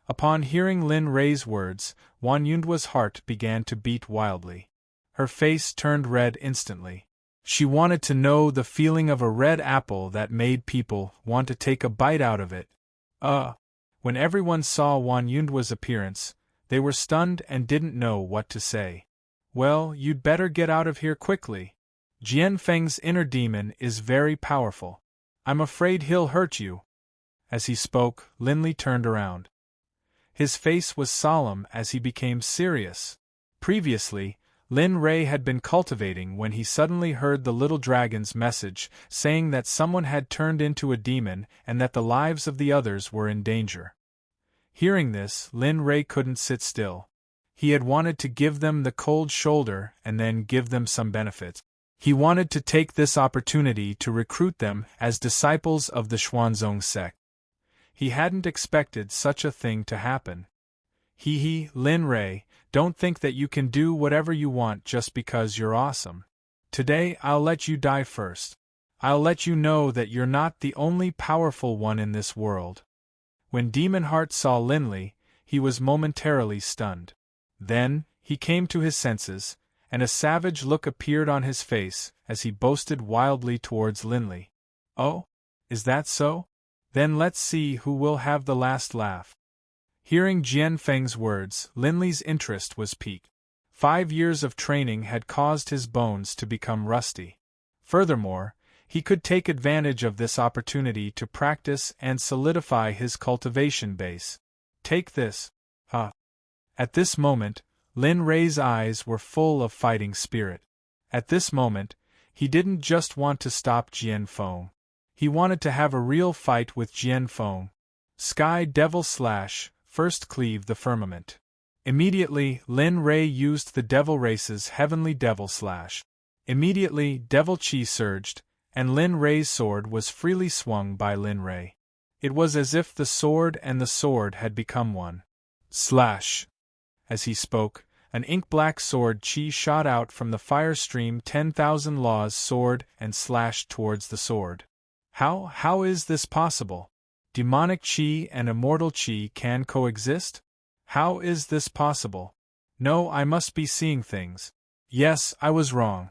Upon hearing Lin Rei's words, Wan Yunduo's heart began to beat wildly. Her face turned red instantly. She wanted to know the feeling of a red apple that made people want to take a bite out of it. When everyone saw Wan Yunduo's appearance, they were stunned and didn't know what to say. Well, you'd better get out of here quickly. Jian Feng's inner demon is very powerful. I'm afraid he'll hurt you. As he spoke, Linley turned around. His face was solemn as he became serious. Previously, Lin Rei had been cultivating when he suddenly heard the little dragon's message saying that someone had turned into a demon and that the lives of the others were in danger. Hearing this, Lin Rei couldn't sit still. He had wanted to give them the cold shoulder and then give them some benefits. He wanted to take this opportunity to recruit them as disciples of the Xuanzong Sect. He hadn't expected such a thing to happen. Lin Rei, don't think that you can do whatever you want just because you're awesome. Today I'll let you die first. I'll let you know that you're not the only powerful one in this world. When Demon Heart saw Linley, he was momentarily stunned. Then, he came to his senses, and a savage look appeared on his face as he boasted wildly towards Linley. Oh? Is that so? Then let's see who will have the last laugh. Hearing Jian Feng's words, Linley's interest was piqued. 5 years of training had caused his bones to become rusty. Furthermore, he could take advantage of this opportunity to practice and solidify his cultivation base. Take this. At this moment, Lin Rei's eyes were full of fighting spirit. At this moment, he didn't just want to stop Jian Feng. He wanted to have a real fight with Jian Feng. Sky Devil Slash, first cleave the firmament. Immediately, Lin Rei used the Devil Race's Heavenly Devil Slash. Immediately, Devil Chi surged, and Lin Rei's sword was freely swung by Lin Rei. It was as if the sword and the sword had become one. Slash! As he spoke, an ink-black sword chi shot out from the fire stream 10,000 Law's sword and slashed towards the sword. How is this possible? Demonic chi and immortal chi can coexist? How is this possible? No, I must be seeing things. Yes, I was wrong.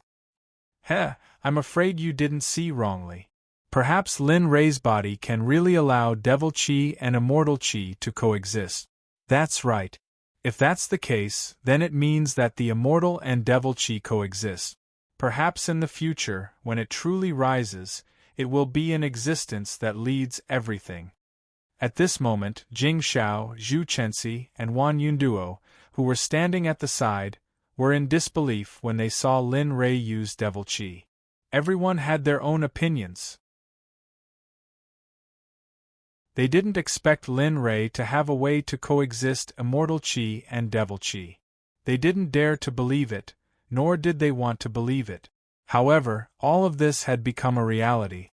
I'm afraid you didn't see wrongly. Perhaps Lin Rei's body can really allow devil chi and immortal chi to coexist. That's right. If that's the case, then it means that the immortal and devil chi coexist. Perhaps in the future, when it truly rises, it will be an existence that leads everything. At this moment, Jing Xiao, Zhu Chenxi, and Wan Yunduo, who were standing at the side, were in disbelief when they saw Lin Rei use devil chi. Everyone had their own opinions. They didn't expect Lin Rei to have a way to coexist immortal chi and devil chi. They didn't dare to believe it, nor did they want to believe it. However, all of this had become a reality.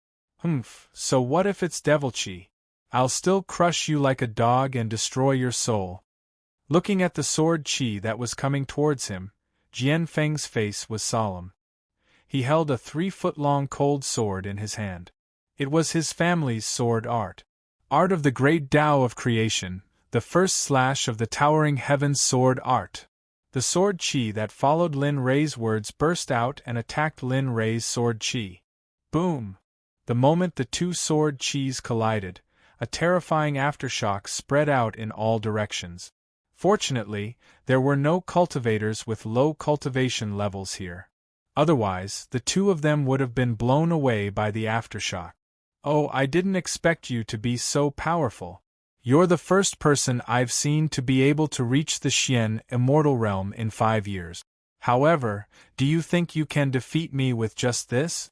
So what if it's devil chi? I'll still crush you like a dog and destroy your soul. Looking at the sword chi that was coming towards him, Jian Feng's face was solemn. He held a 3-foot-long cold sword in his hand. It was his family's sword art. Art of the great Tao of creation, the first slash of the towering heavens sword art. The sword chi that followed Lin Rei's words burst out and attacked Lin Rei's sword chi. Boom! The moment the two sword chis collided, a terrifying aftershock spread out in all directions. Fortunately, there were no cultivators with low cultivation levels here. Otherwise, the two of them would have been blown away by the aftershock. Oh, I didn't expect you to be so powerful. You're the first person I've seen to be able to reach the Xian immortal realm in 5 years. However, do you think you can defeat me with just this?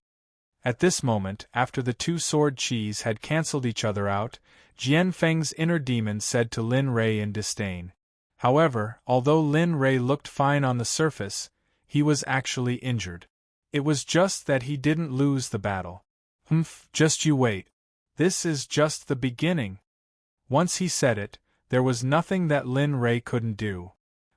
At this moment, after the two sword chis had cancelled each other out, Jian Feng's inner demon said to Lin Rei in disdain. However, although Lin Rei looked fine on the surface, he was actually injured. It was just that he didn't lose the battle. Just you wait. This is just the beginning. Once he said it, there was nothing that Lin Rei couldn't do.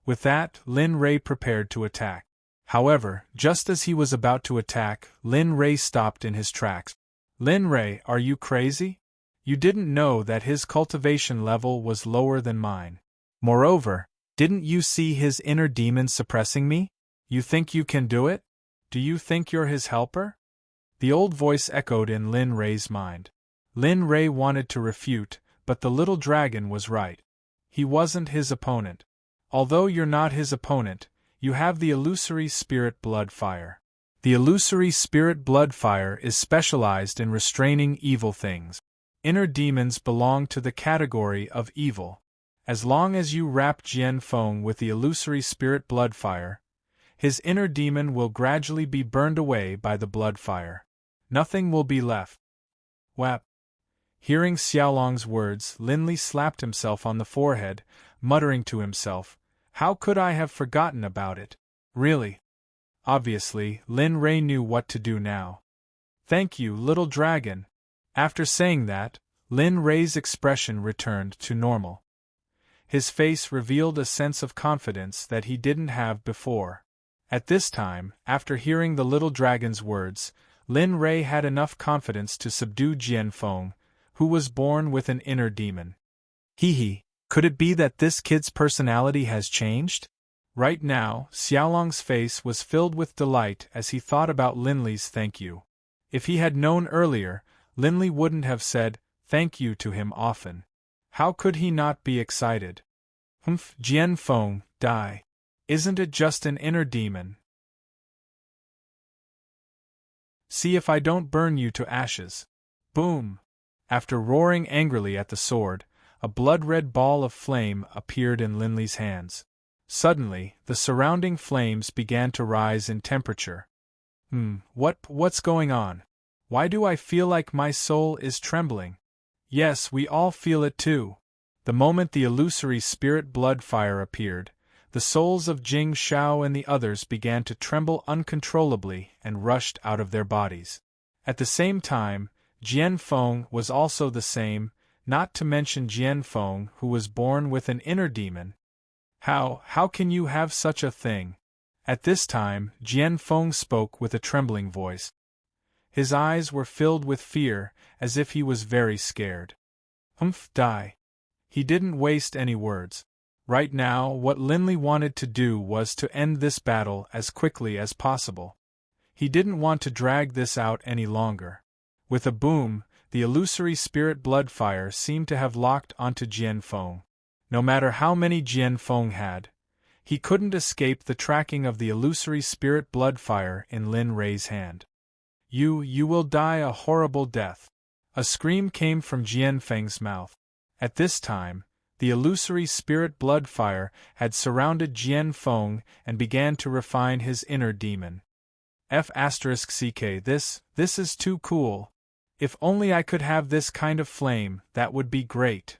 With that, Lin Rei prepared to attack. However, just as he was about to attack, Lin Rei stopped in his tracks. Lin Rei, are you crazy? You didn't know that his cultivation level was lower than mine. Moreover, didn't you see his inner demon suppressing me? You think you can do it? Do you think you're his helper? The old voice echoed in Lin Rei's mind. Lin Rei wanted to refute, but the little dragon was right. He wasn't his opponent. Although you're not his opponent, you have the illusory spirit blood fire. The illusory spirit blood fire is specialized in restraining evil things. Inner demons belong to the category of evil. As long as you wrap Jian Feng with the illusory spirit blood fire, His inner demon will gradually be burned away by the blood fire. Nothing will be left. Whap! Hearing Xiaolong's words, Lin Li slapped himself on the forehead, muttering to himself, "How could I have forgotten about it? Really?" Obviously, Lin Rei knew what to do now. "Thank you, little dragon." After saying that, Lin Rei's expression returned to normal. His face revealed a sense of confidence that he didn't have before. At this time, after hearing the little dragon's words, Lin Rei had enough confidence to subdue Jian Feng, who was born with an inner demon. Hee, could it be that this kid's personality has changed? Right now, Xiaolong's face was filled with delight as he thought about Lin Li's thank you. If he had known earlier, Lin Li wouldn't have said thank you to him often. How could he not be excited? Jian Feng, die. Isn't it just an inner demon? See if I don't burn you to ashes. Boom! After roaring angrily at the sword, a blood-red ball of flame appeared in Lin Li's hands. Suddenly, the surrounding flames began to rise in temperature. What's going on? Why do I feel like my soul is trembling? Yes, we all feel it too. The moment the illusory spirit blood fire appeared, the souls of Jing Shao and the others began to tremble uncontrollably and rushed out of their bodies. At the same time, Jian Feng was also the same, not to mention Jian Feng, who was born with an inner demon. How can you have such a thing? At this time, Jian Feng spoke with a trembling voice. His eyes were filled with fear, as if he was very scared. Die. He didn't waste any words. Right now, what Lin Li wanted to do was to end this battle as quickly as possible. He didn't want to drag this out any longer. With a boom, the illusory spirit blood fire seemed to have locked onto Jian Feng. No matter how many Jian Feng had, he couldn't escape the tracking of the illusory spirit blood fire in Lin Rei's hand. You will die a horrible death. A scream came from Jian Feng's mouth. At this time, the illusory spirit blood fire had surrounded Jian Feng and began to refine his inner demon. F***ck, this is too cool. If only I could have this kind of flame, that would be great.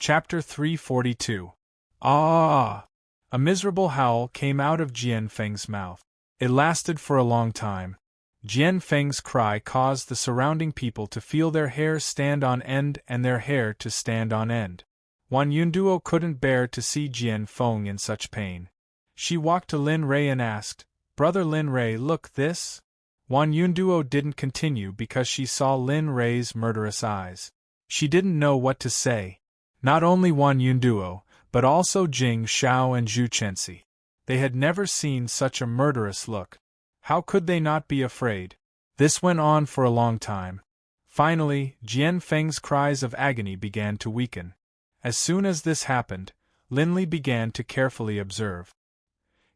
Chapter 342. Ah! A miserable howl came out of Jian Feng's mouth. It lasted for a long time. Jian Feng's cry caused the surrounding people to feel their hair stand on end and their hair to stand on end. Wan Yunduo couldn't bear to see Jian Feng in such pain. She walked to Lin Rei and asked, "Brother Lin Rei, look this?" Wan Yunduo didn't continue because she saw Lin Rei's murderous eyes. She didn't know what to say. Not only Wan Yunduo, but also Jing Shao and Zhu Chenxi. They had never seen such a murderous look. How could they not be afraid? This went on for a long time. Finally, Jian Feng's cries of agony began to weaken. As soon as this happened, Lin Li began to carefully observe.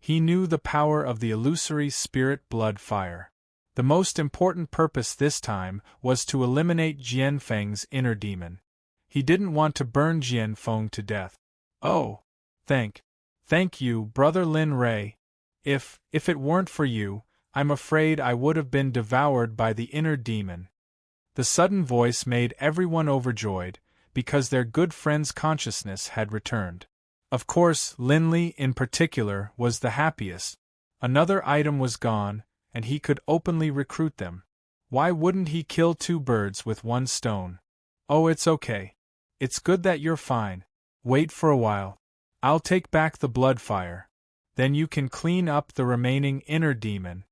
He knew the power of the illusory spirit blood fire. The most important purpose this time was to eliminate Jian Feng's inner demon. He didn't want to burn Jian Feng to death. Oh! Thank you, Brother Lin Rei. If it weren't for you, I'm afraid I would have been devoured by the inner demon. The sudden voice made everyone overjoyed, because their good friend's consciousness had returned. Of course, Lin Li in particular was the happiest. Another item was gone, and he could openly recruit them. Why wouldn't he kill two birds with one stone? Oh, it's okay. It's good that you're fine. Wait for a while. I'll take back the blood fire. Then you can clean up the remaining inner demon.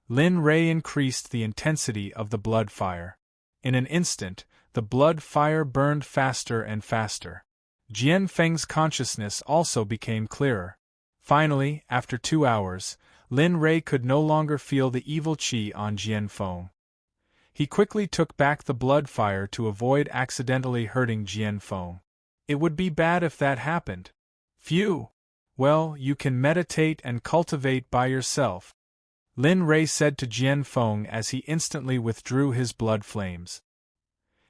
Lin Rei increased the intensity of the blood fire. In an instant, the blood fire burned faster and faster. Jian Feng's consciousness also became clearer. Finally, after 2 hours, Lin Rei could no longer feel the evil qi on Jian Feng. He quickly took back the blood fire to avoid accidentally hurting Jian Feng. It would be bad if that happened. Phew! Well, you can meditate and cultivate by yourself, Lin Rei said to Jian Feng as he instantly withdrew his blood flames.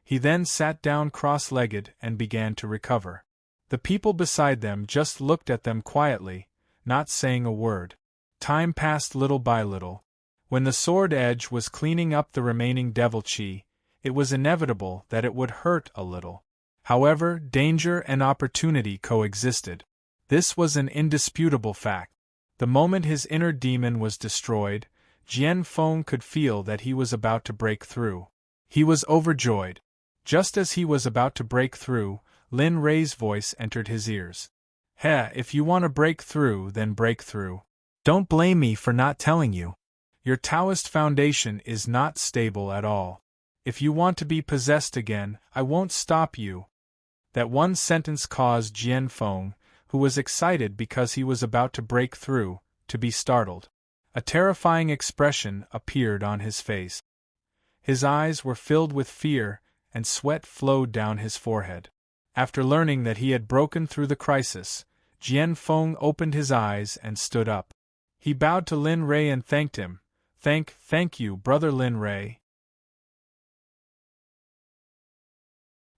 He then sat down cross-legged and began to recover. The people beside them just looked at them quietly, not saying a word. Time passed little by little. When the sword edge was cleaning up the remaining devil chi, it was inevitable that it would hurt a little. However, danger and opportunity coexisted. This was an indisputable fact. The moment his inner demon was destroyed, Jian Feng could feel that he was about to break through. He was overjoyed. Just as he was about to break through, Lin Rei's voice entered his ears. If you want to break through, then break through. Don't blame me for not telling you. Your Taoist foundation is not stable at all. If you want to be possessed again, I won't stop you. That one sentence caused Jian Feng, who was excited because he was about to break through, to be startled. A terrifying expression appeared on his face. His eyes were filled with fear, and sweat flowed down his forehead. After learning that he had broken through the crisis, Jian Feng opened his eyes and stood up. He bowed to Lin Rei and thanked him. Thank you, brother Lin Rei.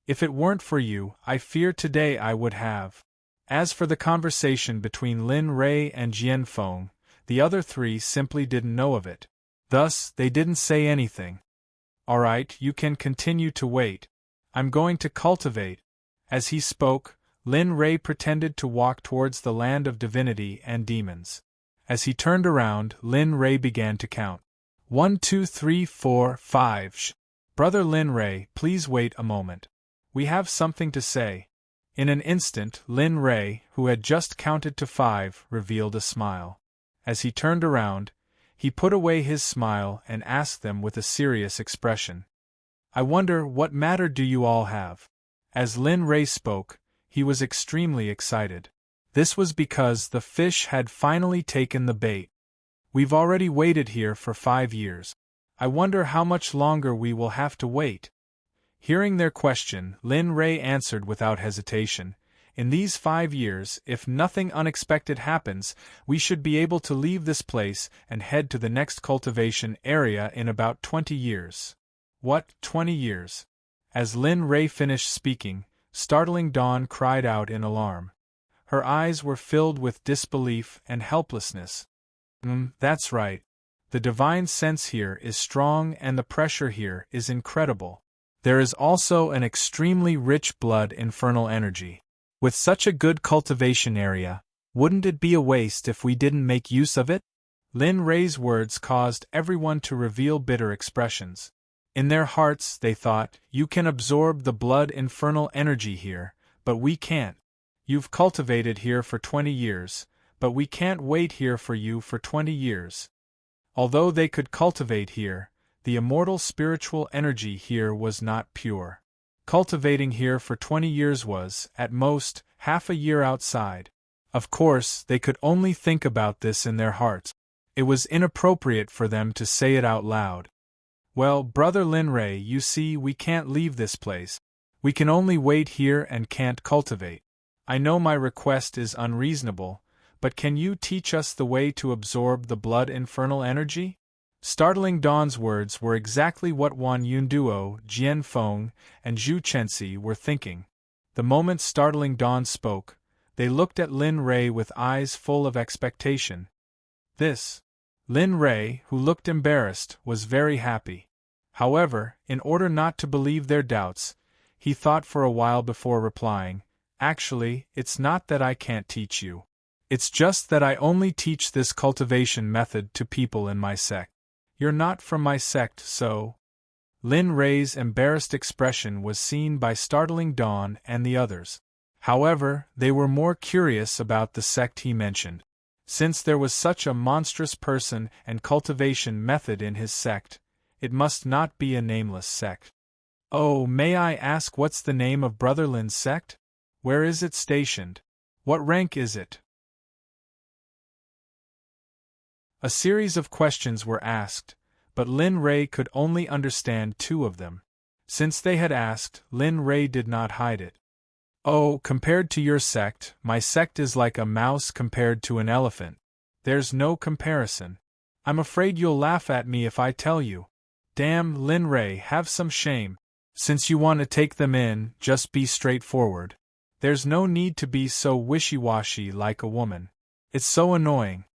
If it weren't for you, I fear today I would have. As for the conversation between Lin Rei and Jian Feng, the other three simply didn't know of it. Thus, they didn't say anything. All right, you can continue to wait. I'm going to cultivate. As he spoke, Lin Rei pretended to walk towards the land of divinity and demons. As he turned around, Lin Rei began to count. 1, 2, 3, 4, 5. Brother Lin Rei, please wait a moment. We have something to say. In an instant, Lin Rei, who had just counted to 5, revealed a smile. As he turned around, he put away his smile and asked them with a serious expression. I wonder what matter do you all have? As Lin Rei spoke, he was extremely excited. This was because the fish had finally taken the bait. We've already waited here for 5 years. I wonder how much longer we will have to wait. Hearing their question, Lin Rei answered without hesitation. In these 5 years, if nothing unexpected happens, we should be able to leave this place and head to the next cultivation area in about 20 years. What, 20 years? As Lin Rei finished speaking, Startling Dawn cried out in alarm. Her eyes were filled with disbelief and helplessness. That's right. The divine sense here is strong and the pressure here is incredible. There is also an extremely rich blood infernal energy. With such a good cultivation area, wouldn't it be a waste if we didn't make use of it? Lin Rei's words caused everyone to reveal bitter expressions. In their hearts, they thought, you can absorb the blood infernal energy here, but we can't. You've cultivated here for 20 years, but we can't wait here for you for 20 years. Although they could cultivate here, the immortal spiritual energy here was not pure. Cultivating here for 20 years was, at most, half a year outside. Of course, they could only think about this in their hearts. It was inappropriate for them to say it out loud. Well, Brother Lin Rei, you see, we can't leave this place. We can only wait here and can't cultivate. I know my request is unreasonable, but can you teach us the way to absorb the blood infernal energy? Startling Dawn's words were exactly what Wan Yunduo, Jian Feng, and Zhu Chenxi were thinking. The moment Startling Dawn spoke, they looked at Lin Rei with eyes full of expectation. Lin Rei, who looked embarrassed, was very happy. However, in order not to believe their doubts, he thought for a while before replying, Actually, it's not that I can't teach you. It's just that I only teach this cultivation method to people in my sect. You're not from my sect, so... Lin Rei's embarrassed expression was seen by Startling Dawn and the others. However, they were more curious about the sect he mentioned. Since there was such a monstrous person and cultivation method in his sect, it must not be a nameless sect. Oh, may I ask what's the name of Brother Lin's sect? Where is it stationed? What rank is it? A series of questions were asked, but Lin Rei could only understand 2 of them. Since they had asked, Lin Rei did not hide it. Oh, compared to your sect, my sect is like a mouse compared to an elephant. There's no comparison. I'm afraid you'll laugh at me if I tell you. Damn, Lin Rei, have some shame. Since you want to take them in, just be straightforward. There's no need to be so wishy-washy like a woman. It's so annoying.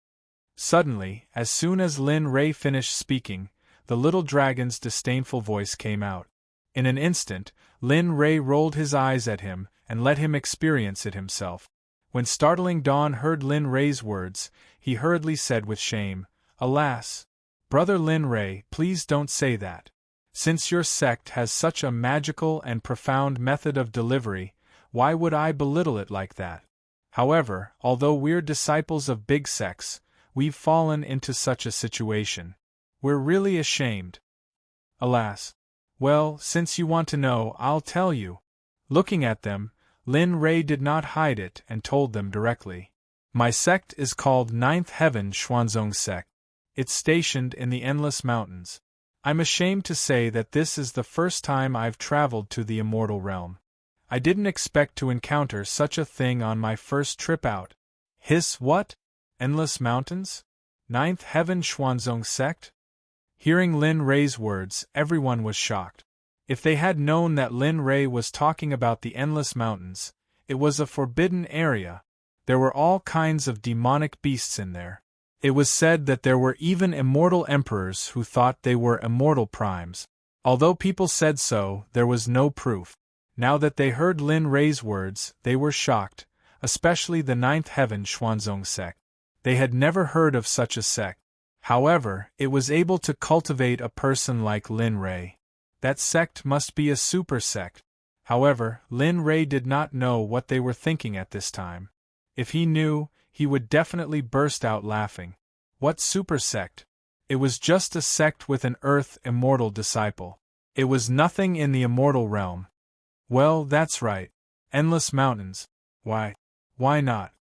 Suddenly, as soon as Lin Ray finished speaking, the little dragon's disdainful voice came out. In an instant, Lin Ray rolled his eyes at him and let him experience it himself. When startling Dawn heard Lin Ray's words, he hurriedly said with shame, "Alas! Brother Lin Ray, please don't say that. Since your sect has such a magical and profound method of delivery, why would I belittle it like that? However, although we're disciples of big sects, we've fallen into such a situation. We're really ashamed." "Alas. Well, since you want to know, I'll tell you." Looking at them, Lin Ray did not hide it and told them directly. "My sect is called Ninth Heaven Xuanzong Sect. It's stationed in the Endless Mountains. I'm ashamed to say that this is the first time I've traveled to the immortal realm. I didn't expect to encounter such a thing on my first trip out." "Hiss, what? Endless Mountains? Ninth Heaven Xuanzong Sect?" Hearing Lin Ray's words, everyone was shocked. If they had known that Lin Ray was talking about the Endless Mountains, it was a forbidden area. There were all kinds of demonic beasts in there. It was said that there were even immortal emperors who thought they were immortal primes. Although people said so, there was no proof. Now that they heard Lin Ray's words, they were shocked, especially the Ninth Heaven Xuanzong Sect. They had never heard of such a sect. However, it was able to cultivate a person like Lin Ray. That sect must be a super sect. However, Lin Ray did not know what they were thinking at this time. If he knew, he would definitely burst out laughing. What super sect? It was just a sect with an earth immortal disciple. It was nothing in the immortal realm. Well, that's right. Endless Mountains. Why not?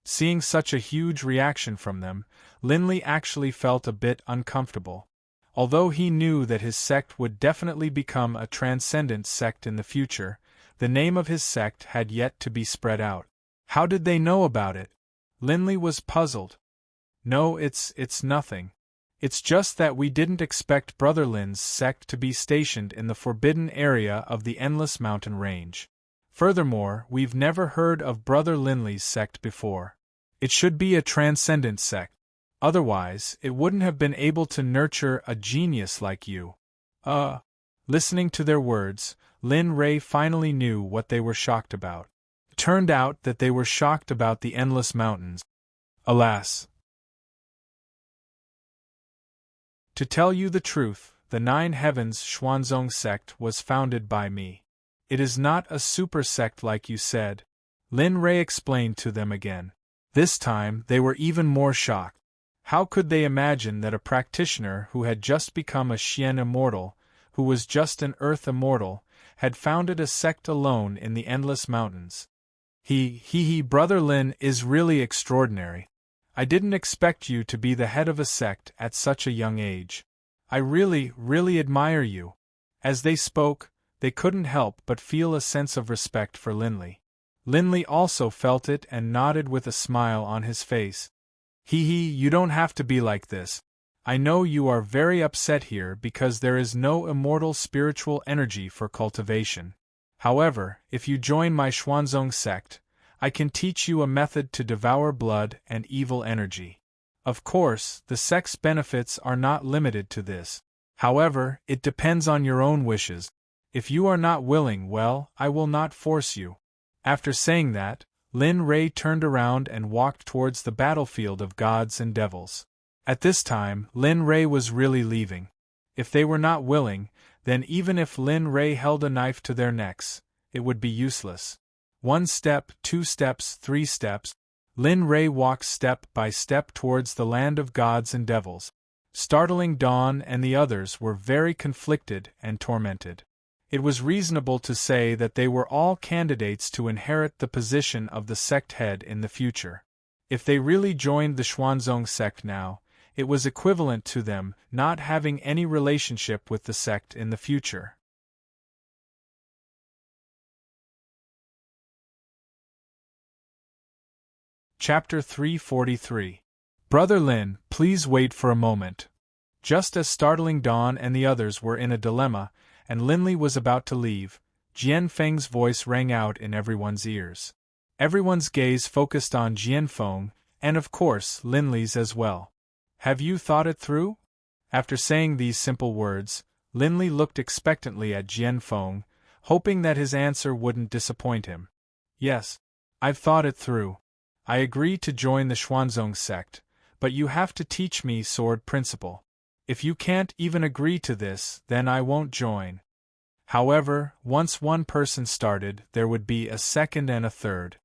Seeing such a huge reaction from them, Linley actually felt a bit uncomfortable. Although he knew that his sect would definitely become a transcendent sect in the future, the name of his sect had yet to be spread out. How did they know about it? Linley was puzzled. "No, it's nothing. It's just that we didn't expect Brother Lin's sect to be stationed in the forbidden area of the Endless Mountain Range. Furthermore, we've never heard of Brother Linley's sect before. It should be a transcendent sect. Otherwise, it wouldn't have been able to nurture a genius like you." Listening to their words, Lin Ray finally knew what they were shocked about. It turned out that they were shocked about the Endless Mountains. Alas! To tell you the truth, the Nine Heavens Xuanzong Sect was founded by me. It is not a super sect like you said. Lin Ray explained to them again. This time, they were even more shocked. How could they imagine that a practitioner who had just become a Xian immortal, who was just an Earth immortal, had founded a sect alone in the Endless Mountains? Brother Lin is really extraordinary. I didn't expect you to be the head of a sect at such a young age. I really admire you. As they spoke, they couldn't help but feel a sense of respect for Linley. Linley also felt it and nodded with a smile on his face. You don't have to be like this. I know you are very upset here because there is no immortal spiritual energy for cultivation. However, if you join my Xuanzong sect, I can teach you a method to devour blood and evil energy. Of course, the sect's benefits are not limited to this. However, it depends on your own wishes. If you are not willing, well, I will not force you." After saying that, Lin Ray turned around and walked towards the battlefield of gods and devils. At this time, Lin Ray was really leaving. If they were not willing, then even if Lin Ray held a knife to their necks, it would be useless. 1 step, 2 steps, 3 steps. Lin Ray walked step by step towards the land of gods and devils. Startling Dawn and the others were very conflicted and tormented. It was reasonable to say that they were all candidates to inherit the position of the sect head in the future. If they really joined the Xuanzong sect now, it was equivalent to them not having any relationship with the sect in the future. Chapter 343. Brother Lin, please wait for a moment. Just as Startling Dawn and the others were in a dilemma, and Linley was about to leave, Jian Feng's voice rang out in everyone's ears. Everyone's gaze focused on Jian Feng, and of course, Linley's as well. Have you thought it through? After saying these simple words, Linley looked expectantly at Jian Feng, hoping that his answer wouldn't disappoint him. Yes, I've thought it through. I agree to join the Xuanzong sect, but you have to teach me sword principle. If you can't even agree to this, then I won't join. However, once one person started, there would be a second and a third.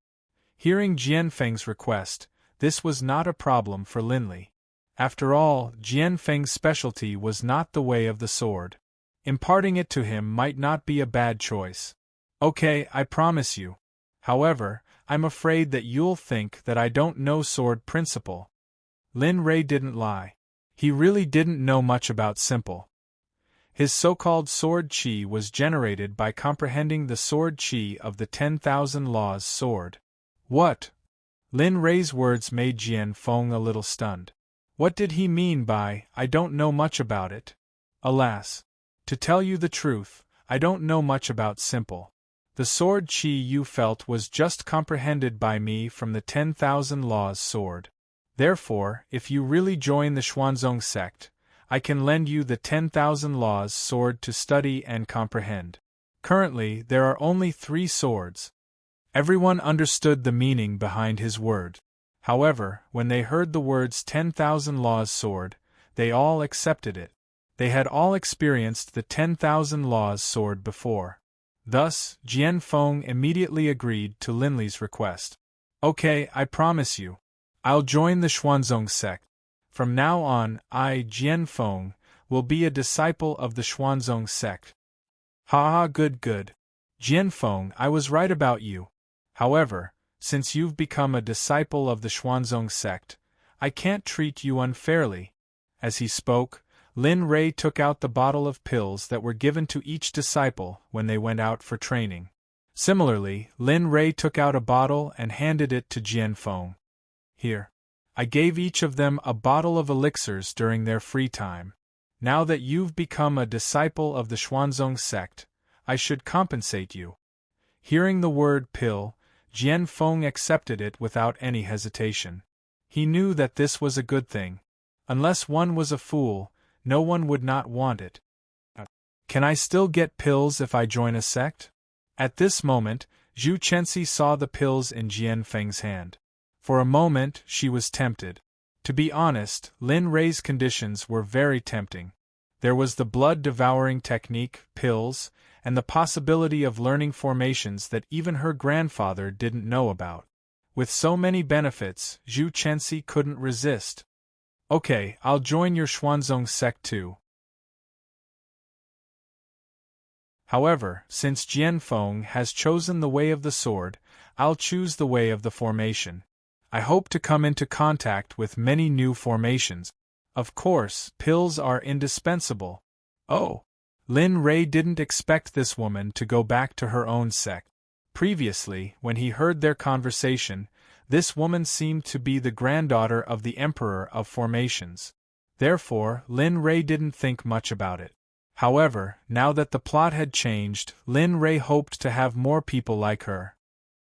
Hearing Jian Feng's request, this was not a problem for Linley. After all, Jian Feng's specialty was not the way of the sword. Imparting it to him might not be a bad choice. Okay, I promise you. However, I'm afraid that you'll think that I don't know sword principle. Lin Rei didn't lie. He really didn't know much about simple. His so-called sword qi was generated by comprehending the sword qi of the 10,000 laws sword. What? Lin Rei's words made Jian Feng a little stunned. What did he mean by, I don't know much about it? Alas. To tell you the truth, I don't know much about simple. The sword qi you felt was just comprehended by me from the 10,000 laws sword. Therefore, if you really join the Xuanzong sect, I can lend you the 10,000 laws sword to study and comprehend. Currently, there are only 3 swords. Everyone understood the meaning behind his word. However, when they heard the words 10,000 laws sword, they all accepted it. They had all experienced the 10,000 laws sword before. Thus, Jian Feng immediately agreed to Linley's request. Okay, I promise you. I'll join the Xuanzong sect. From now on, I, Jian Feng, will be a disciple of the Xuanzong sect. Ha, good. Jian Feng, I was right about you. However, since you've become a disciple of the Xuanzong sect, I can't treat you unfairly. As he spoke, Lin Rei took out the bottle of pills that were given to each disciple when they went out for training. Similarly, Lin Rei took out a bottle and handed it to Jian Feng. Here. I gave each of them a bottle of elixirs during their free time. Now that you've become a disciple of the Xuanzong sect, I should compensate you. Hearing the word pill, Jian Feng accepted it without any hesitation. He knew that this was a good thing. Unless one was a fool, no one would not want it. Can I still get pills if I join a sect? At this moment, Zhu Chenxi saw the pills in Jian Feng's hand. For a moment, she was tempted. To be honest, Lin Rei's conditions were very tempting. There was the blood-devouring technique, pills, and the possibility of learning formations that even her grandfather didn't know about. With so many benefits, Zhu Chenxi couldn't resist. Okay, I'll join your Xuanzong sect too. However, since Jian Feng has chosen the way of the sword, I'll choose the way of the formation. I hope to come into contact with many new formations. Of course, pills are indispensable. Oh! Lin Rei didn't expect this woman to go back to her own sect. Previously, when he heard their conversation, this woman seemed to be the granddaughter of the Emperor of Formations. Therefore, Lin Rei didn't think much about it. However, now that the plot had changed, Lin Rei hoped to have more people like her.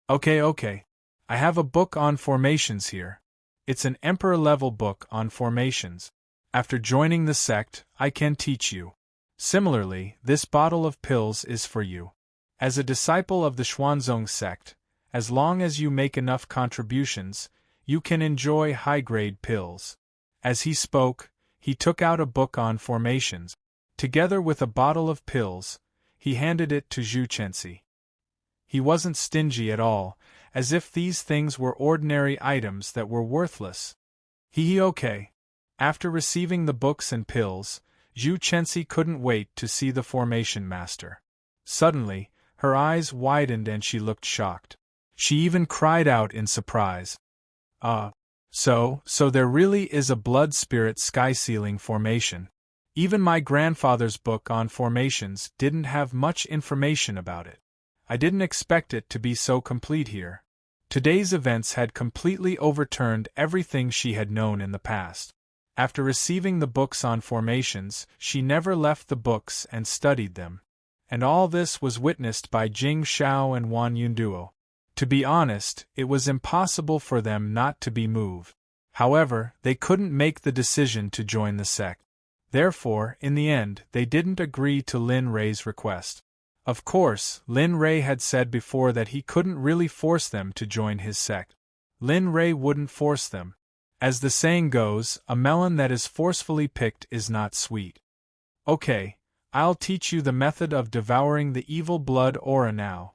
Okay. I have a book on formations here. It's an Emperor-level book on formations. After joining the sect, I can teach you. Similarly, this bottle of pills is for you. As a disciple of the Xuanzong sect, as long as you make enough contributions, you can enjoy high-grade pills. As he spoke, he took out a book on formations. Together with a bottle of pills, he handed it to Zhu Chenxi. He wasn't stingy at all, as if these things were ordinary items that were worthless. Okay. After receiving the books and pills, Zhu Chenxi couldn't wait to see the formation master. Suddenly, her eyes widened and she looked shocked. She even cried out in surprise. So there really is a blood spirit sky-sealing formation. Even my grandfather's book on formations didn't have much information about it. I didn't expect it to be so complete here. Today's events had completely overturned everything she had known in the past. After receiving the books on formations, she never left the books and studied them. and all this was witnessed by Jing Shao and Wan Yunduo. To be honest, it was impossible for them not to be moved. However, they couldn't make the decision to join the sect. Therefore, in the end, they didn't agree to Lin Rei's request. Of course, Lin Rei had said before that he couldn't really force them to join his sect. Lin Rei wouldn't force them. As the saying goes, a melon that is forcefully picked is not sweet. Okay, I'll teach you the method of devouring the evil blood aura now.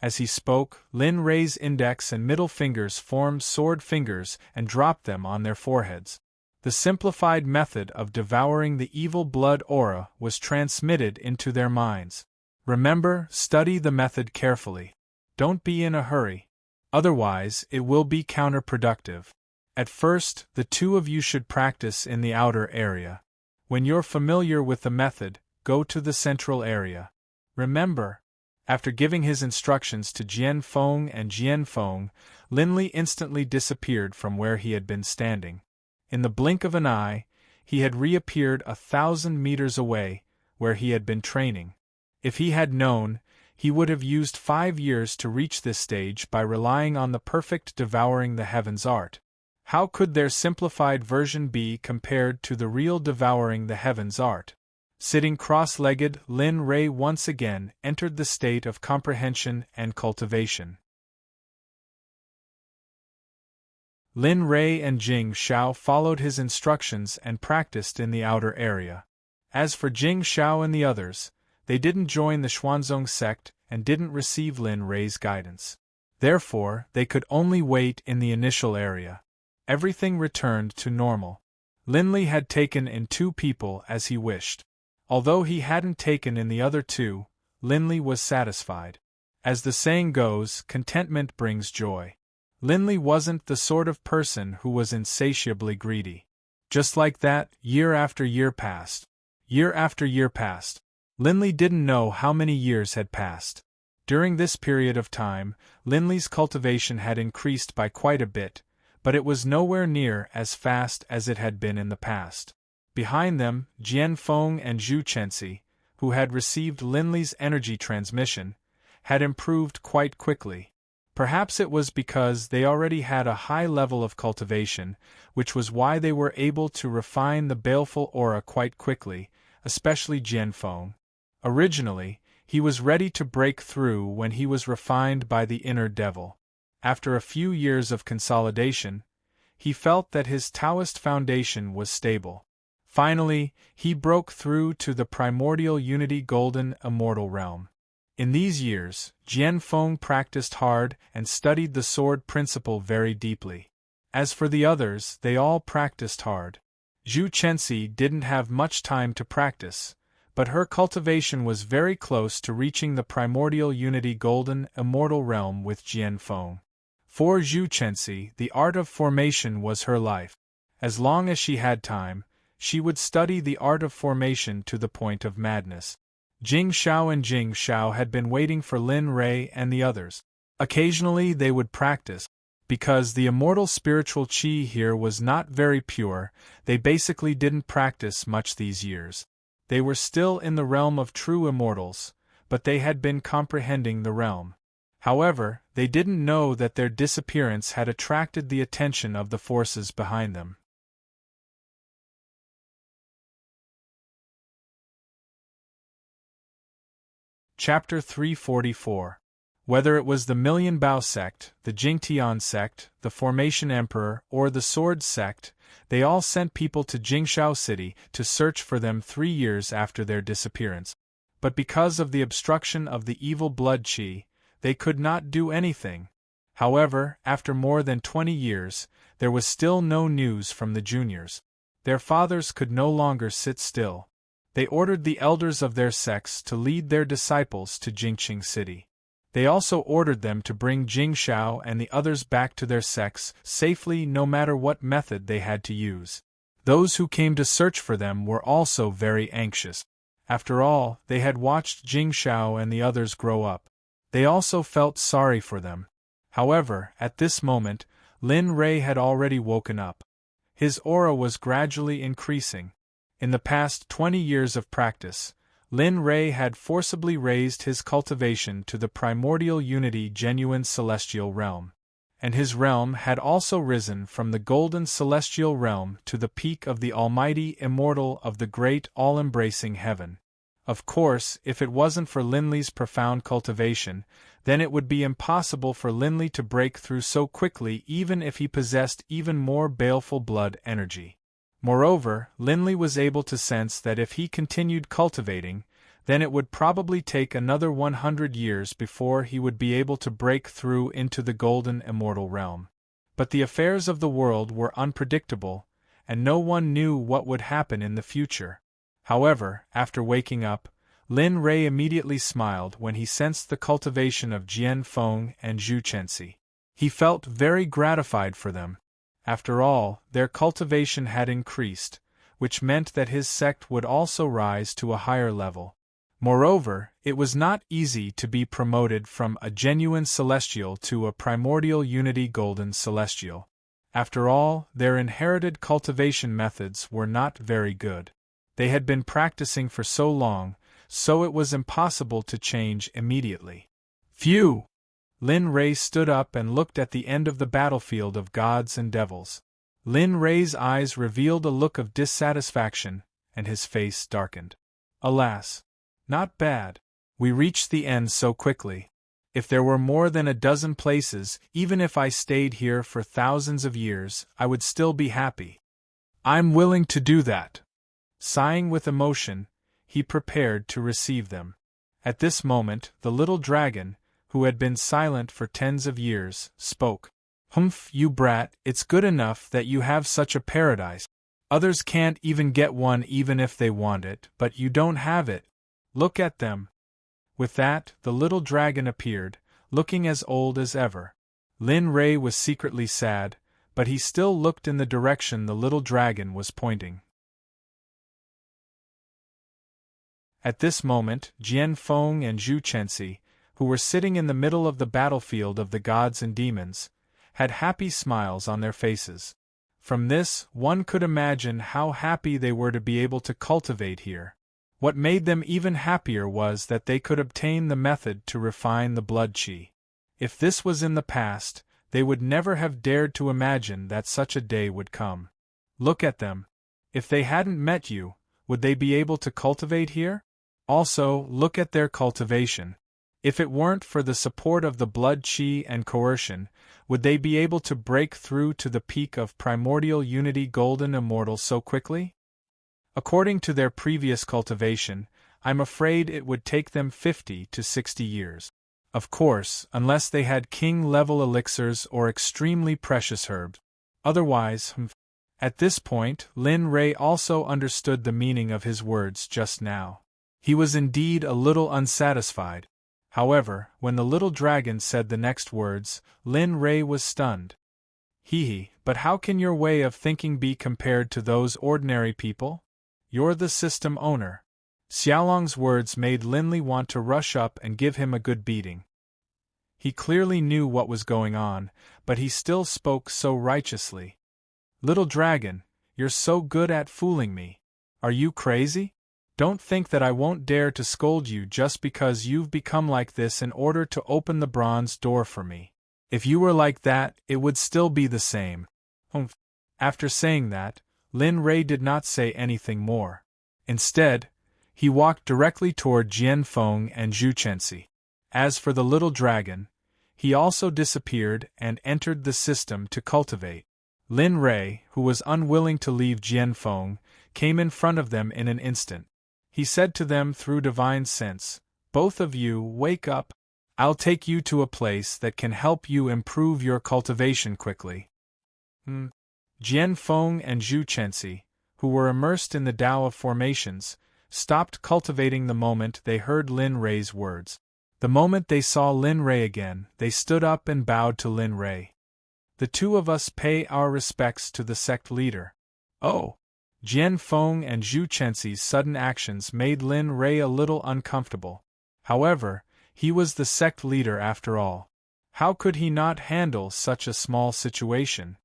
As he spoke, Lin Rei's index and middle fingers formed sword fingers and dropped them on their foreheads. The simplified method of devouring the evil blood aura was transmitted into their minds. Remember, study the method carefully. Don't be in a hurry. Otherwise, it will be counterproductive. At first, the two of you should practice in the outer area. When you're familiar with the method, go to the central area. Remember, after giving his instructions to Jian Feng and Jian Feng, Lin Li instantly disappeared from where he had been standing. In the blink of an eye, he had reappeared 1,000 meters away, where he had been training. If he had known, he would have used 5 years to reach this stage by relying on the perfect devouring the heavens art. How could their simplified version be compared to the real devouring the heavens art? Sitting cross-legged, Lin Rei once again entered the state of comprehension and cultivation. Lin Rei and Jing Shao followed his instructions and practiced in the outer area. As for Jing Shao and the others, they didn't join the Xuanzong sect and didn't receive Lin Rei's guidance. Therefore, they could only wait in the initial area. Everything returned to normal. Lin Li had taken in 2 people as he wished. Although he hadn't taken in the other 2, Lin Li was satisfied. As the saying goes, contentment brings joy. Lin Li wasn't the sort of person who was insatiably greedy. Just like that, year after year passed. Year after year passed. Lin Li didn't know how many years had passed. During this period of time, Lin Li's cultivation had increased by quite a bit, but it was nowhere near as fast as it had been in the past. Behind them, Jian Feng and Zhu Chenxi, who had received Lin Li's energy transmission, had improved quite quickly. Perhaps it was because they already had a high level of cultivation, which was why they were able to refine the baleful aura quite quickly, especially Jian Feng. Originally, he was ready to break through when he was refined by the inner devil. After a few years of consolidation, he felt that his Taoist foundation was stable. Finally, he broke through to the primordial unity golden immortal realm. In these years, Jian Feng practiced hard and studied the sword principle very deeply. As for the others, they all practiced hard. Zhu Chenxi didn't have much time to practice, but her cultivation was very close to reaching the primordial unity golden immortal realm with Jian Feng. For Zhu Chenxi, the art of formation was her life. As long as she had time, she would study the art of formation to the point of madness. Jing Shao and Jing Shao had been waiting for Lin Rei and the others. Occasionally they would practice. Because the immortal spiritual qi here was not very pure, they basically didn't practice much these years. They were still in the realm of true immortals, but they had been comprehending the realm. However, they didn't know that their disappearance had attracted the attention of the forces behind them. Chapter 344. Whether it was the Million Bow sect, the Jingtian sect, the Formation Emperor, or the Sword sect, they all sent people to Jingshao City to search for them 3 years after their disappearance. But because of the obstruction of the evil blood qi, they could not do anything. However, after more than 20 years, there was still no news from the juniors. Their fathers could no longer sit still. They ordered the elders of their sects to lead their disciples to Jingqing City. They also ordered them to bring Jing Shao and the others back to their sects safely no matter what method they had to use. Those who came to search for them were also very anxious. After all, they had watched Jing Shao and the others grow up. They also felt sorry for them. However, at this moment, Lin Rei had already woken up. His aura was gradually increasing. In the past 20 years of practice, Lin Rei had forcibly raised his cultivation to the primordial unity genuine celestial realm. And his realm had also risen from the golden celestial realm to the peak of the almighty immortal of the great all-embracing heaven. Of course, if it wasn't for Linley's profound cultivation, then it would be impossible for Linley to break through so quickly even if he possessed even more baleful blood energy. Moreover, Linley was able to sense that if he continued cultivating, then it would probably take another 100 years before he would be able to break through into the golden immortal realm. But the affairs of the world were unpredictable, and no one knew what would happen in the future. However, after waking up, Lin Rei immediately smiled when he sensed the cultivation of Jian Feng and Zhu Chenxi. He felt very gratified for them. After all, their cultivation had increased, which meant that his sect would also rise to a higher level. Moreover, it was not easy to be promoted from a genuine celestial to a primordial unity golden celestial. After all, their inherited cultivation methods were not very good. They had been practicing for so long, so it was impossible to change immediately. Phew! Lin Rei stood up and looked at the end of the battlefield of gods and devils. Lin Rei's eyes revealed a look of dissatisfaction, and his face darkened. Alas! Not bad. We reached the end so quickly. If there were more than a dozen places, even if I stayed here for thousands of years, I would still be happy. I'm willing to do that. Sighing with emotion, he prepared to receive them. At this moment, the little dragon, who had been silent for tens of years, spoke. Humph, you brat, it's good enough that you have such a paradise. Others can't even get one even if they want it, but you don't have it. Look at them. With that, the little dragon appeared, looking as old as ever. Lin Rei was secretly sad, but he still looked in the direction the little dragon was pointing. At this moment, Jian Feng and Zhu Chenxi, who were sitting in the middle of the battlefield of the gods and demons, had happy smiles on their faces. From this, one could imagine how happy they were to be able to cultivate here. What made them even happier was that they could obtain the method to refine the blood qi. If this was in the past, they would never have dared to imagine that such a day would come. Look at them. If they hadn't met you, would they be able to cultivate here? Also, look at their cultivation. If it weren't for the support of the blood qi and coercion, would they be able to break through to the peak of primordial unity golden immortal so quickly? According to their previous cultivation, I'm afraid it would take them 50 to 60 years. Of course, unless they had king-level elixirs or extremely precious herbs. Otherwise, At this point, Lin Rei also understood the meaning of his words just now. He was indeed a little unsatisfied. However, when the little dragon said the next words, Lin Rei was stunned. But how can your way of thinking be compared to those ordinary people? You're the system owner. Xiaolong's words made Linley want to rush up and give him a good beating. He clearly knew what was going on, but he still spoke so righteously. Little dragon, you're so good at fooling me. Are you crazy? Don't think that I won't dare to scold you just because you've become like this in order to open the bronze door for me. If you were like that, it would still be the same. After saying that, Lin Rei did not say anything more. Instead, he walked directly toward Jian Feng and Zhu Chenxi. As for the little dragon, he also disappeared and entered the system to cultivate. Lin Rei, who was unwilling to leave Jian Feng, came in front of them in an instant. He said to them through divine sense, "Both of you, wake up. I'll take you to a place that can help you improve your cultivation quickly." Jian Feng and Zhu Chenxi, who were immersed in the Tao of formations, stopped cultivating the moment they heard Lin Rei's words. The moment they saw Lin Rei again, they stood up and bowed to Lin Rei. "The two of us pay our respects to the sect leader." Oh! Jian Feng and Zhu Chenxi's sudden actions made Lin Rei a little uncomfortable. However, he was the sect leader after all. How could he not handle such a small situation?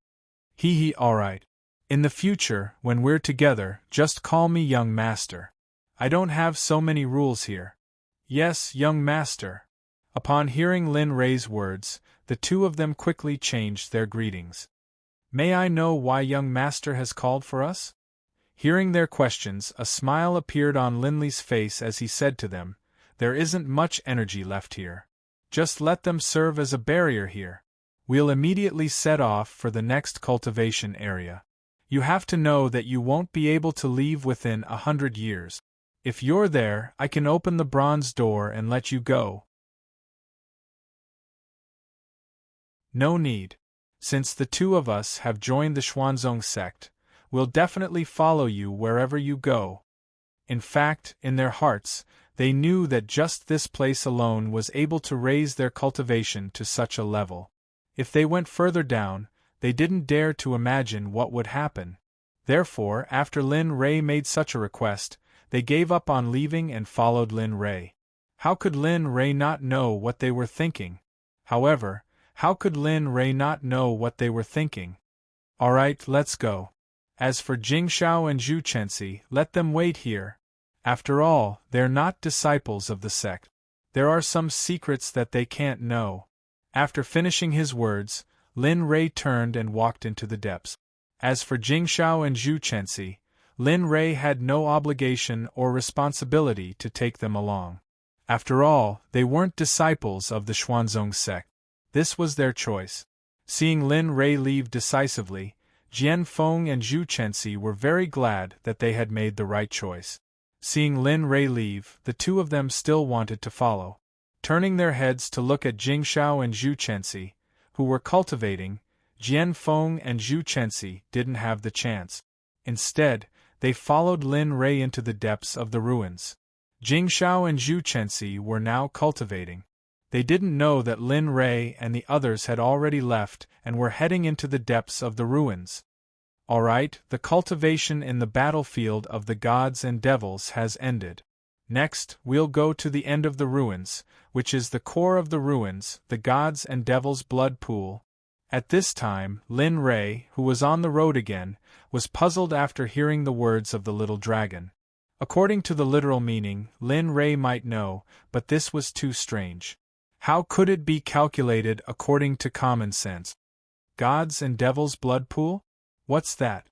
Alright. In the future, when we're together, just call me young master. I don't have so many rules here. Yes, young master. Upon hearing Lin Rei's words, the two of them quickly changed their greetings. May I know why young master has called for us? Hearing their questions, a smile appeared on Linley's face as he said to them, There isn't much energy left here. Just let them serve as a barrier here. We'll immediately set off for the next cultivation area. You have to know that you won't be able to leave within 100 years. If you're there, I can open the bronze door and let you go. No need. Since the two of us have joined the Xuanzong sect, we'll definitely follow you wherever you go. In fact, in their hearts, they knew that just this place alone was able to raise their cultivation to such a level. If they went further down, they didn't dare to imagine what would happen. Therefore, after Lin Rei made such a request, they gave up on leaving and followed Lin Rei. How could Lin Rei not know what they were thinking? However, how could Lin Rei not know what they were thinking? Alright, let's go. As for Jingshao and Zhu Chenxi, let them wait here. After all, they're not disciples of the sect. There are some secrets that they can't know. After finishing his words, Lin Rei turned and walked into the depths. As for Jingshao and Zhu Chenxi, Lin Rei had no obligation or responsibility to take them along. After all, they weren't disciples of the Xuanzong sect. This was their choice. Seeing Lin Rei leave decisively, Jian Feng and Zhu Chenxi were very glad that they had made the right choice. Seeing Lin Rei leave, the two of them still wanted to follow. Turning their heads to look at Jingshao and Zhu Chenxi, who were cultivating, Jian Feng and Zhu Chenxi didn't have the chance. Instead, they followed Lin Rei into the depths of the ruins. Jingshao and Zhu Chenxi were now cultivating. They didn't know that Lin Rei and the others had already left and were heading into the depths of the ruins. Alright, the cultivation in the battlefield of the gods and devils has ended. Next, we'll go to the end of the ruins, which is the core of the ruins, the gods and devils' blood pool. At this time, Lin Rei, who was on the road again, was puzzled after hearing the words of the little dragon. According to the literal meaning, Lin Rei might know, but this was too strange. How could it be calculated according to common sense? Gods and devils' blood pool? What's that?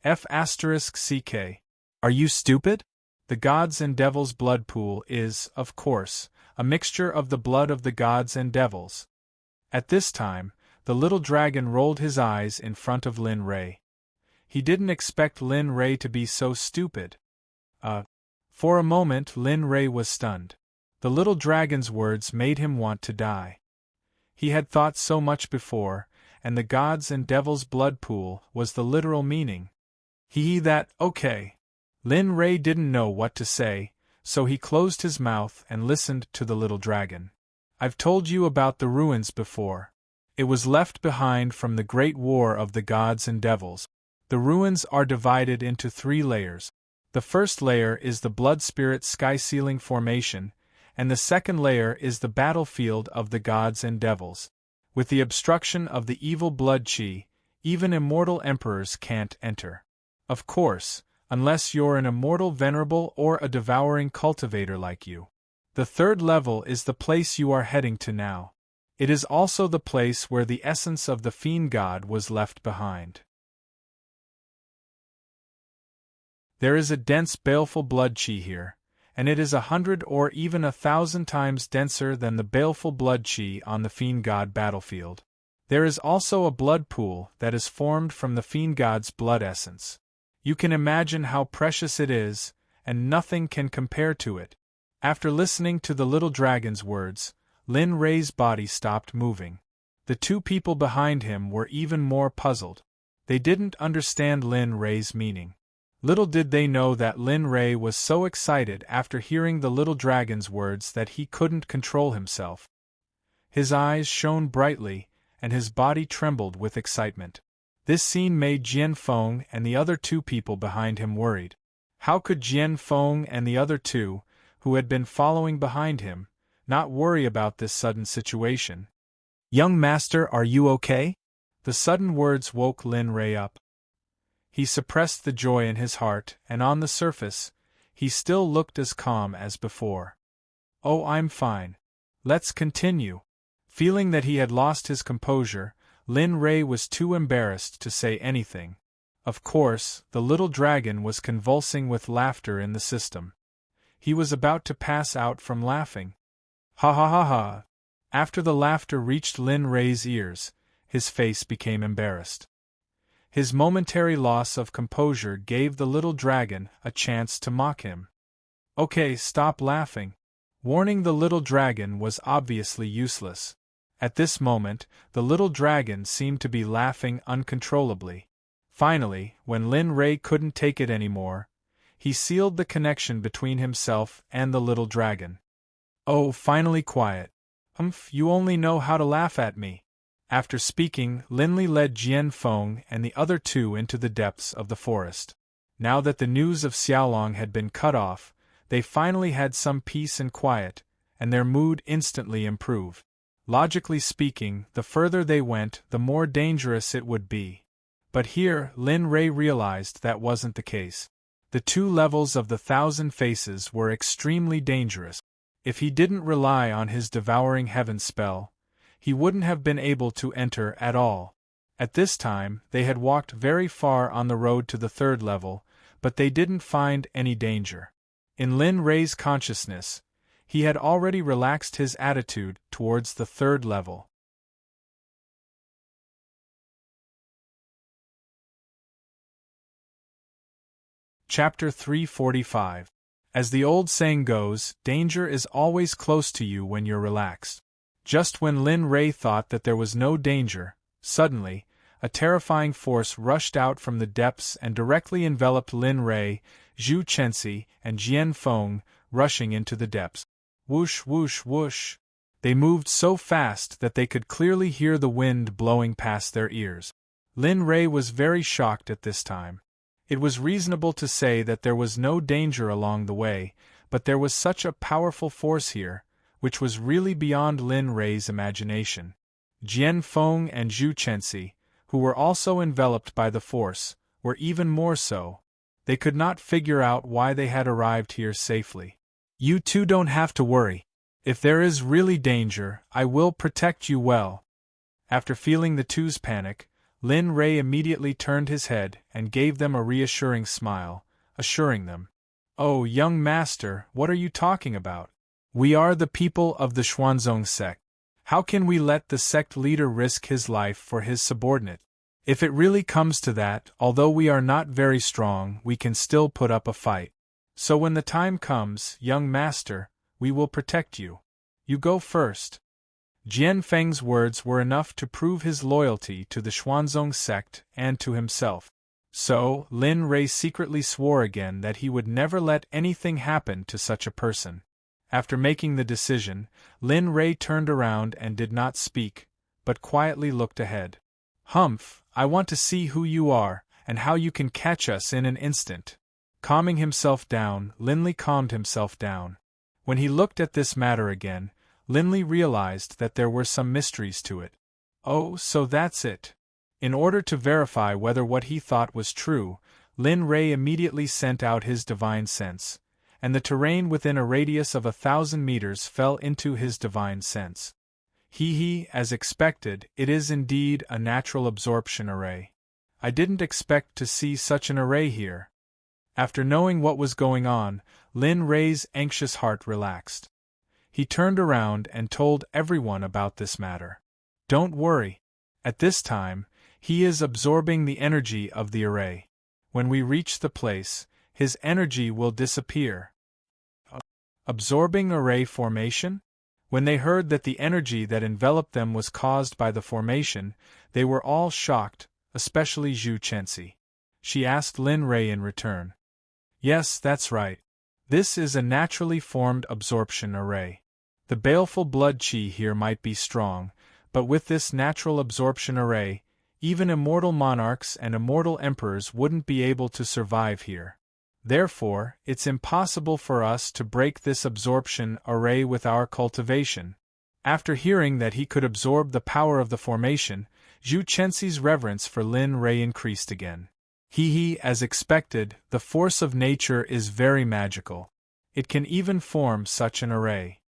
F***CK. Are you stupid? The gods and devils' blood pool is, of course, a mixture of the blood of the gods and devils. At this time, the little dragon rolled his eyes in front of Lin Rei. He didn't expect Lin Rei to be so stupid. For a moment Lin Rei was stunned. The little dragon's words made him want to die. He had thought so much before, and the gods and devils' blood pool was the literal meaning. Okay. Lin Rei didn't know what to say, so he closed his mouth and listened to the little dragon. I've told you about the ruins before. It was left behind from the great war of the gods and devils. The ruins are divided into 3 layers. The first layer is the blood spirit sky ceiling formation, and the second layer is the battlefield of the gods and devils. With the obstruction of the evil blood qi, even immortal emperors can't enter. Of course, unless you're an immortal venerable or a devouring cultivator like you. The third level is the place you are heading to now. It is also the place where the essence of the fiend god was left behind. There is a dense baleful blood qi here, and it is 100 or even 1,000 times denser than the baleful blood qi on the fiend god battlefield. There is also a blood pool that is formed from the fiend god's blood essence. You can imagine how precious it is, and nothing can compare to it. After listening to the little dragon's words, Lin Rei's body stopped moving. The two people behind him were even more puzzled. They didn't understand Lin Rei's meaning. Little did they know that Lin Rei was so excited after hearing the little dragon's words that he couldn't control himself. His eyes shone brightly, and his body trembled with excitement. This scene made Jian Feng and the other two people behind him worried. How could Jian Feng and the other two, who had been following behind him, not worry about this sudden situation? "Young master, are you okay?" The sudden words woke Lin Rei up. He suppressed the joy in his heart, and on the surface, he still looked as calm as before. "Oh, I'm fine. Let's continue." Feeling that he had lost his composure, Lin Rei was too embarrassed to say anything. Of course, the little dragon was convulsing with laughter in the system. He was about to pass out from laughing. Ha ha ha ha! After the laughter reached Lin Rei's ears, his face became embarrassed. His momentary loss of composure gave the little dragon a chance to mock him. "Okay, stop laughing." Warning the little dragon was obviously useless. At this moment, the little dragon seemed to be laughing uncontrollably. Finally, when Lin Rei couldn't take it anymore, he sealed the connection between himself and the little dragon. "Oh, finally quiet. You only know how to laugh at me." After speaking, Linli led Jian Feng and the other two into the depths of the forest. Now that the news of Xiaolong had been cut off, they finally had some peace and quiet, and their mood instantly improved. Logically speaking, the further they went, the more dangerous it would be. But here, Lin Rei realized that wasn't the case. The 2 levels of the 1,000 Faces were extremely dangerous. If he didn't rely on his devouring heaven spell, he wouldn't have been able to enter at all. At this time, they had walked very far on the road to the 3rd level, but they didn't find any danger. In Lin Rei's consciousness, he had already relaxed his attitude towards the 3rd level. Chapter 345. As the old saying goes, danger is always close to you when you're relaxed. Just when Lin Rei thought that there was no danger, suddenly, a terrifying force rushed out from the depths and directly enveloped Lin Rei, Zhu Chenxi, and Jian Feng, rushing into the depths. Whoosh, whoosh, whoosh. They moved so fast that they could clearly hear the wind blowing past their ears. Lin Rei was very shocked at this time. It was reasonable to say that there was no danger along the way, but there was such a powerful force here, which was really beyond Lin Rei's imagination. Jian Feng and Zhu Chenxi, who were also enveloped by the force, were even more so. They could not figure out why they had arrived here safely. "You two don't have to worry. If there is really danger, I will protect you well." After feeling the two's panic, Lin Rei immediately turned his head and gave them a reassuring smile, assuring them, "Oh, young master, what are you talking about? We are the people of the Xuanzong Sect. How can we let the sect leader risk his life for his subordinate? If it really comes to that, although we are not very strong, we can still put up a fight. So when the time comes, young master, we will protect you. You go first." Jian Feng's words were enough to prove his loyalty to the Xuanzong Sect and to himself. So, Lin Rei secretly swore again that he would never let anything happen to such a person. After making the decision, Lin Rei turned around and did not speak, but quietly looked ahead. "Humph, I want to see who you are, and how you can catch us in an instant." Calming himself down, Linli calmed himself down. When he looked at this matter again, Linli realized that there were some mysteries to it. Oh, so that's it. In order to verify whether what he thought was true, Lin Rei immediately sent out his divine sense, and the terrain within a radius of 1,000 meters fell into his divine sense. As expected, it is indeed a natural absorption array. I didn't expect to see such an array here. After knowing what was going on, Lin Rei's anxious heart relaxed. He turned around and told everyone about this matter. "Don't worry. At this time, he is absorbing the energy of the array. When we reach the place, his energy will disappear." Absorbing array formation? When they heard that the energy that enveloped them was caused by the formation, they were all shocked, especially Zhu Chenxi. She asked Lin Rei in return. "Yes, that's right. This is a naturally formed absorption array. The baleful blood qi here might be strong, but with this natural absorption array, even immortal monarchs and immortal emperors wouldn't be able to survive here. Therefore, it's impossible for us to break this absorption array with our cultivation." After hearing that he could absorb the power of the formation, Zhu Chenxi's reverence for Lin Rei increased again. As expected, the force of nature is very magical. It can even form such an array.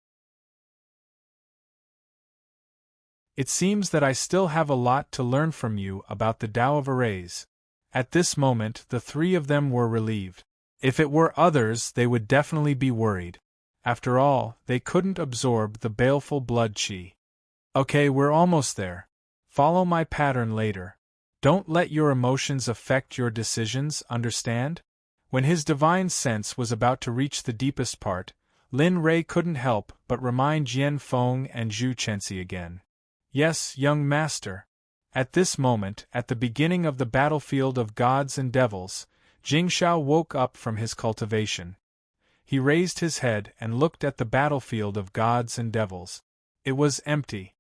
It seems that I still have a lot to learn from you about the Tao of arrays. At this moment, the three of them were relieved. If it were others, they would definitely be worried. After all, they couldn't absorb the baleful blood chi. Okay, we're almost there. Follow my pattern later. Don't let your emotions affect your decisions, understand? When his divine sense was about to reach the deepest part, Lin Rei couldn't help but remind Jian Feng and Zhu Chenxi again. Yes, young master. At this moment, at the beginning of the battlefield of gods and devils, Jingshao woke up from his cultivation. He raised his head and looked at the battlefield of gods and devils. It was empty.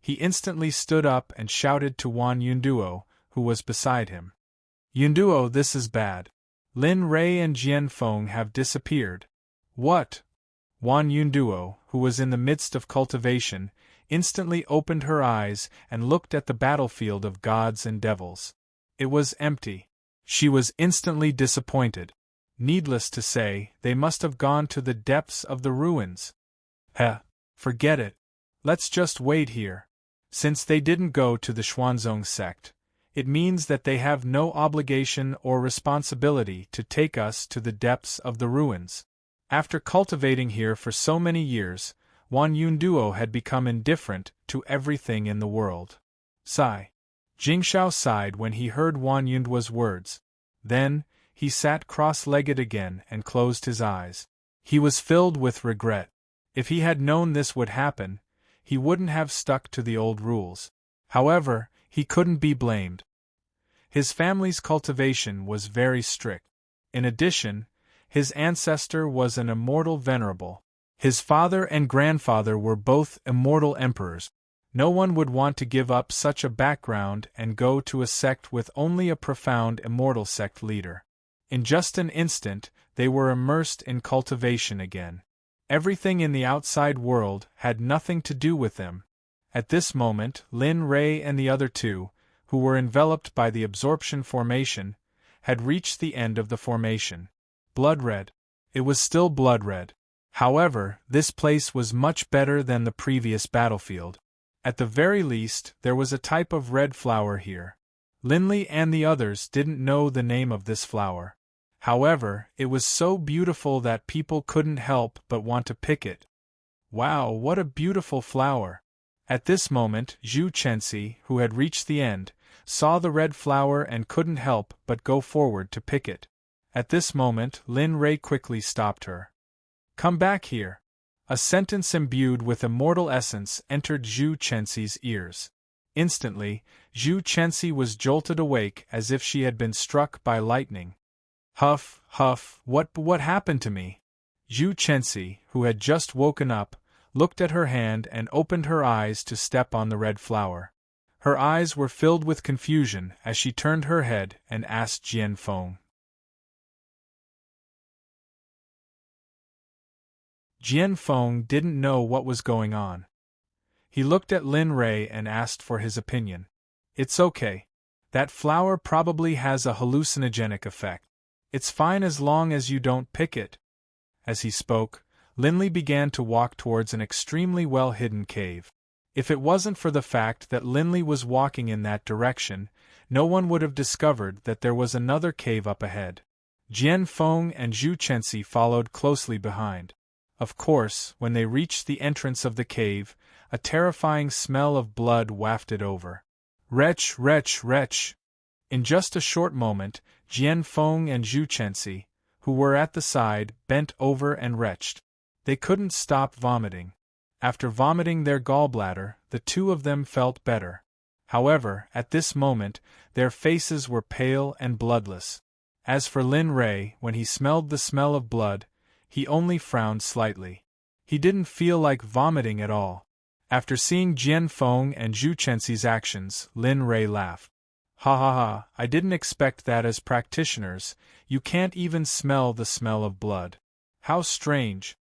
He instantly stood up and shouted to Wan Yunduo, who was beside him. Yunduo, this is bad. Lin Rei and Jian Feng have disappeared. What? Wan Yunduo, who was in the midst of cultivation, instantly opened her eyes and looked at the battlefield of gods and devils. It was empty. She was instantly disappointed. Needless to say, they must have gone to the depths of the ruins. Forget it. Let's just wait here. Since they didn't go to the Xuanzong sect, it means that they have no obligation or responsibility to take us to the depths of the ruins. After cultivating here for so many years, Wan Yunduo had become indifferent to everything in the world. Sigh. Jingshao sighed when he heard Wan Yunduo's words. Then, he sat cross-legged again and closed his eyes. He was filled with regret. If he had known this would happen, he wouldn't have stuck to the old rules. However, he couldn't be blamed. His family's cultivation was very strict. In addition, his ancestor was an immortal venerable. His father and grandfather were both immortal emperors. No one would want to give up such a background and go to a sect with only a profound immortal sect leader. In just an instant, they were immersed in cultivation again. Everything in the outside world had nothing to do with them. At this moment, Lin Rei and the other two, who were enveloped by the absorption formation, had reached the end of the formation. Blood red. It was still blood red. However, this place was much better than the previous battlefield. At the very least, there was a type of red flower here. Linley and the others didn't know the name of this flower. However, it was so beautiful that people couldn't help but want to pick it. Wow, what a beautiful flower! At this moment, Zhu Chenxi, who had reached the end, saw the red flower and couldn't help but go forward to pick it. At this moment, Lin Rei quickly stopped her. Come back here. A sentence imbued with immortal essence entered Zhu Chenxi's ears. Instantly, Zhu Chenxi was jolted awake as if she had been struck by lightning. Huff, huff, what happened to me? Zhu Chenxi, who had just woken up, looked at her hand and opened her eyes to step on the red flower. Her eyes were filled with confusion as she turned her head and asked Jian Feng. Jian Feng didn't know what was going on. He looked at Lin Rei and asked for his opinion. It's okay. That flower probably has a hallucinogenic effect. It's fine as long as you don't pick it. As he spoke, Linley began to walk towards an extremely well-hidden cave. If it wasn't for the fact that Linley was walking in that direction, no one would have discovered that there was another cave up ahead. Jian Feng and Zhu Chenxi followed closely behind. Of course, when they reached the entrance of the cave, a terrifying smell of blood wafted over. Wretch, wretch, wretch! In just a short moment, Jian Feng and Zhu Chenxi, who were at the side, bent over and retched. They couldn't stop vomiting. After vomiting their gallbladder, the two of them felt better. However, at this moment, their faces were pale and bloodless. As for Lin Rei, when he smelled the smell of blood, he only frowned slightly. He didn't feel like vomiting at all. After seeing Jian Feng and Zhu Chenxi's actions, Lin Rei laughed. Ha ha ha, I didn't expect that as practitioners, you can't even smell the smell of blood. How strange.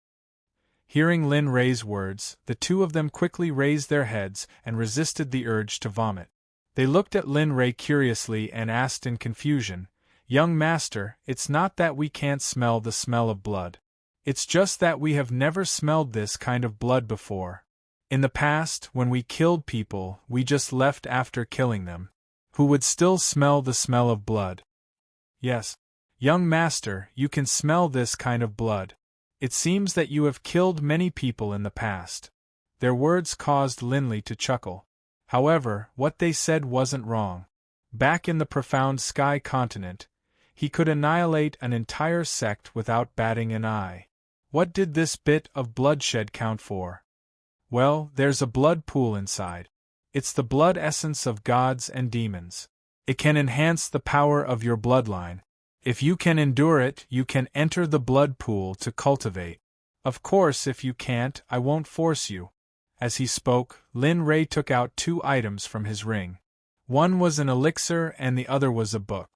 Hearing Lin Rei's words, the two of them quickly raised their heads and resisted the urge to vomit. They looked at Lin Ray curiously and asked in confusion, "Young master, it's not that we can't smell the smell of blood. It's just that we have never smelled this kind of blood before. In the past, when we killed people, we just left after killing them, who would still smell the smell of blood." "Yes, young master, you can smell this kind of blood. It seems that you have killed many people in the past." Their words caused Linley to chuckle. However, what they said wasn't wrong. Back in the profound sky continent, he could annihilate an entire sect without batting an eye. What did this bit of bloodshed count for? Well, there's a blood pool inside. It's the blood essence of gods and demons. It can enhance the power of your bloodline. If you can endure it, you can enter the blood pool to cultivate. Of course, if you can't, I won't force you. As he spoke, Lin Ray took out 2 items from his ring. One was an elixir and the other was a book.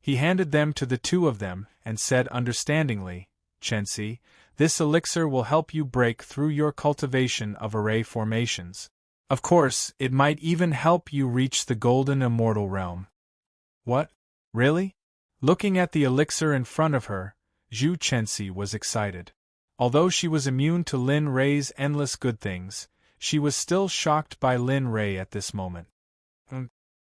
He handed them to the 2 of them and said understandingly, "Chensi, this elixir will help you break through your cultivation of array formations. Of course, it might even help you reach the golden immortal realm." "What? Really?" Looking at the elixir in front of her, Zhu Chensi was excited. Although she was immune to Lin Ray's endless good things, she was still shocked by Lin Ray at this moment.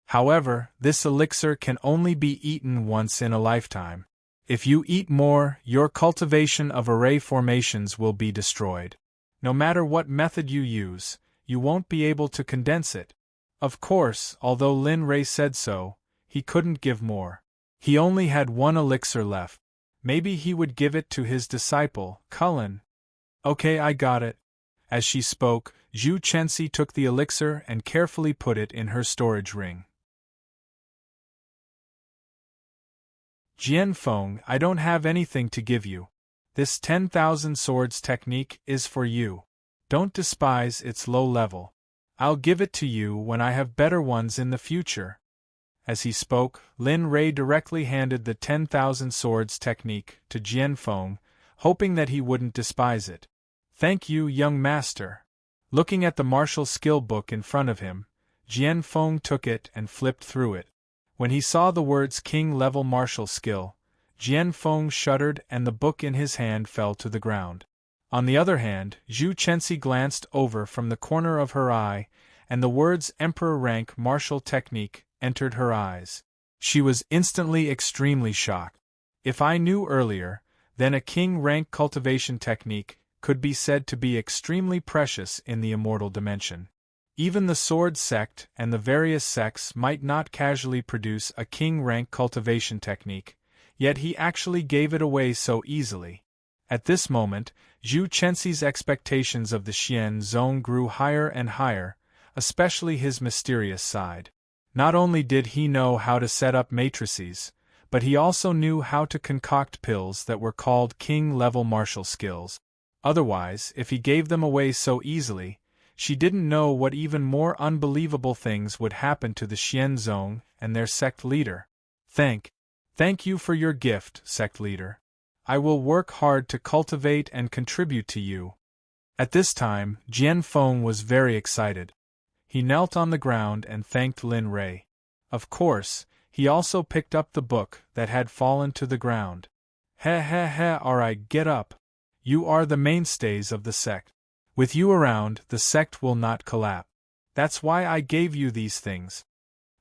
However, this elixir can only be eaten once in a lifetime. If you eat more, your cultivation of array formations will be destroyed. No matter what method you use, you won't be able to condense it. Of course, although Lin Ray said so, he couldn't give more. He only had 1 elixir left. Maybe he would give it to his disciple, Cullen. "Okay, I got it." As she spoke, Zhu Chensi took the elixir and carefully put it in her storage ring. "Jian Feng, I don't have anything to give you. This 10,000 swords technique is for you. Don't despise its low level. I'll give it to you when I have better ones in the future." As he spoke, Lin Ray directly handed the 10,000 swords technique to Jian Feng, hoping that he wouldn't despise it. "Thank you, young master." Looking at the martial skill book in front of him, Jian Feng took it and flipped through it. When he saw the words King-level martial skill, Jian Feng shuddered and the book in his hand fell to the ground. On the other hand, Zhu Chensi glanced over from the corner of her eye, and the words Emperor rank martial technique entered her eyes. She was instantly extremely shocked. If I knew earlier, then a king rank cultivation technique could be said to be extremely precious in the immortal dimension. Even the sword sect and the various sects might not casually produce a king rank cultivation technique, yet he actually gave it away so easily. At this moment, Zhu Chensi's expectations of the Xian zone grew higher and higher, especially his mysterious side. Not only did he know how to set up matrices, but he also knew how to concoct pills that were called king-level martial skills. Otherwise, if he gave them away so easily, she didn't know what even more unbelievable things would happen to the Xian zone and their sect leader. Thank you for your gift, sect leader. I will work hard to cultivate and contribute to you." At this time, Jian Feng was very excited. He knelt on the ground and thanked Lin Ray. Of course, he also picked up the book that had fallen to the ground. Alright, get up. You are the mainstays of the sect. With you around, the sect will not collapse. That's why I gave you these things.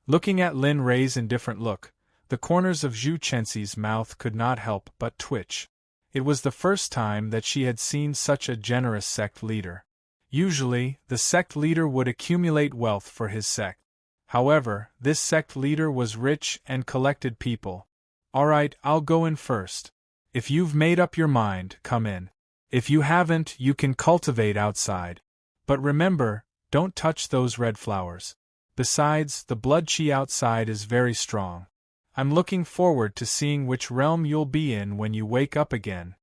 Looking at Lin Ray's indifferent look, the corners of Zhu Chensi's mouth could not help but twitch. It was the first time that she had seen such a generous sect leader. Usually, the sect leader would accumulate wealth for his sect. However, this sect leader was rich and collected people. "Alright, I'll go in first. If you've made up your mind, come in. If you haven't, you can cultivate outside. But remember, don't touch those red flowers. Besides, the blood chi outside is very strong. I'm looking forward to seeing which realm you'll be in when you wake up again."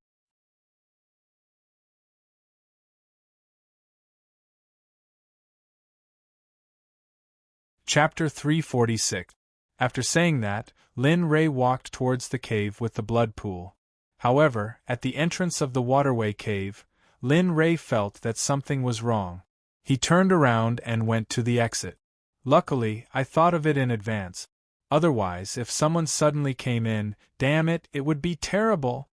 Chapter 346. After saying that, Lin Ray walked towards the cave with the blood pool. However, at the entrance of the waterway cave, Lin Ray felt that something was wrong. He turned around and went to the exit. Luckily, I thought of it in advance. Otherwise, if someone suddenly came in, damn it, it would be terrible.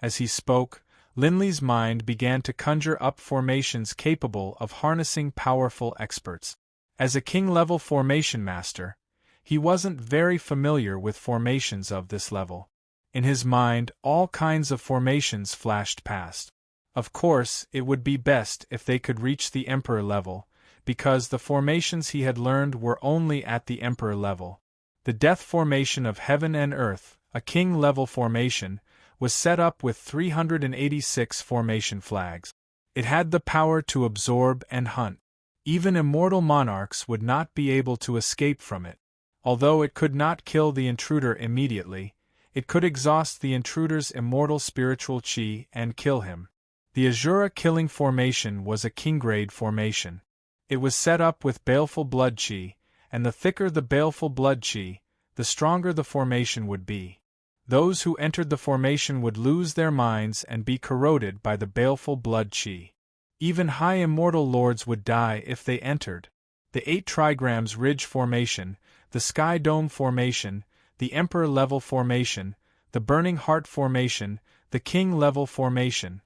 As he spoke, Linley's mind began to conjure up formations capable of harnessing powerful experts. As a king-level formation master, he wasn't very familiar with formations of this level. In his mind, all kinds of formations flashed past. Of course, it would be best if they could reach the Emperor level, because the formations he had learned were only at the Emperor level. The Death Formation of Heaven and Earth, a king-level formation, was set up with 386 formation flags. It had the power to absorb and hunt. Even immortal monarchs would not be able to escape from it. Although it could not kill the intruder immediately, it could exhaust the intruder's immortal spiritual chi and kill him. The Azura killing formation was a king-grade formation. It was set up with baleful blood chi, and the thicker the baleful blood chi, the stronger the formation would be. Those who entered the formation would lose their minds and be corroded by the baleful blood chi. Even high immortal lords would die if they entered. The 8 trigrams ridge formation, the sky dome formation, the emperor level formation, the burning heart formation, the king level formation.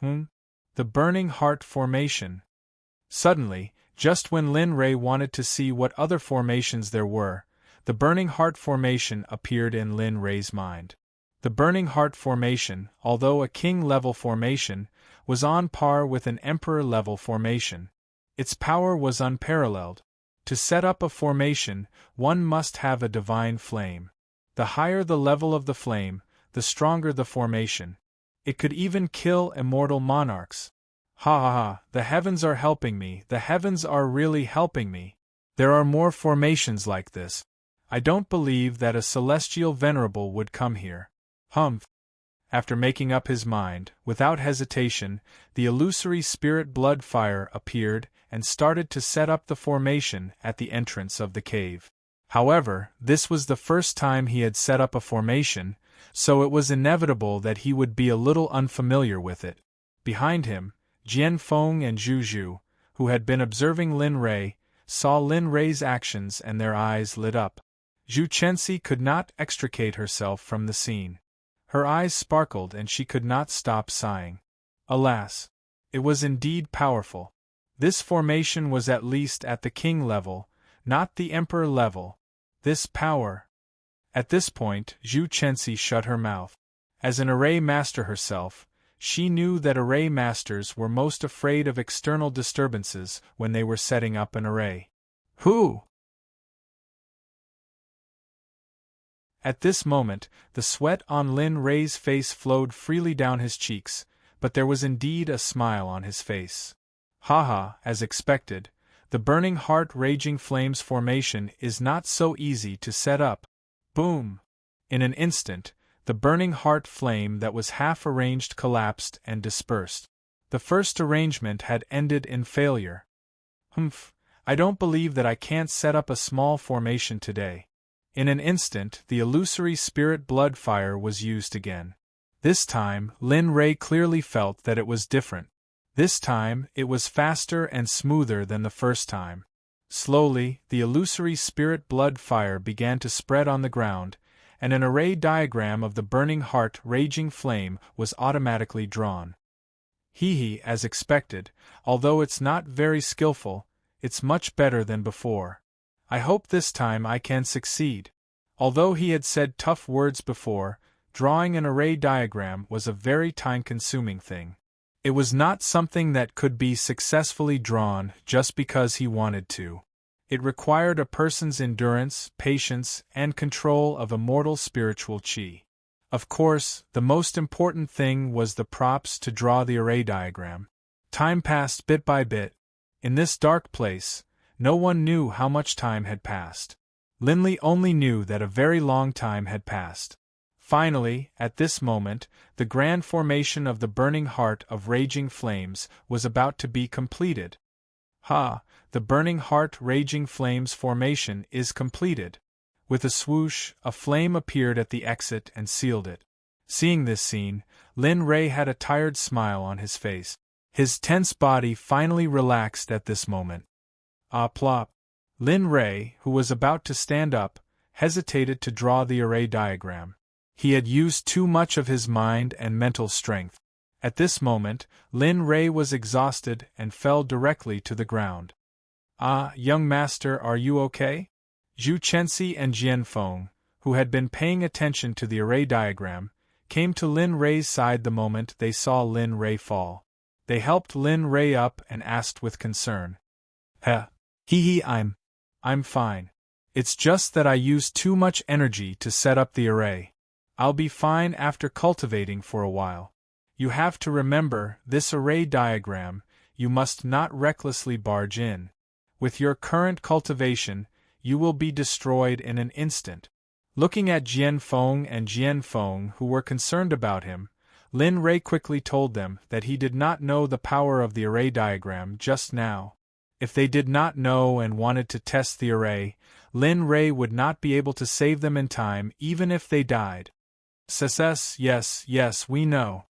The burning heart formation. Suddenly, just when Lin Rei wanted to see what other formations there were, the burning heart formation appeared in Lin Rei's mind. The burning heart formation, although a king-level formation, was on par with an emperor-level formation. Its power was unparalleled. To set up a formation, one must have a divine flame. The higher the level of the flame, the stronger the formation. It could even kill immortal monarchs. Ha ha ha, the heavens are helping me, the heavens are really helping me. There are more formations like this. I don't believe that a celestial venerable would come here. Humph. After making up his mind, without hesitation, the illusory spirit blood fire appeared and started to set up the formation at the entrance of the cave. However, this was the first time he had set up a formation, so it was inevitable that he would be a little unfamiliar with it. Behind him, Jian Feng and Zhu Zhu, who had been observing Lin Rei, saw Lin Rei's actions and their eyes lit up. Zhu Chenxi could not extricate herself from the scene. Her eyes sparkled and she could not stop sighing. Alas! It was indeed powerful. This formation was at least at the king level, not the emperor level. This power. At this point, Zhu Chenxi shut her mouth. As an array master herself, she knew that array masters were most afraid of external disturbances when they were setting up an array. Who? At this moment, the sweat on Lin Rei's face flowed freely down his cheeks, but there was indeed a smile on his face. Haha, as expected, the burning heart raging flames formation is not so easy to set up. Boom! In an instant, the burning heart flame that was half arranged collapsed and dispersed. The first arrangement had ended in failure. Humph, I don't believe that I can't set up a small formation today. In an instant, the illusory spirit blood fire was used again. This time, Lin Rei clearly felt that it was different. This time, it was faster and smoother than the first time. Slowly, the illusory spirit blood fire began to spread on the ground, and an array diagram of the burning heart raging flame was automatically drawn. Hee, as expected, although it's not very skillful, it's much better than before. I hope this time I can succeed. Although he had said tough words before, drawing an array diagram was a very time-consuming thing. It was not something that could be successfully drawn just because he wanted to. It required a person's endurance, patience, and control of immortal spiritual chi. Of course, the most important thing was the props to draw the array diagram. Time passed bit by bit. In this dark place, no one knew how much time had passed. Linley only knew that a very long time had passed. Finally, at this moment, the grand formation of the burning heart of raging flames was about to be completed. Ha! The burning heart raging flames formation is completed. With a swoosh, a flame appeared at the exit and sealed it. Seeing this scene, Lin Rei had a tired smile on his face. His tense body finally relaxed at this moment. Ah plop! Lin Ray, who was about to stand up, hesitated to draw the array diagram. He had used too much of his mind and mental strength. At this moment, Lin Ray was exhausted and fell directly to the ground. "Ah, young master, are you okay?" Zhu Chenxi and Jian Feng, who had been paying attention to the array diagram, came to Lin Ray's side the moment they saw Lin Ray fall. They helped Lin Ray up and asked with concern. I'm fine. It's just that I used too much energy to set up the array. I'll be fine after cultivating for a while. You have to remember, this array diagram, you must not recklessly barge in. With your current cultivation, you will be destroyed in an instant. Looking at Jian Feng, who were concerned about him, Lin Ray quickly told them that he did not know the power of the array diagram just now. If they did not know and wanted to test the array, Lin Ray would not be able to save them in time even if they died. Yes, we know.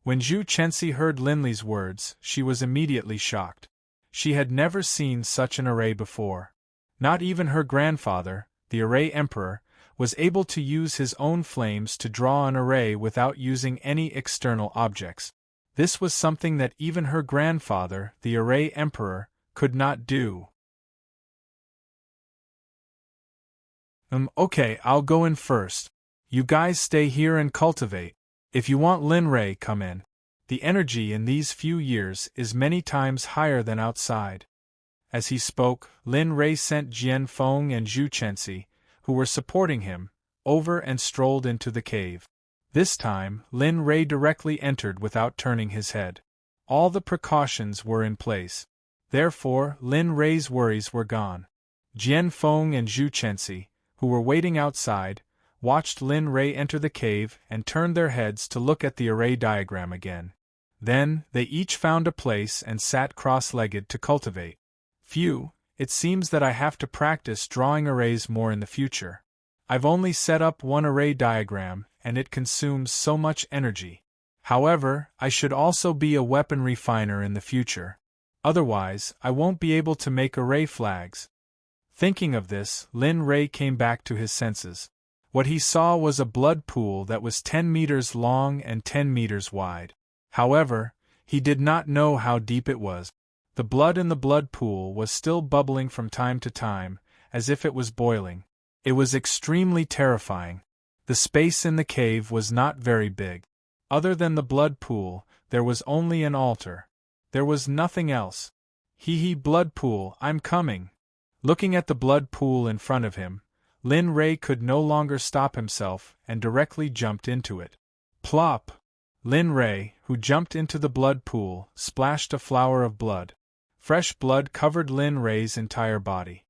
When Zhu Chenxi heard Linli's words, she was immediately shocked. She had never seen such an array before. Not even her grandfather, the array emperor, was able to use his own flames to draw an array without using any external objects. This was something that even her grandfather, the array emperor, could not do. Okay, I'll go in first. You guys stay here and cultivate. If you want Lin Ray, come in. The energy in these few years is many times higher than outside. As he spoke, Lin Ray sent Jian Feng and Zhu Chenxi, who were supporting him, over and strolled into the cave. This time, Lin Ray directly entered without turning his head. All the precautions were in place. Therefore, Lin Ray's worries were gone. Jian Feng and Zhu Chenxi, who were waiting outside, watched Lin Ray enter the cave and turned their heads to look at the array diagram again. Then, they each found a place and sat cross-legged to cultivate. Phew, it seems that I have to practice drawing arrays more in the future. I've only set up one array diagram, and it consumes so much energy. However, I should also be a weapon refiner in the future. Otherwise, I won't be able to make array flags. Thinking of this, Lin Ray came back to his senses. What he saw was a blood pool that was 10 meters long and 10 meters wide. However, he did not know how deep it was. The blood in the blood pool was still bubbling from time to time, as if it was boiling. It was extremely terrifying. The space in the cave was not very big. Other than the blood pool, there was only an altar. There was nothing else. Blood pool, I'm coming. Looking at the blood pool in front of him, Lin Ray could no longer stop himself and directly jumped into it. Plop! Lin Ray, who jumped into the blood pool, splashed a flower of blood. Fresh blood covered Lin Ray's entire body.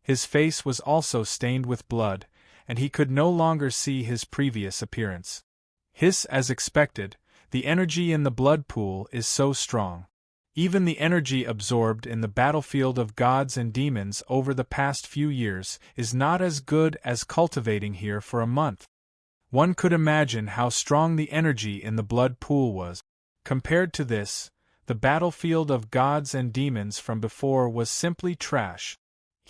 His face was also stained with blood, and he could no longer see his previous appearance. As expected, the energy in the blood pool is so strong. Even the energy absorbed in the battlefield of gods and demons over the past few years is not as good as cultivating here for a month. One could imagine how strong the energy in the blood pool was. Compared to this, the battlefield of gods and demons from before was simply trash.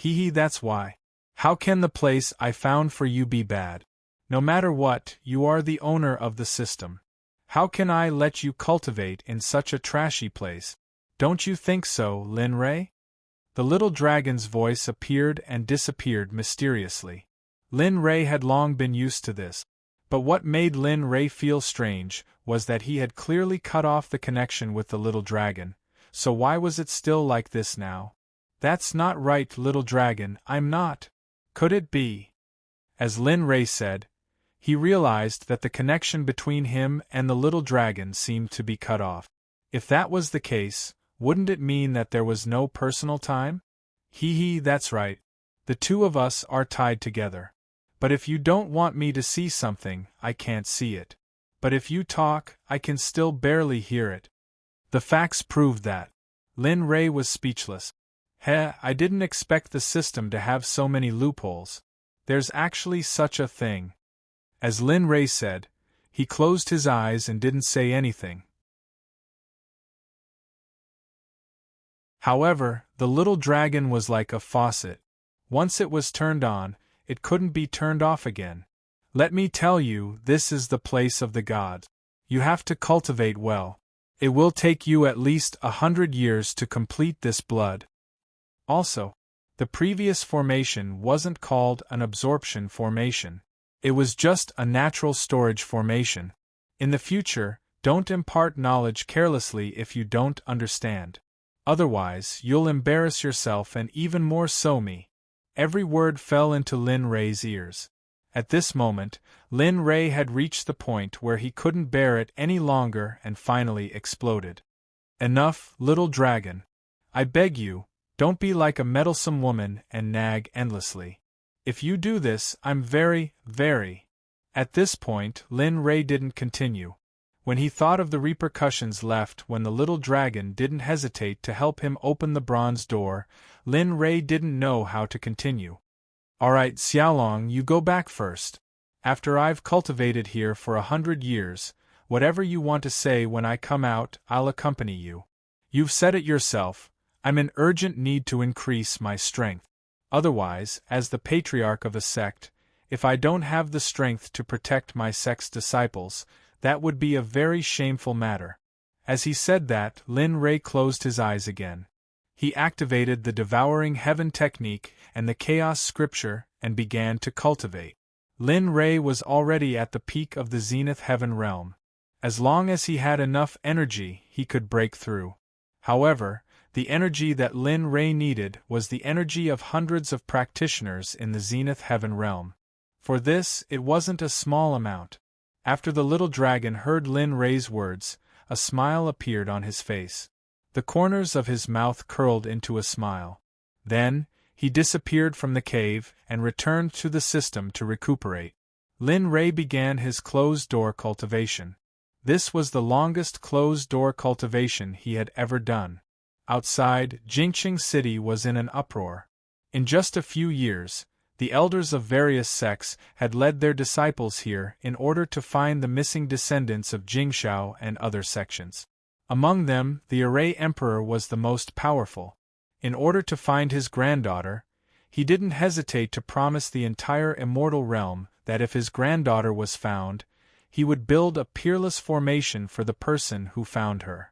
That's why. How can the place I found for you be bad? No matter what, you are the owner of the system. How can I let you cultivate in such a trashy place? Don't you think so, Lin Ray? The little dragon's voice appeared and disappeared mysteriously. Lin Ray had long been used to this. But what made Lin Ray feel strange was that he had clearly cut off the connection with the little dragon, so why was it still like this now? That's not right, little dragon, I'm not. Could it be? As Lin Ray said, he realized that the connection between him and the little dragon seemed to be cut off. If that was the case, wouldn't it mean that there was no personal time? That's right. The two of us are tied together. But if you don't want me to see something, I can't see it. But if you talk, I can still barely hear it. The facts proved that. Lin Ray was speechless. I didn't expect the system to have so many loopholes. There's actually such a thing. As Lin Ray said, he closed his eyes and didn't say anything. However, the little dragon was like a faucet. Once it was turned on, it couldn't be turned off again. Let me tell you, this is the place of the gods. You have to cultivate well. It will take you at least 100 years to complete this blood. Also, the previous formation wasn't called an absorption formation. It was just a natural storage formation. In the future, don't impart knowledge carelessly if you don't understand. Otherwise, you'll embarrass yourself and even more so me. Every word fell into Lin Ray's ears. At this moment, Lin Ray had reached the point where he couldn't bear it any longer and finally exploded. Enough, little dragon. I beg you, don't be like a meddlesome woman and nag endlessly. If you do this, I'm very. At this point, Lin Ray didn't continue. When he thought of the repercussions left when the little dragon didn't hesitate to help him open the bronze door, Lin Ray didn't know how to continue. Alright, Xiaolong, you go back first. After I've cultivated here for 100 years, whatever you want to say when I come out, I'll accompany you. You've said it yourself, I'm in urgent need to increase my strength. Otherwise, as the patriarch of a sect, if I don't have the strength to protect my sect's disciples, that would be a very shameful matter. As he said that, Lin Ray closed his eyes again. He activated the Devouring Heaven technique and the Chaos Scripture and began to cultivate. Lin Ray was already at the peak of the Zenith Heaven realm. As long as he had enough energy, he could break through. However, the energy that Lin Ray needed was the energy of hundreds of practitioners in the Zenith Heaven realm. For this, it wasn't a small amount. After the little dragon heard Lin Ray's words, a smile appeared on his face. The corners of his mouth curled into a smile. Then, he disappeared from the cave and returned to the system to recuperate. Lin Ray began his closed-door cultivation. This was the longest closed-door cultivation he had ever done. Outside, Jingqing City was in an uproar. In just a few years, the elders of various sects had led their disciples here in order to find the missing descendants of Jingshao and other sections. Among them, the Array Emperor was the most powerful. In order to find his granddaughter, he didn't hesitate to promise the entire immortal realm that if his granddaughter was found, he would build a peerless formation for the person who found her.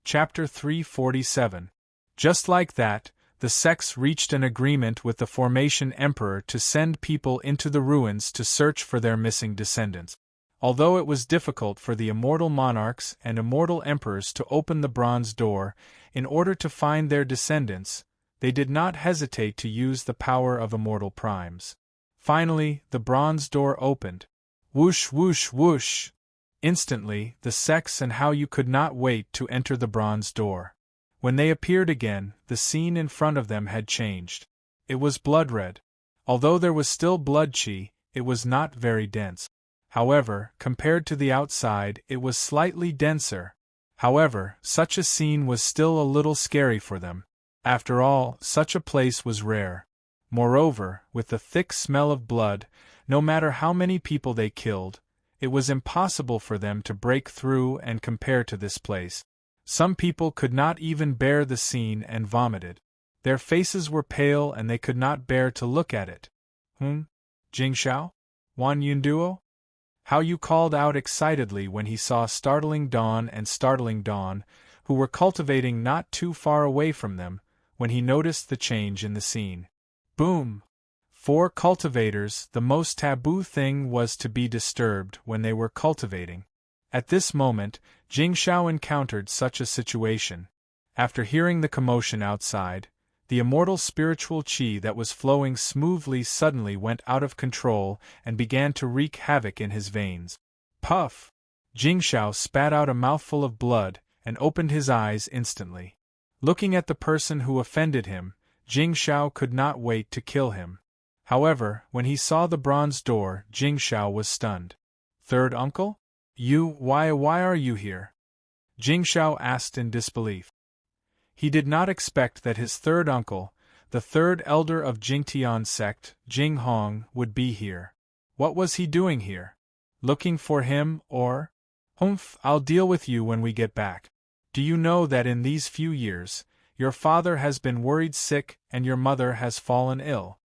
Chapter 347. Just like that, the sects reached an agreement with the Formation Emperor to send people into the ruins to search for their missing descendants. Although it was difficult for the immortal monarchs and immortal emperors to open the bronze door in order to find their descendants, they did not hesitate to use the power of immortal primes. Finally, the bronze door opened. Whoosh, whoosh, whoosh! Instantly, the sects and Hao Yu could not wait to enter the bronze door. When they appeared again, the scene in front of them had changed. It was blood-red. Although there was still blood qi, it was not very dense. However, compared to the outside, it was slightly denser. However, such a scene was still a little scary for them. After all, such a place was rare. Moreover, with the thick smell of blood, no matter how many people they killed, it was impossible for them to break through and compare to this place. Some people could not even bear the scene and vomited. Their faces were pale and they could not bear to look at it. Jingshao? Wan Yunduo? Hao Yu called out excitedly when he saw Startling Dawn and Startling Dawn, who were cultivating not too far away from them, when he noticed the change in the scene. Boom! For cultivators, the most taboo thing was to be disturbed when they were cultivating. At this moment, Jingshao encountered such a situation. After hearing the commotion outside, the immortal spiritual qi that was flowing smoothly suddenly went out of control and began to wreak havoc in his veins. Puff! Jingshao spat out a mouthful of blood and opened his eyes instantly. Looking at the person who offended him, Jingshao could not wait to kill him. However, when he saw the bronze door, Jingshao was stunned. Third uncle? Why are you here? Jingshao asked in disbelief. He did not expect that his third uncle, the third elder of Jingtian sect, Jinghong, would be here. What was he doing here? Looking for him, or? Humph, I'll deal with you when we get back. Do you know that in these few years, your father has been worried sick and your mother has fallen ill?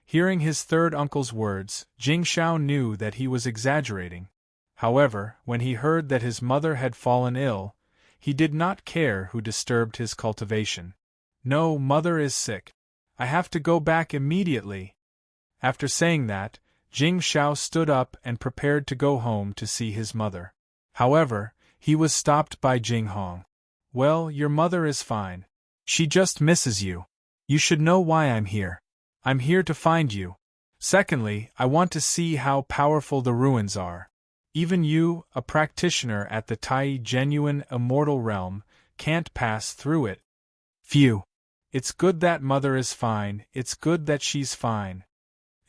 Hearing his third uncle's words, Jing Shao knew that he was exaggerating. However, when he heard that his mother had fallen ill, he did not care who disturbed his cultivation. No, mother is sick. I have to go back immediately. After saying that, Jing Shao stood up and prepared to go home to see his mother. However, he was stopped by Jing Hong. Well, your mother is fine. She just misses you. You should know why I'm here. I'm here to find you. Secondly, I want to see how powerful the ruins are. Even you, a practitioner at the Tai genuine immortal realm, can't pass through it. Phew. It's good that mother is fine, it's good that she's fine.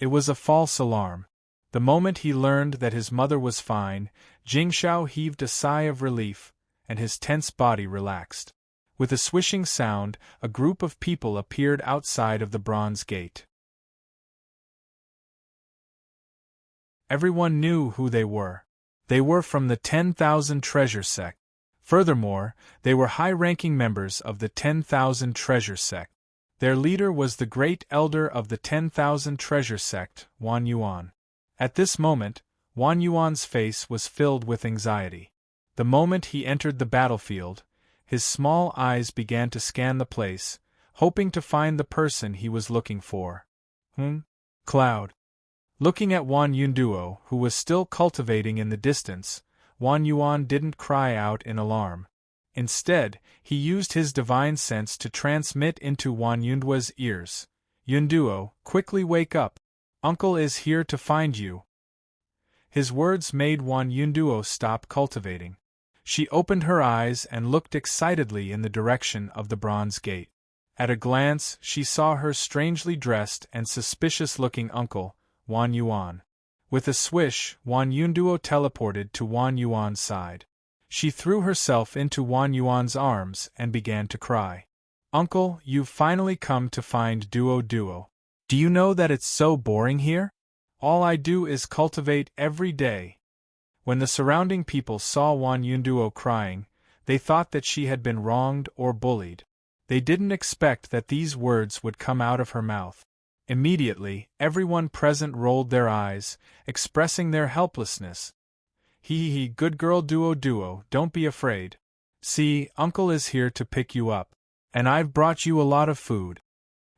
It was a false alarm. The moment he learned that his mother was fine, Jing Shao heaved a sigh of relief, and his tense body relaxed. With a swishing sound, a group of people appeared outside of the bronze gate. Everyone knew who they were. They were from the 10,000 Treasure Sect. Furthermore, they were high-ranking members of the 10,000 Treasure Sect. Their leader was the great elder of the 10,000 Treasure Sect, Wan Yuan. At this moment, Wan Yuan's face was filled with anxiety. The moment he entered the battlefield, his small eyes began to scan the place, hoping to find the person he was looking for. Cloud. Looking at Wan Yunduo, who was still cultivating in the distance, Wan Yuan didn't cry out in alarm. Instead, he used his divine sense to transmit into Wan Yunduo's ears. Yunduo, quickly wake up. Uncle is here to find you. His words made Wan Yunduo stop cultivating. She opened her eyes and looked excitedly in the direction of the bronze gate. At a glance, she saw her strangely dressed and suspicious-looking uncle, Wan Yuan. With a swish, Wan Yunduo teleported to Wan Yuan's side. She threw herself into Wan Yuan's arms and began to cry. Uncle, you've finally come to find Duo. Do you know that it's so boring here? All I do is cultivate every day. When the surrounding people saw Wan Yunduo crying, they thought that she had been wronged or bullied. They didn't expect that these words would come out of her mouth. Immediately, everyone present rolled their eyes, expressing their helplessness. Hee, good girl Duo, don't be afraid. See, Uncle is here to pick you up. And I've brought you a lot of food.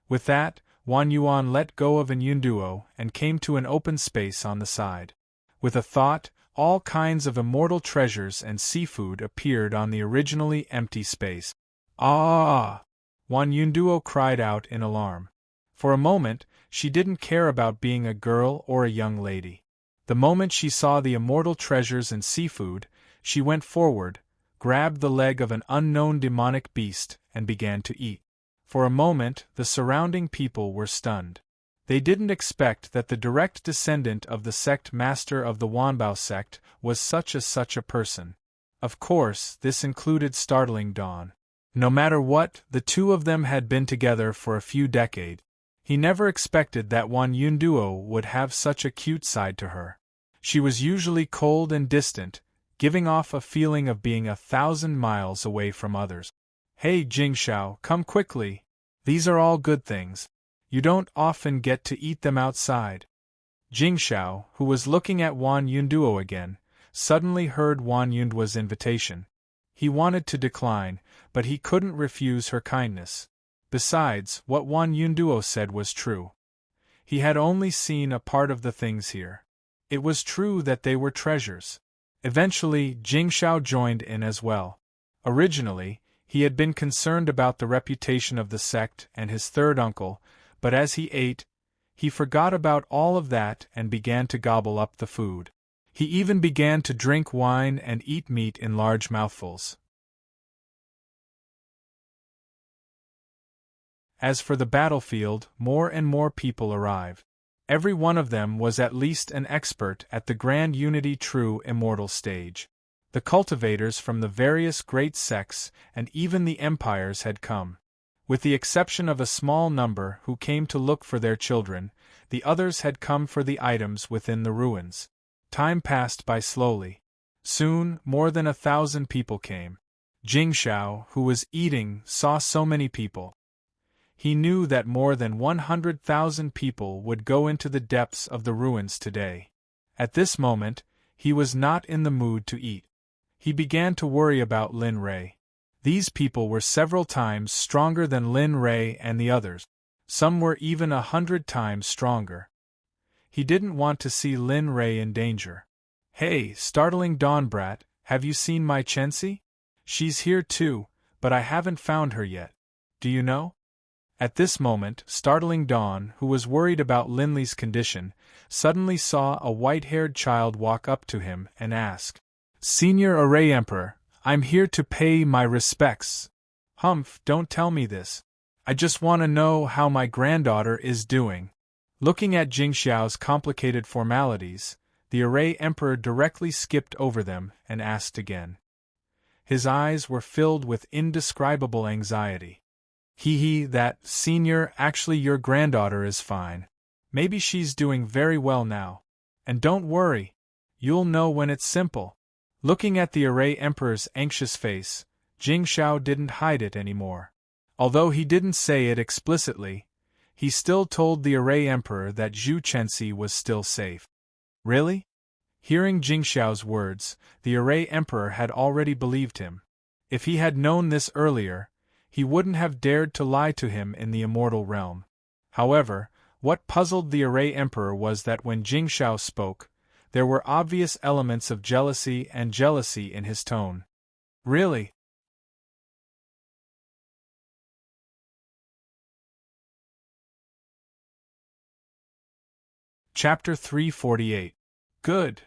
With that, Wan Yuan let go of Yunduo and came to an open space on the side. With a thought, all kinds of immortal treasures and seafood appeared on the originally empty space. Ah! Wan Yunduo cried out in alarm. For a moment, she didn't care about being a girl or a young lady. The moment she saw the immortal treasures and seafood, she went forward, grabbed the leg of an unknown demonic beast, and began to eat. For a moment, the surrounding people were stunned. They didn't expect that the direct descendant of the sect master of the Wanbao sect was such a person. Of course, this included startling Dawn. No matter what, the two of them had been together for a few decades. He never expected that Wan Yunduo would have such a cute side to her. She was usually cold and distant, giving off a feeling of being 1,000 miles away from others. Hey Jing Shao, come quickly. These are all good things. You don't often get to eat them outside. Jing Shao, who was looking at Wan Yunduo again, suddenly heard Wan Yunduo's invitation. He wanted to decline, but he couldn't refuse her kindness. Besides, what Wan Yunduo said was true. He had only seen a part of the things here. It was true that they were treasures. Eventually, Jing Shao joined in as well. Originally, he had been concerned about the reputation of the sect and his third uncle, but as he ate, he forgot about all of that and began to gobble up the food. He even began to drink wine and eat meat in large mouthfuls. As for the battlefield, more and more people arrived. Every one of them was at least an expert at the Grand Unity True Immortal stage. The cultivators from the various great sects and even the empires had come. With the exception of a small number who came to look for their children, the others had come for the items within the ruins. Time passed by slowly. Soon, more than 1,000 people came. Jingxiao, who was eating, saw so many people. He knew that more than 100,000 people would go into the depths of the ruins today. At this moment, he was not in the mood to eat. He began to worry about Lin Rei. These people were several times stronger than Lin Rei and the others. Some were even 100 times stronger. He didn't want to see Lin Rei in danger. "Hey, startling dawn brat, have you seen my Chensi? She's here too, but I haven't found her yet. Do you know?" At this moment, Startling Dawn, who was worried about Linley's condition, suddenly saw a white-haired child walk up to him and ask, "Senior Array Emperor, I'm here to pay my respects." "Humph, don't tell me this. I just want to know how my granddaughter is doing." Looking at Jingxiao's complicated formalities, the Array Emperor directly skipped over them and asked again. His eyes were filled with indescribable anxiety. That, Senior, actually your granddaughter is fine. Maybe she's doing very well now. And don't worry. You'll know when it's simple." Looking at the Array Emperor's anxious face, Jingxiao didn't hide it anymore. Although he didn't say it explicitly, he still told the Array Emperor that Zhu Chensi was still safe. Really? Hearing Jingxiao's words, the Array Emperor had already believed him. If he had known this earlier, he wouldn't have dared to lie to him in the immortal realm. However, what puzzled the Array Emperor was that when Jingxiao spoke, there were obvious elements of jealousy in his tone. Really? Chapter 348. Good.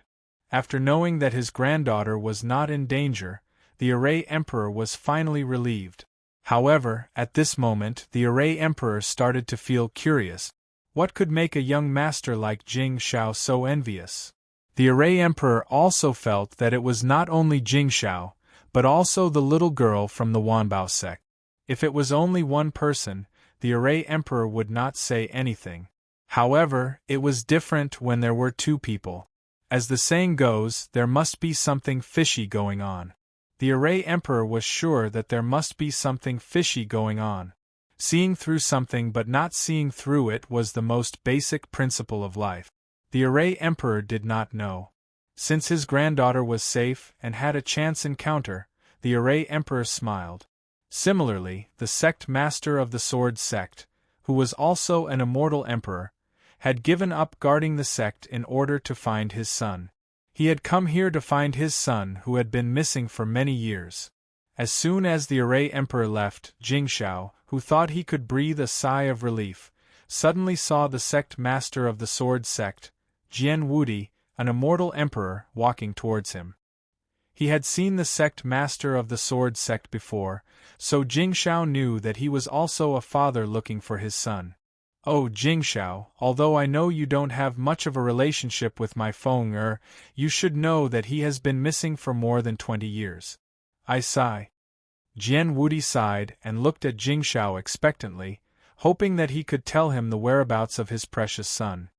After knowing that his granddaughter was not in danger, the Array Emperor was finally relieved. However, at this moment the Array Emperor started to feel curious. What could make a young master like Jingxiao so envious? The Array Emperor also felt that it was not only Jingxiao, but also the little girl from the Wanbao sect. If it was only one person, the Array Emperor would not say anything. However, it was different when there were two people. As the saying goes, there must be something fishy going on. The Array Emperor was sure that there must be something fishy going on. Seeing through something but not seeing through it was the most basic principle of life. The Array Emperor did not know. Since his granddaughter was safe and had a chance encounter, the Array Emperor smiled. Similarly, the Sect Master of the Sword Sect, who was also an immortal emperor, had given up guarding the sect in order to find his son. He had come here to find his son who had been missing for many years. As soon as the Array Emperor left, Jingxiao, who thought he could breathe a sigh of relief, suddenly saw the Sect Master of the Sword Sect, Jian Wudi, an immortal emperor, walking towards him. He had seen the Sect Master of the Sword Sect before, so Jingxiao knew that he was also a father looking for his son. "Oh, Jingxiao, although I know you don't have much of a relationship with my Feng you should know that he has been missing for more than 20 years. I sigh." Jian Wudi sighed and looked at Jingxiao expectantly, hoping that he could tell him the whereabouts of his precious son.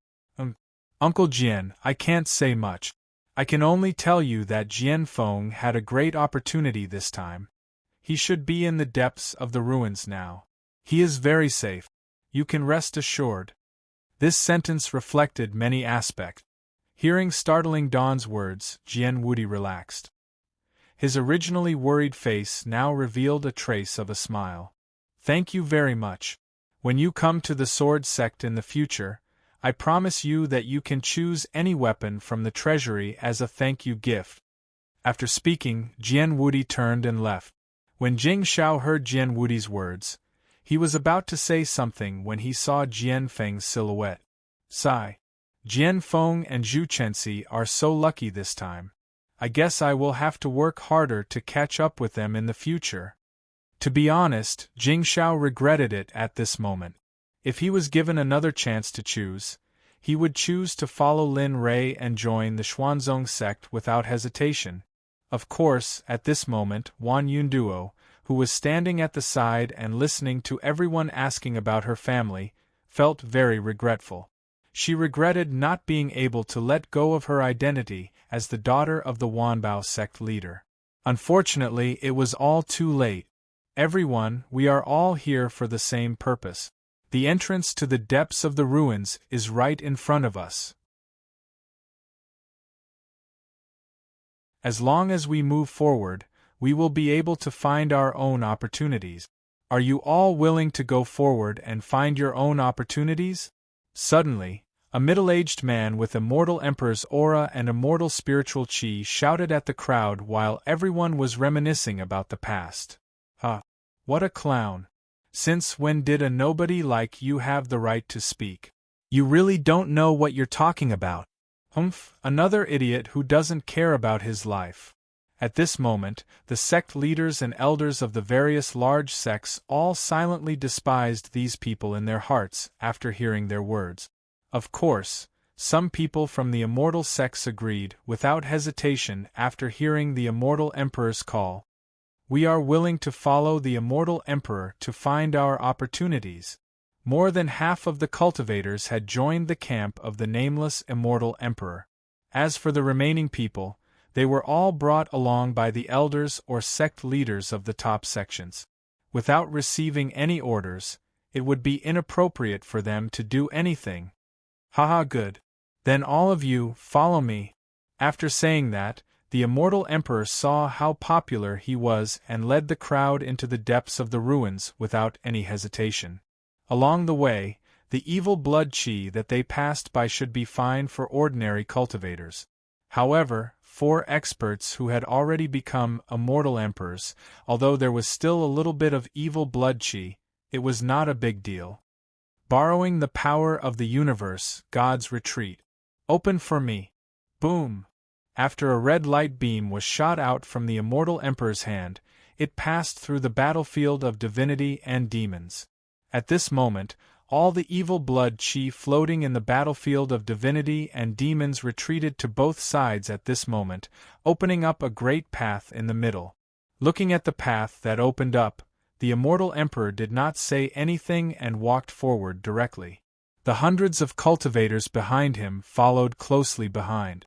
Uncle Jian, I can't say much. I can only tell you that Jian Feng had a great opportunity this time. He should be in the depths of the ruins now. He is very safe. You can rest assured." This sentence reflected many aspects. Hearing Startling Dawn's words, Jian Wudi relaxed. His originally worried face now revealed a trace of a smile. "Thank you very much. When you come to the Sword Sect in the future, I promise you that you can choose any weapon from the treasury as a thank you gift." After speaking, Jian Wudi turned and left. When Jingxiao heard Jian Wudi's words, he was about to say something when he saw Jian Feng's silhouette. Sigh. Jian Feng and Zhu Chensi are so lucky this time. I guess I will have to work harder to catch up with them in the future. To be honest, Jingxiao regretted it at this moment. If he was given another chance to choose, he would choose to follow Lin Rei and join the Xuanzong sect without hesitation. Of course, at this moment, Wan Yunduo, who was standing at the side and listening to everyone asking about her family, felt very regretful. She regretted not being able to let go of her identity as the daughter of the Wanbao sect leader. Unfortunately, it was all too late. Everyone, we are all here for the same purpose. The entrance to the depths of the ruins is right in front of us. As long as we move forward, we will be able to find our own opportunities. Are you all willing to go forward and find your own opportunities? Suddenly, a middle-aged man with immortal emperor's aura and immortal spiritual chi shouted at the crowd while everyone was reminiscing about the past. What a clown. Since when did a nobody like you have the right to speak? You really don't know what you're talking about. Another idiot who doesn't care about his life. At this moment, the sect leaders and elders of the various large sects all silently despised these people in their hearts after hearing their words. Of course, some people from the immortal sects agreed without hesitation after hearing the immortal emperor's call. We are willing to follow the immortal emperor to find our opportunities. More than half of the cultivators had joined the camp of the nameless immortal emperor. As for the remaining people, they were all brought along by the elders or sect leaders of the top sections. Without receiving any orders, it would be inappropriate for them to do anything. Good. Then all of you, follow me. After saying that, the immortal emperor saw how popular he was and led the crowd into the depths of the ruins without any hesitation. Along the way, the evil blood chi that they passed by should be fine for ordinary cultivators. However, 4 experts who had already become immortal emperors, although there was still a little bit of evil blood chi, it was not a big deal. Borrowing the power of the universe, God's retreat. Open for me. Boom! After a red light beam was shot out from the immortal emperor's hand, it passed through the battlefield of divinity and demons. At this moment, all the evil blood chi floating in the battlefield of divinity and demons retreated to both sides at this moment, opening up a great path in the middle. Looking at the path that opened up, the immortal emperor did not say anything and walked forward directly. The hundreds of cultivators behind him followed closely behind.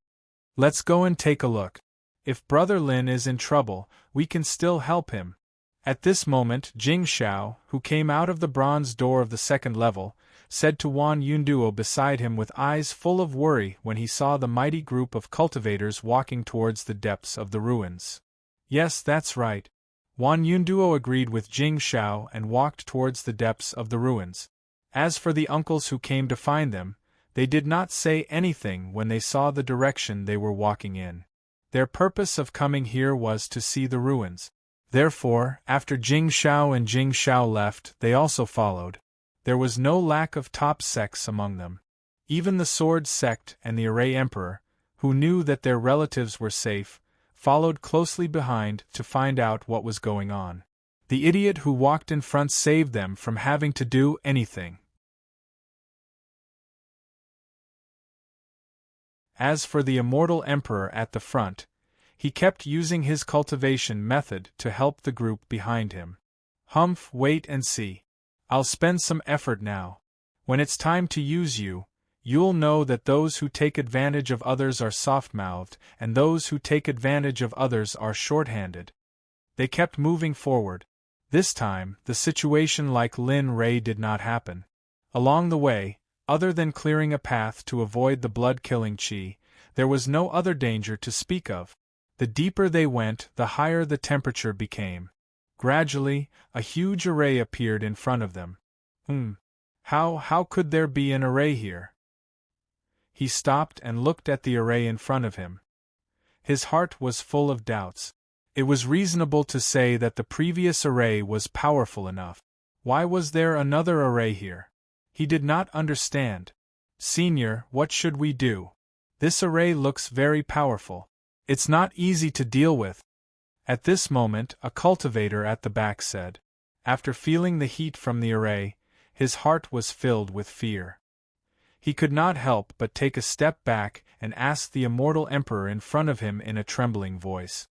Let's go and take a look. If Brother Lin is in trouble, we can still help him. At this moment, Jing Xiao, who came out of the bronze door of the second level, said to Wan Yunduo beside him with eyes full of worry when he saw the mighty group of cultivators walking towards the depths of the ruins. Yes, that's right. Wan Yunduo agreed with Jing Xiao and walked towards the depths of the ruins. As for the uncles who came to find them, they did not say anything when they saw the direction they were walking in. Their purpose of coming here was to see the ruins. Therefore, after Jing Xiao and Jing Xiao left, they also followed. There was no lack of top sects among them. Even the Sword Sect and the Array Emperor, who knew that their relatives were safe, followed closely behind to find out what was going on. The idiot who walked in front saved them from having to do anything. As for the immortal emperor at the front, he kept using his cultivation method to help the group behind him. Wait and see. I'll spend some effort now. When it's time to use you, you'll know that those who take advantage of others are soft-mouthed, and those who take advantage of others are short-handed. They kept moving forward. This time, the situation like Lin Ray did not happen. Along the way, other than clearing a path to avoid the blood-killing chi, there was no other danger to speak of. The deeper they went, the higher the temperature became. Gradually, a huge array appeared in front of them. How could there be an array here? He stopped and looked at the array in front of him. His heart was full of doubts. It was reasonable to say that the previous array was powerful enough. Why was there another array here? He did not understand. Senior, what should we do? This array looks very powerful. It's not easy to deal with. At this moment, a cultivator at the back said. After feeling the heat from the array, his heart was filled with fear. He could not help but take a step back and ask the immortal emperor in front of him in a trembling voice.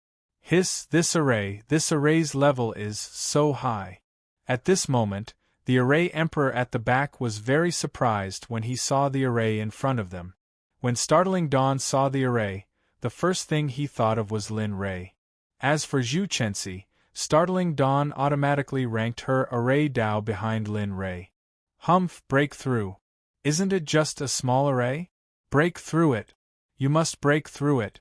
This array's level is so high. At this moment, The array emperor at the back was very surprised when he saw the array in front of them. When startling Dawn saw the array, the first thing he thought of was Lin Ray. As for Zhu Chenxi, startling Dawn automatically ranked her array Dao behind Lin Ray. Humph, break through. Isn't it just a small array? Break through it. You must break through it.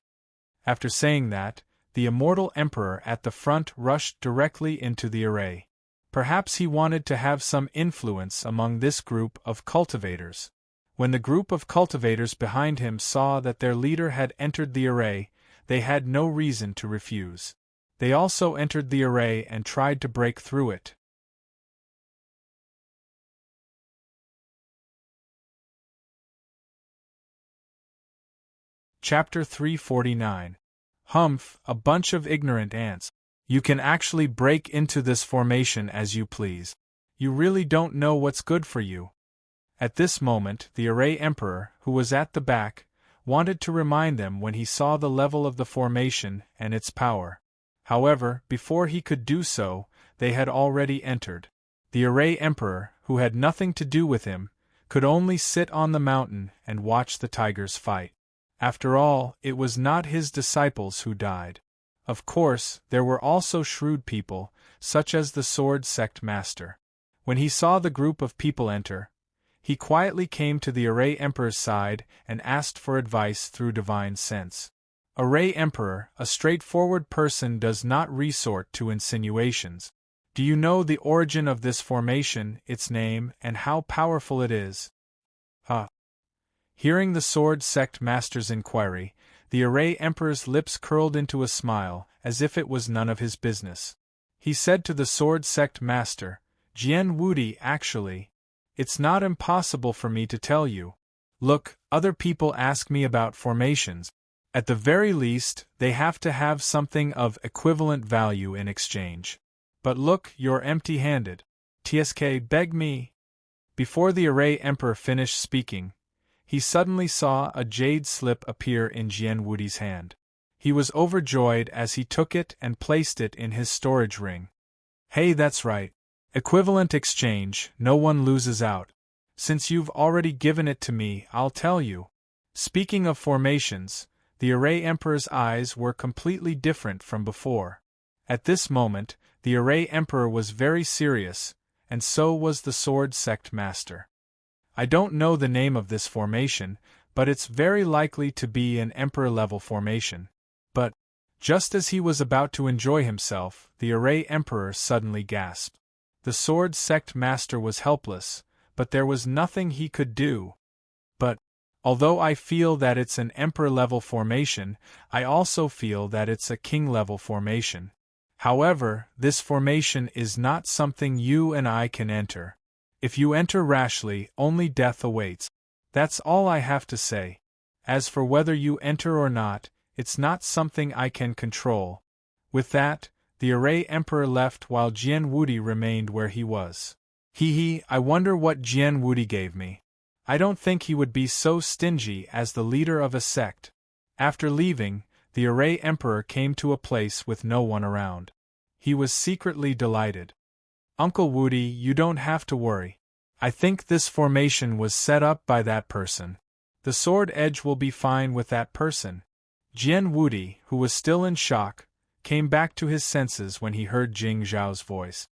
After saying that, the immortal emperor at the front rushed directly into the array. Perhaps he wanted to have some influence among this group of cultivators. When the group of cultivators behind him saw that their leader had entered the array, they had no reason to refuse. They also entered the array and tried to break through it. Chapter 349. Humph, a bunch of ignorant ants. You can actually break into this formation as you please. You really don't know what's good for you. At this moment, the array emperor, who was at the back, wanted to remind them when he saw the level of the formation and its power. However, before he could do so, they had already entered. The array emperor, who had nothing to do with him, could only sit on the mountain and watch the tigers fight. After all, it was not his disciples who died. Of course, there were also shrewd people, such as the sword sect master. When he saw the group of people enter, he quietly came to the array emperor's side and asked for advice through divine sense. Array emperor, a straightforward person, does not resort to insinuations. Do you know the origin of this formation, its name, and how powerful it is? Hearing the sword sect master's inquiry, the array emperor's lips curled into a smile, as if it was none of his business. He said to the sword sect master, Jian Wudi, actually, it's not impossible for me to tell you. Look, other people ask me about formations. At the very least, they have to have something of equivalent value in exchange. But look, you're empty-handed. TSK, beg me. Before the array emperor finished speaking, he suddenly saw a jade slip appear in Jian Wudi's hand. He was overjoyed as he took it and placed it in his storage ring. Hey, that's right. Equivalent exchange, no one loses out. Since you've already given it to me, I'll tell you. Speaking of formations, the array emperor's eyes were completely different from before. At this moment, the array emperor was very serious, and so was the sword sect master. I don't know the name of this formation, but it's very likely to be an emperor-level formation. But, just as he was about to enjoy himself, the array emperor suddenly gasped. The sword sect master was helpless, but there was nothing he could do. But, although I feel that it's an emperor-level formation, I also feel that it's a king-level formation. However, this formation is not something you and I can enter. If you enter rashly, only death awaits. That's all I have to say. As for whether you enter or not, it's not something I can control. With that, the array emperor left while Jian Wudi remained where he was. I wonder what Jian Wudi gave me. I don't think he would be so stingy as the leader of a sect. After leaving, the array emperor came to a place with no one around. He was secretly delighted. Uncle Wudi, you don't have to worry. I think this formation was set up by that person. The sword edge will be fine with that person. Jian Wudi, who was still in shock, came back to his senses when he heard Jing Zhao's voice.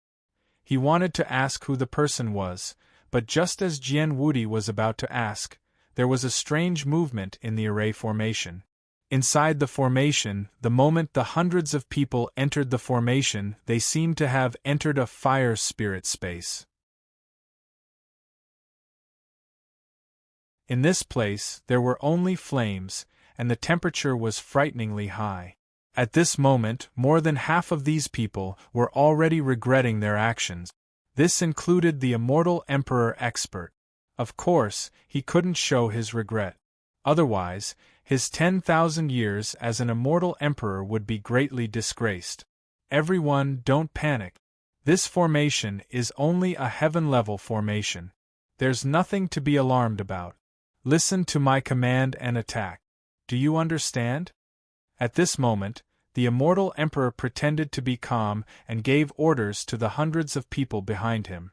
He wanted to ask who the person was, but just as Jian Wudi was about to ask, there was a strange movement in the array formation. Inside the formation, the moment the hundreds of people entered the formation, they seemed to have entered a fire spirit space. In this place, there were only flames, and the temperature was frighteningly high. At this moment, more than half of these people were already regretting their actions. This included the immortal Emperor Expert. Of course, he couldn't show his regret. Otherwise, his 10,000 years as an immortal emperor would be greatly disgraced. Everyone, don't panic. This formation is only a heaven-level formation. There's nothing to be alarmed about. Listen to my command and attack. Do you understand? At this moment, the immortal emperor pretended to be calm and gave orders to the hundreds of people behind him.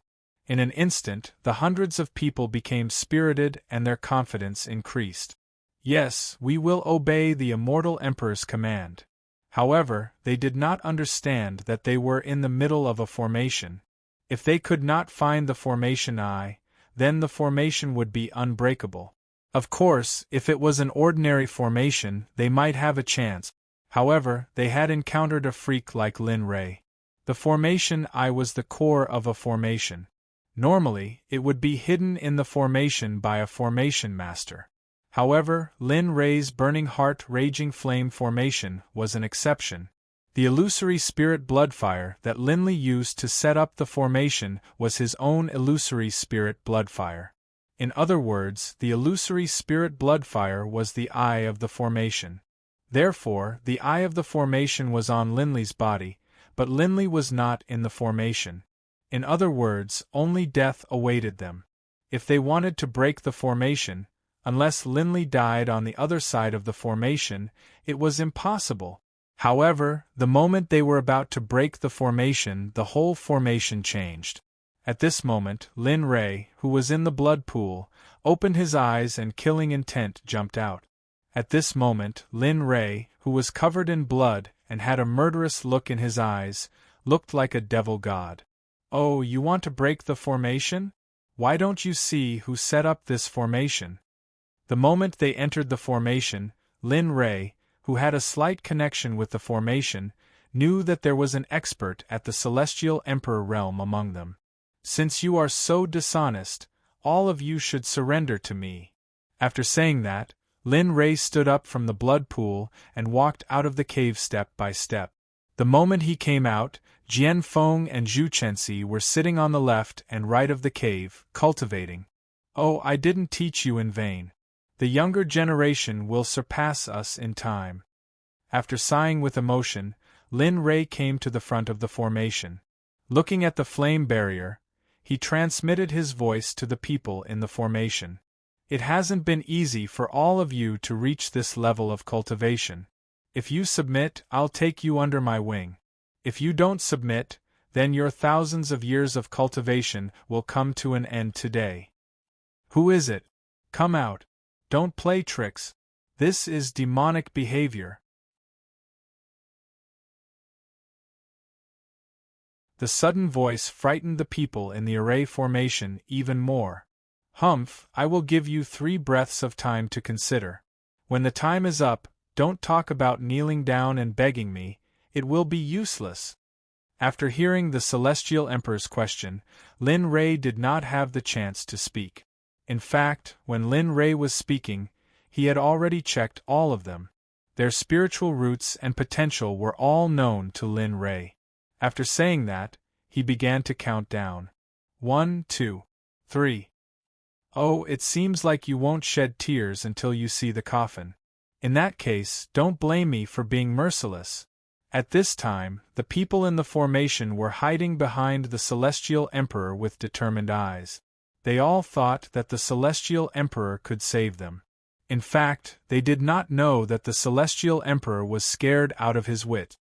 In an instant, the hundreds of people became spirited and their confidence increased. Yes, we will obey the immortal Emperor's command. However, they did not understand that they were in the middle of a formation. If they could not find the formation eye, then the formation would be unbreakable. Of course, if it was an ordinary formation, they might have a chance. However, they had encountered a freak like Lin Rei. The formation eye was the core of a formation. Normally, it would be hidden in the formation by a formation master. However, Lin Rei's burning heart raging flame formation was an exception. The illusory spirit bloodfire that Linley used to set up the formation was his own illusory spirit bloodfire. In other words, the illusory spirit bloodfire was the eye of the formation. Therefore, the eye of the formation was on Linley's body, but Linley was not in the formation. In other words, only death awaited them. If they wanted to break the formation, unless Linley died on the other side of the formation, it was impossible. However, the moment they were about to break the formation, the whole formation changed. At this moment, Lin Rei, who was in the blood pool, opened his eyes and killing intent jumped out. At this moment, Lin Rei, who was covered in blood and had a murderous look in his eyes, looked like a devil god. Oh, you want to break the formation? Why don't you see who set up this formation? The moment they entered the formation, Lin Rei, who had a slight connection with the formation, knew that there was an expert at the Celestial Emperor realm among them. Since you are so dishonest, all of you should surrender to me. After saying that, Lin Rei stood up from the blood pool and walked out of the cave step by step. The moment he came out, Jian Feng and Zhu Chenxi were sitting on the left and right of the cave, cultivating. Oh, I didn't teach you in vain. The younger generation will surpass us in time. After sighing with emotion, Lin Rei came to the front of the formation. Looking at the flame barrier, he transmitted his voice to the people in the formation. It hasn't been easy for all of you to reach this level of cultivation. If you submit, I'll take you under my wing. If you don't submit, then your thousands of years of cultivation will come to an end today. Who is it? Come out. Don't play tricks. This is demonic behavior. The sudden voice frightened the people in the array formation even more. Humph, I will give you 3 breaths of time to consider. When the time is up, don't talk about kneeling down and begging me, it will be useless. After hearing the Celestial Emperor's question, Lin Rei did not have the chance to speak. In fact, when Lin Rei was speaking, he had already checked all of them. Their spiritual roots and potential were all known to Lin Rei. After saying that, he began to count down. 1, 2, 3. Oh, it seems like you won't shed tears until you see the coffin. In that case, don't blame me for being merciless. At this time, the people in the formation were hiding behind the Celestial Emperor with determined eyes. They all thought that the Celestial Emperor could save them. In fact, they did not know that the Celestial Emperor was scared out of his wit.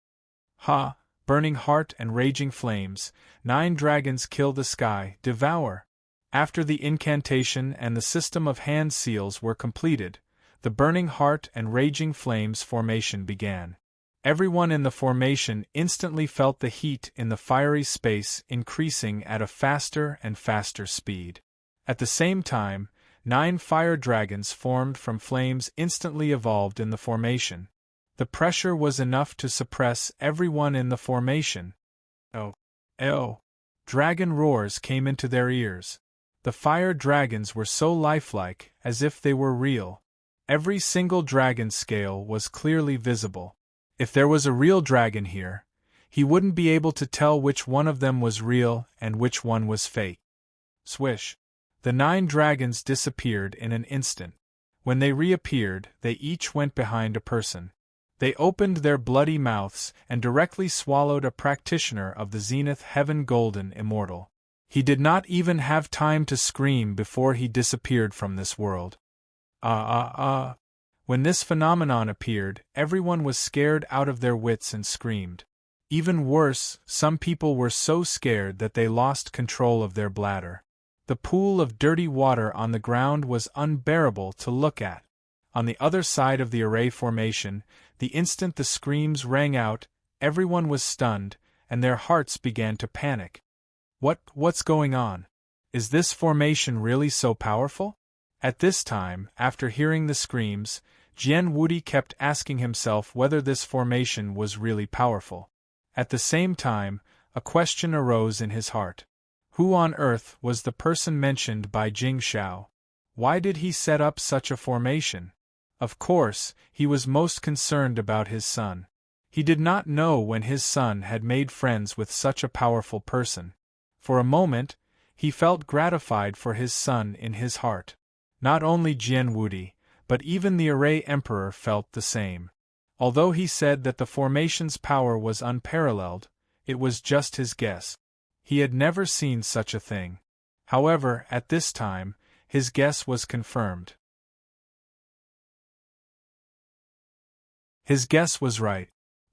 Ha! Burning heart and raging flames, 9 dragons kill the sky, devour. After the incantation and the system of hand seals were completed, the burning heart and raging flames formation began. Everyone in the formation instantly felt the heat in the fiery space increasing at a faster and faster speed. At the same time, 9 fire dragons formed from flames instantly evolved in the formation. The pressure was enough to suppress everyone in the formation. Oh! Oh! Dragon roars came into their ears. The fire dragons were so lifelike, as if they were real. Every single dragon scale was clearly visible. If there was a real dragon here, he wouldn't be able to tell which one of them was real and which one was fake. Swish! The 9 dragons disappeared in an instant. When they reappeared, they each went behind a person. They opened their bloody mouths and directly swallowed a practitioner of the Zenith Heaven Golden Immortal. He did not even have time to scream before he disappeared from this world. When this phenomenon appeared, everyone was scared out of their wits and screamed. Even worse, some people were so scared that they lost control of their bladder. The pool of dirty water on the ground was unbearable to look at. On the other side of the array formation, the instant the screams rang out, everyone was stunned, and their hearts began to panic. What's going on? Is this formation really so powerful? At this time, after hearing the screams, Jian Wudi kept asking himself whether this formation was really powerful. At the same time, a question arose in his heart. Who on earth was the person mentioned by Jing Xiao? Why did he set up such a formation? Of course, he was most concerned about his son. He did not know when his son had made friends with such a powerful person. For a moment, he felt gratified for his son in his heart. Not only Jian Wudi, but even the Array Emperor felt the same. Although he said that the formation's power was unparalleled, it was just his guess. He had never seen such a thing. However, at this time, his guess was confirmed. His guess was right.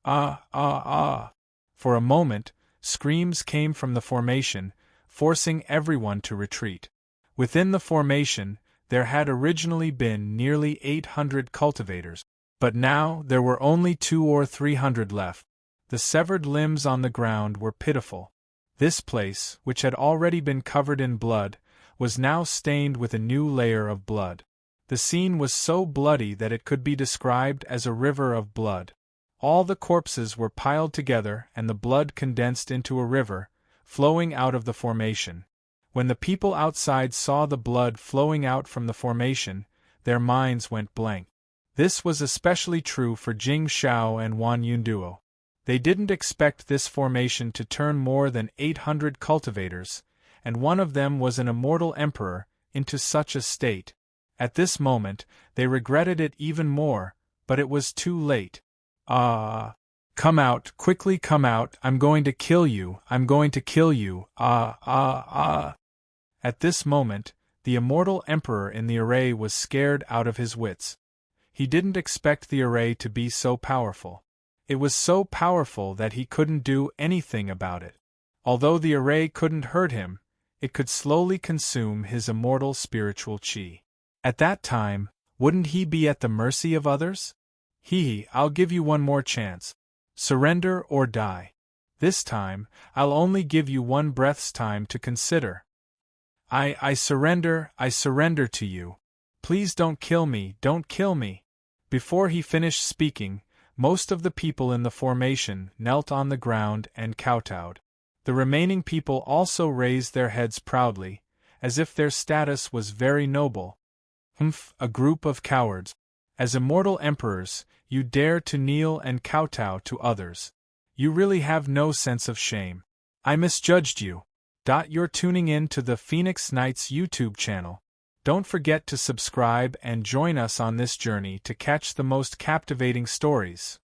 For a moment, screams came from the formation, forcing everyone to retreat. Within the formation, there had originally been nearly 800 cultivators, but now there were only 200 or 300 left. The severed limbs on the ground were pitiful. This place, which had already been covered in blood, was now stained with a new layer of blood. The scene was so bloody that it could be described as a river of blood. All the corpses were piled together and the blood condensed into a river, flowing out of the formation. When the people outside saw the blood flowing out from the formation, their minds went blank. This was especially true for Jing Xiao and Wan Yunduo. They didn't expect this formation to turn more than 800 cultivators, and one of them was an immortal emperor, into such a state. At this moment, they regretted it even more, but it was too late. Come out, quickly come out, I'm going to kill you, I'm going to kill you, At this moment, the immortal emperor in the array was scared out of his wits. He didn't expect the array to be so powerful. It was so powerful that he couldn't do anything about it. Although the array couldn't hurt him, it could slowly consume his immortal spiritual qi. At that time, wouldn't he be at the mercy of others? I'll give you one more chance. Surrender or die. This time, I'll only give you one breath's time to consider. I surrender to you. Please don't kill me, don't kill me. Before he finished speaking, most of the people in the formation knelt on the ground and kowtowed. The remaining people also raised their heads proudly, as if their status was very noble. A group of cowards. As immortal emperors, you dare to kneel and kowtow to others. You really have no sense of shame. I misjudged you. You're tuning in to the Phoenix Knights YouTube channel. Don't forget to subscribe and join us on this journey to catch the most captivating stories.